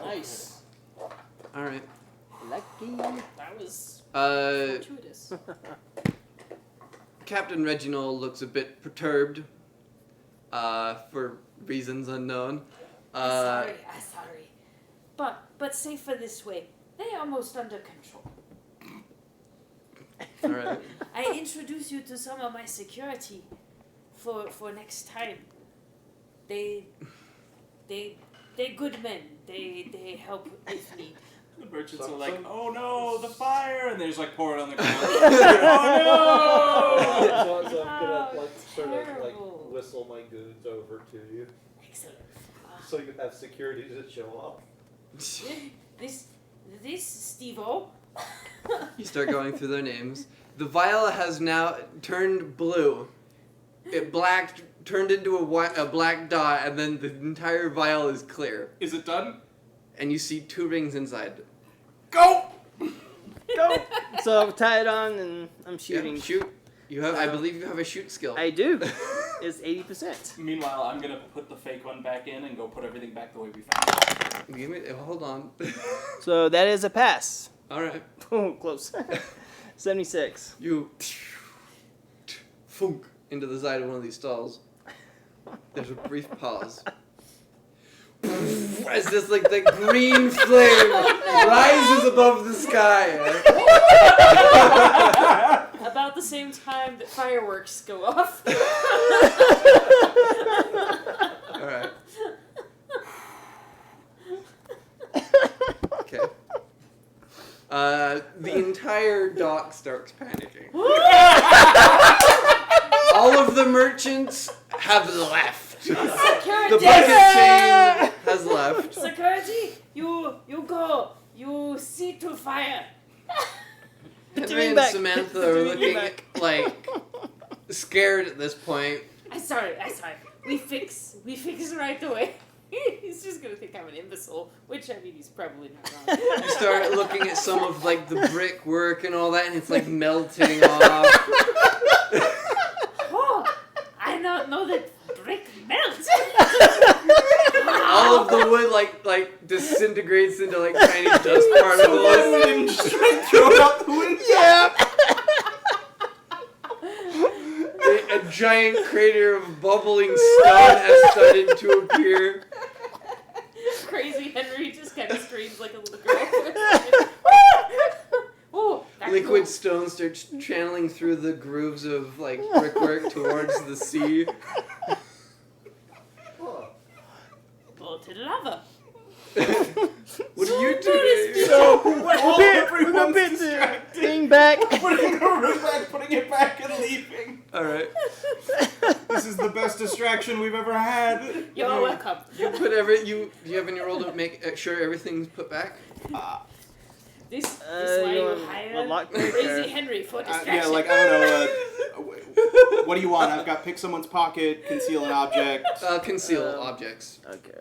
Nice. All right. Lucky. That was Uh, fortuitous. Captain Reginald looks a bit perturbed. For reasons unknown. I'm sorry. But safer this way. They almost under control. All right. I introduce you to some of my security for next time. They're good men. They help if need. The merchants So- are like, so- oh no, the fire! And they just like pour it on the ground. So I'm gonna sort of terrible. whistle my goons over to you, Excellent. so you have security to show up. This Steve-O. You start going through their names. The vial has now turned blue. It turned into a black dot, and then the entire vial is clear. Is it done? And you see 2 rings inside. Go! Go. So tie it on, and I'm shooting. Yeah, shoot. You have, I believe, you have a shoot skill. I do. It's 80%. Meanwhile, I'm gonna put the fake one back in and go put everything back the way we found it. Give me. Hold on. So that is a pass. All right. Oh, close. 76. You funk into the side of one of these stalls. There's a brief pause. As this like the green flame rises above the sky. About the same time that fireworks go off. All right. Okay. The entire dock starts panicking. All of the merchants have left. The Security! bucket chain has left. Security! You go! You see to fire! Henry and back. Samantha Put are your looking back. like scared at this point. I'm sorry. We fix right away. He's just gonna think I'm an imbecile, which I mean he's probably not wrong. You start looking at some of like the brickwork and all that, and it's like melting off. Oh, I don't know that brick melts. All all of the wood like disintegrates into like tiny dust particles. And just try and throw it out the window. Yeah. A giant crater of bubbling stone has started to appear. Crazy Henry just kind of screams like a little girl. Ooh, that's Liquid cool. stone starts channeling through the grooves of like brickwork towards the sea. Oh. Bolted lava. What are you Notice doing? me. So Everyone's we'll bit the distracted. thing back. Putting the room back, putting it back, and leaving. All right. This is the best distraction we've ever had. You're welcome. You do you have any roll to make sure everything's put back? This you why you want hire a lockpick Crazy or- Henry for distraction. Yeah, like, I don't know. What do you want? I've got pick someone's pocket, conceal an object. Conceal objects, Okay.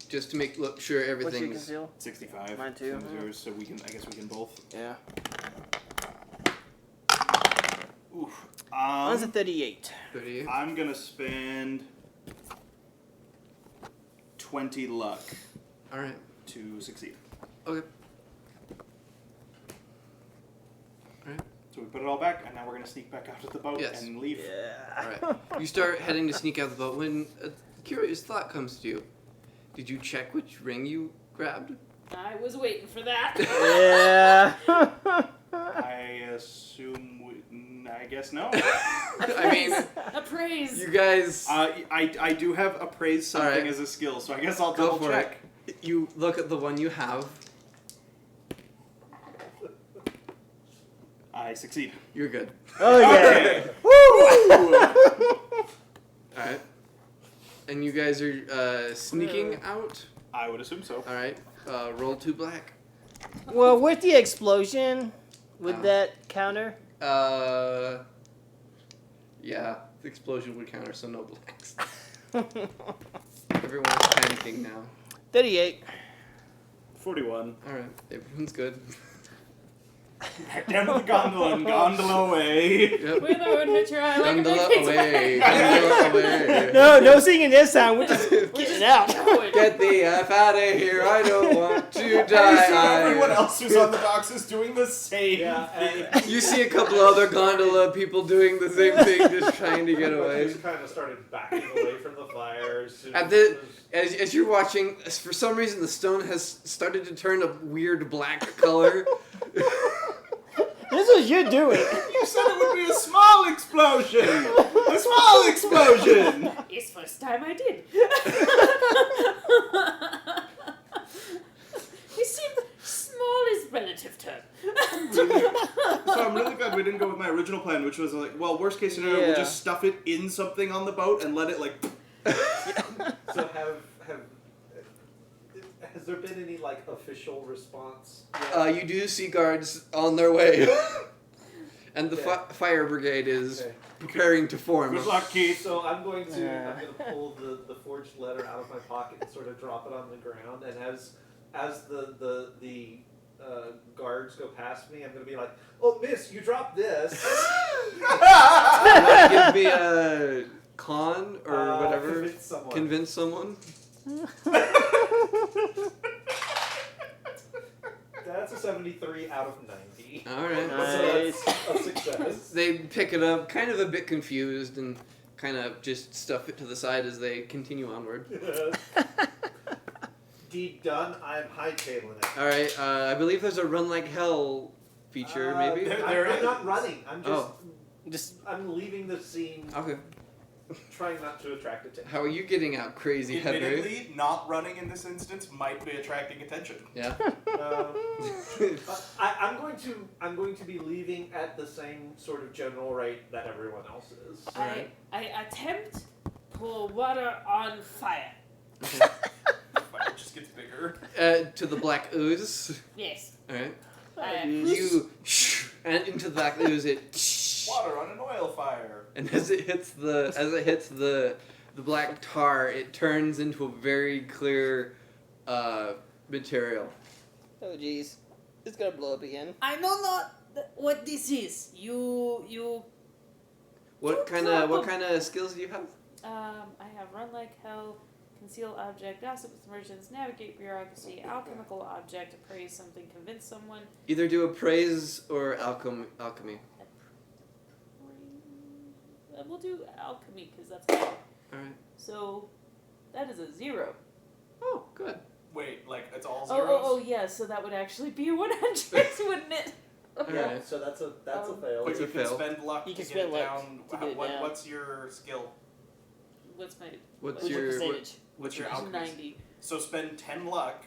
just to make sure What's your everything's. conceal? 65. Mine too. Same as yours, so I guess we can both. Yeah. Oof. Mine's a 38. 38. I'm gonna spend 20 luck All right. to succeed. Okay. So we put it all back, and now we're gonna sneak back out of the boat Yes. and leave. Yeah. All right. You start heading to sneak out the boat when a curious thought comes to you. Did you check which ring you grabbed? I was waiting for that. Yeah. I assume. I guess no. I mean, Appraise. you guys. I do have appraise something Alright. as a skill, so I guess I'll Go double for check. it. You look at the one you have. I succeed. You're good. Oh yeah. Okay. Woo! All right. And you guys are sneaking out. I would assume so. All right. Roll 2 black. Well, with the explosion, would Oh. that counter? Yeah. The explosion would counter, so no blacks. Everyone's panicking now. 38. 41. All right. Everyone's good. Back down to the gondola and gondola away. Yep. We're the one to try like Gondola a big away. Gondola away. No singing this time. We're just getting out. Get the F out of here. I don't want to I assume die. everyone else who's on the docks is doing the same Yeah, thing. and You see a couple other gondola people doing the same thing, just trying to get away. just kind of started backing away from the fire. As soon At the- As you're watching, for some reason the stone has started to turn a weird black color. This is you doing. You said it would be a small explosion! A small explosion! It's first time I did. You see, small is relative term. So I'm really glad we didn't go with my original plan, which was like, well, worst case scenario, we'll Yeah. just stuff it in something on the boat and let it like. So has there been any like official response? yet? You do see guards on their way. And the Okay. fire brigade is Okay. preparing to form. Good luck, Keith. So I'm going to Yeah. pull the forged letter out of my pocket and sort of drop it on the ground, and as the guards go past me, I'm going to be like, "Oh, miss, you dropped this." Give me a con or whatever. Convince someone. Convince someone. That's a 73 out of 90. All right. Nice. So that's a success. They pick it up, kind of a bit confused, and kind of just stuff it to the side as they continue onward. Deed done. I'm hightailing it. All right. I believe there's a run like hell feature, maybe. there I'm is. not running. I'm just. Oh. Just I'm leaving the scene, Okay. trying not to attract attention. How are you getting out, crazy Henry? Admittedly, not running in this instance might be attracting attention. Yeah. I'm going to be leaving at the same sort of general rate that everyone else is. Alright. I attempt pour water on fire. Fire just gets bigger. To the black ooze. Yes. All right. You You and into the black ooze it. Water on an oil fire. And as it hits the black tar, it turns into a very clear material. oh jeez, it's gonna blow up again. I know not what this is. You. What kind of skills do you have? I have run like hell, conceal object, gossip with merchants, navigate bureaucracy, alchemical object, appraise something, convince someone. Either do appraise or alchemy. We'll do alchemy because that's high. All right. So that is a 0. Oh, good. Wait, like it's all Oh, zeros? oh, yeah. So that would actually be a 100, wouldn't it? All Yeah, right. so that's a Oh. fail. But It's you a can fail. spend luck You to can get it spend luck down. to get it down. What's your skill? What's my What's What's your your percentage? What's your It's alchemy? 90. So spend 10 luck,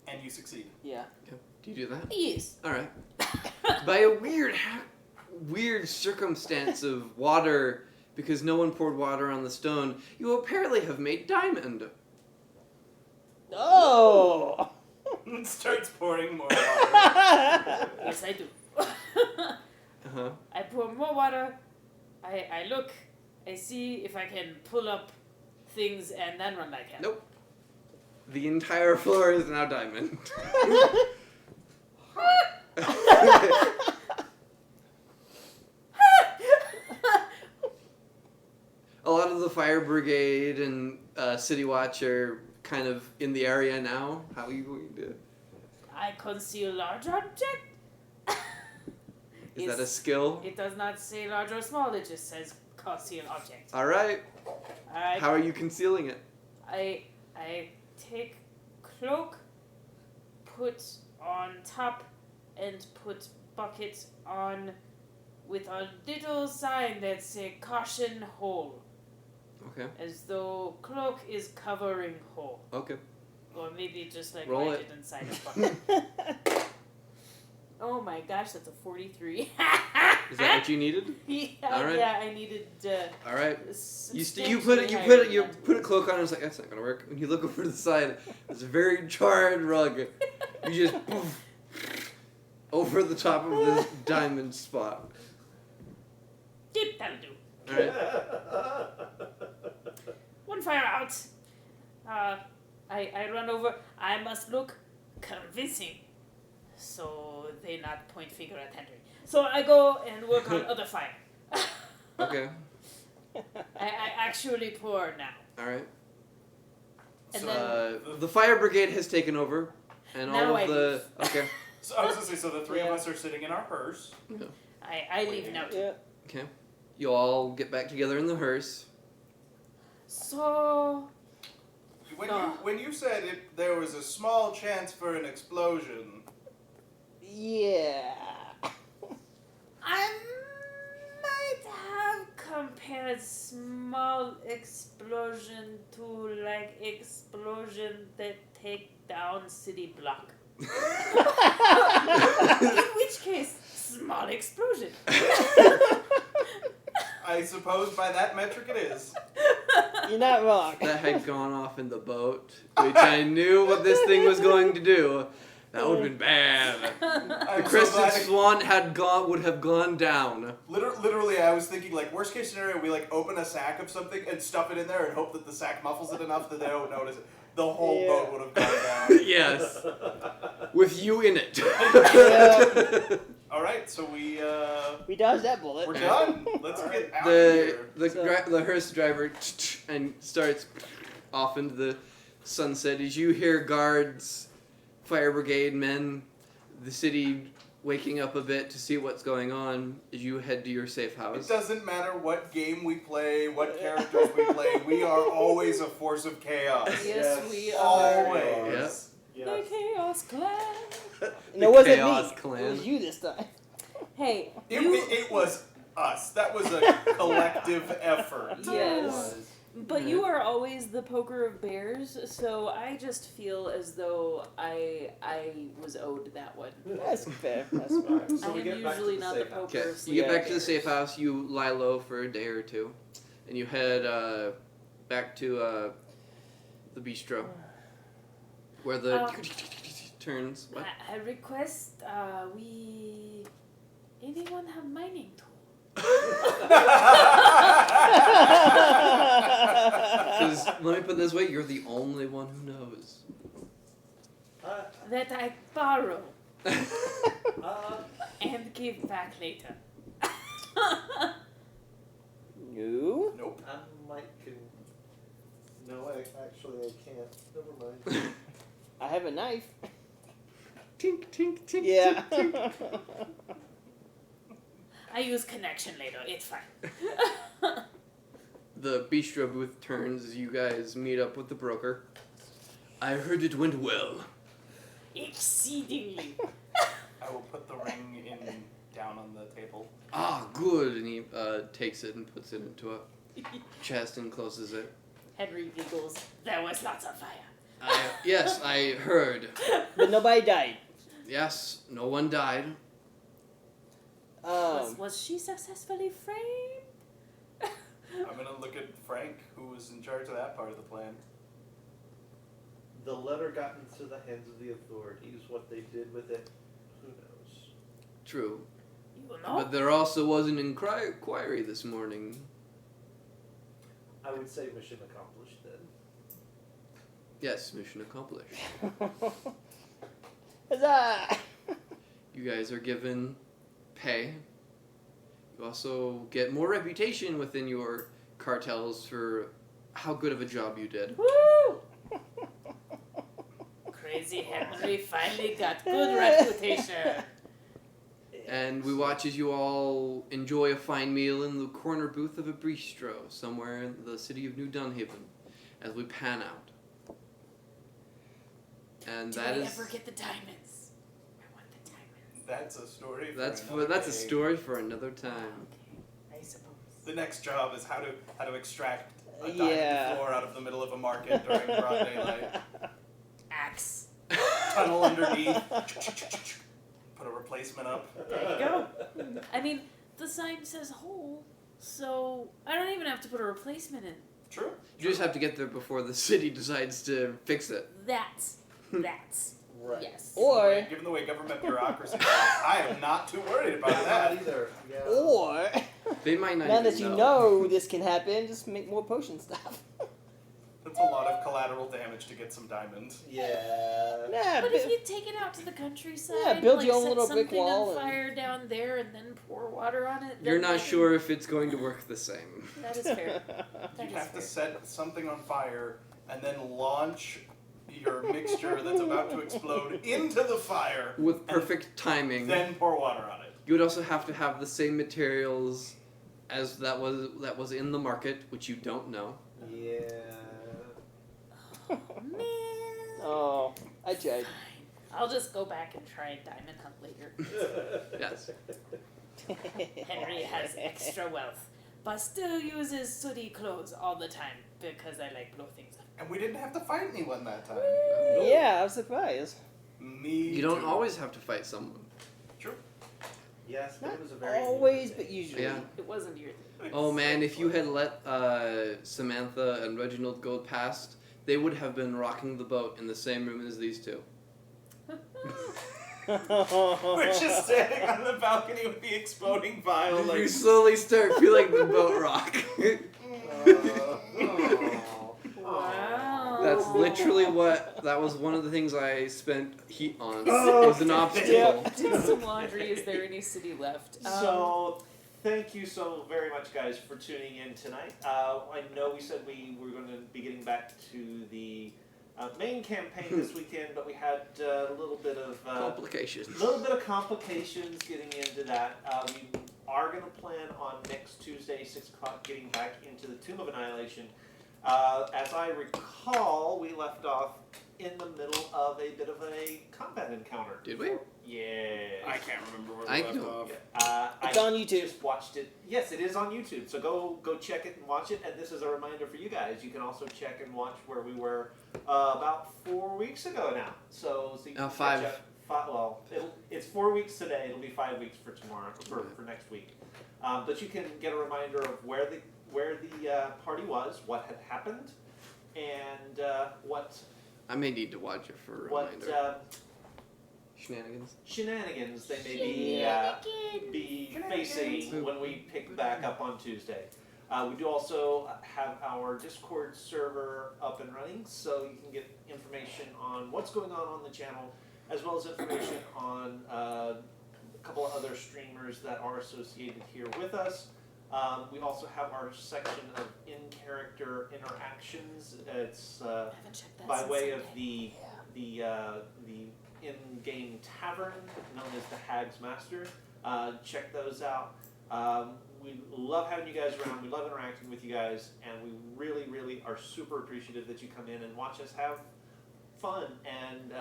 and you succeed. Yeah. Do you do that? Yes. All right. By a weird circumstance of water, because no one poured water on the stone, you apparently have made diamond. Oh! Starts pouring more water. Yes, I do. Uh-huh. I pour more water. I look. I see if I can pull up things and then run back out. Nope. The entire floor is now diamond. A lot of the fire brigade and city watch are kind of in the area now. How are you going to... I conceal large object. Is that a skill? It does not say large or small. It just says conceal object. All right. I How are you concealing it? I take cloak, put on top, and put bucket on with a little sign that say caution hole, Okay. as though cloak is covering hole, Okay. or maybe just like Roll write it. it inside a bucket. Oh my gosh, that's a 43. Is that what you needed? Yeah, All right. yeah, I needed. All right. You substantially put higher than you that. put a cloak on. And it's like that's not gonna work. When you look over to the side, it's a very charred rug. You just poof, over the top of this diamond spot. Yep, that'll do. All right. One fire out. I run over. I must look convincing, so they not point finger at Henry. So I go and work on other fire. Okay. I actually pour now. All right. And So the fire brigade has taken over, and Now all I of the okay. So I was gonna say, so the three of Yeah. us are sitting in our hearse. I leave now. Yeah. Okay. You all get back together in the hearse. So When you said there was a small chance for an explosion, Yeah. I might have compared small explosion to like explosion that take down city block. In which case, small explosion. I suppose by that metric it is. You're not wrong. That had gone off in the boat, which I knew what this thing was going to do. That would have been bad. The I'm so crested glad swan would have gone down. Literally, I was thinking, like, worst case scenario, we, like, open a sack of something and stuff it in there and hope that the sack muffles it enough that they don't notice it. The whole Yeah. boat would have gone down. Yes, with you in it. Yeah. Alright, so We dodged that bullet. we're done. Let's get out of here. The hearse driver and starts off into the sunset as you hear guards, fire brigade men, the city waking up a bit to see what's going on as you head to your safe It house. doesn't matter what game we play, what characters we play, we are always a force of chaos. Yes, we are. Always. The Chaos Clan. And it wasn't Chaos me. Clan. It was you this time. Hey, It was us. That was a collective effort. yes. But you are always the poker of bears, so I just feel as though I was owed that one. That's fair. That's fair. Alright, so I we am get back to usually the not the safe house. poker Okay, of you get Yeah. back to the safe house, you lie low for a day or two, and you head back to the bistro, where the turns. What? I request we anyone have mining tool? Because let me put it this way, you're the only one who knows. That I borrow Uh, and give back later. No. Nope. I might No, actually I can't. Never mind. I have a knife. Tink, tink, tink. Yeah. Tink, tink. I use connection later. It's fine. The bistro booth turns as you guys meet up with the broker. I heard it went well. Exceedingly. I will put the ring down on the table. Ah, good. And he takes it and puts it into a chest and closes it. Henry giggles. There was lots of fire. Yes, I heard. But nobody died. Yes, no one died. Was she successfully framed? I'm gonna look at Frank, who was in charge of that part of the plan. The letter got into the hands of the authorities. What they did with it, who knows? True. You know? But there also was an inquiry this morning. I would say mission accomplished then. Yes, mission accomplished. Huzzah! You guys are given pay. You also get more reputation within your cartels for how good of a job you did. Woo! Crazy Henry finally got good reputation. And we watch as you all enjoy a fine meal in the corner booth of a bistro somewhere in the city of New Dunhaven as we pan out. And Do that I is ever get the diamonds? I want the diamonds. That's a story. that's another a day. story for another time. Okay, I suppose. The next job is how to extract a Yeah. diamond floor out of the middle of a market during broad daylight. Axe. Tunnel underneath. Put a replacement up. There you go. I mean, the sign says hole, so I don't even have to put a replacement in. True. You just have to get there before the city decides to fix it. That's Right. yes. Or Given the way government bureaucracy works, I am not too worried about Not that. either. Yeah. or They might not now even that you know this can happen, just make more potion stuff. That's a lot of collateral damage to get some diamonds. Yeah. Yeah, But if you take it out to the countryside, Yeah, build like your own set little brick something wall on and- fire down there, and then pour water on it. You're then not maybe- sure if it's going to work the same. That is fair. That You is have fair. to set something on fire and then launch your mixture that's about to explode into the fire. With perfect timing. Then pour water on it. You would also have to have the same materials as that was in the market, which you don't know. Yeah. Oh, man. Oh, I tried. Fine. I'll just go back and try diamond hunt later. Yes. Henry has extra wealth, but still uses sooty clothes all the time because I like blow things up. And we didn't have to fight anyone that time. Yeah, I was surprised. Me You don't too. always have to fight someone. True. Yes, but Not it was a very always, but usually. Yeah. It wasn't your thing. Oh man, if you had let Samantha and Reginald go past, they would have been rocking the boat in the same room as these two. We're just standing on the balcony with the exploding vial, You like slowly start feeling the boat rock. Wow. That's literally that was one of the things I spent heat on. Oh, It was an obstacle. Did some laundry. Is there any city left? So, thank you so very much, guys, for tuning in tonight. I know we said we were going to be getting back to the main campaign this weekend, but we had a little bit of Complications. complications getting into that. We are going to plan on next Tuesday, 6 o'clock, getting back into the Tomb of Annihilation. As I recall, we left off in the middle of a bit of a combat encounter. Did we? Yeah. I can't remember where I we left know. off. It's on YouTube. Just watched it. Yes, it is on YouTube. So go check it and watch it. And this is a reminder for you guys. You can also check and watch where we were about 4 weeks ago now. So you can Five. catch up. Well, it's 4 weeks today. It'll be 5 weeks for tomorrow for next week. But you can get a reminder of where the party was, what had happened, and what I may need to watch it for a what reminder. Shenanigans. shenanigans they may be facing when we pick back up on Tuesday. We do also have our Discord server up and running, so you can get information on what's going on the channel, as well as information on a couple of other streamers that are associated here with us. We also have our section of in-character interactions. It's I haven't checked that by since way of Sunday. the in-game tavern known as the Hag's Master. Check those out. We love having you guys around. We love interacting with you guys, and we really, really are super appreciative that you come in and watch us have fun and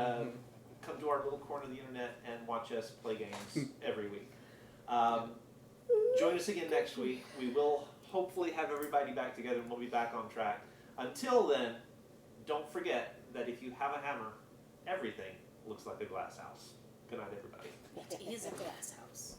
come to our little corner of the internet and watch us play games every week. Join us again next week. We will hopefully have everybody back together, and we'll be back on track. Until then, don't forget that if you have a hammer, everything looks like a glass house. Good night, everybody. It is a glass house.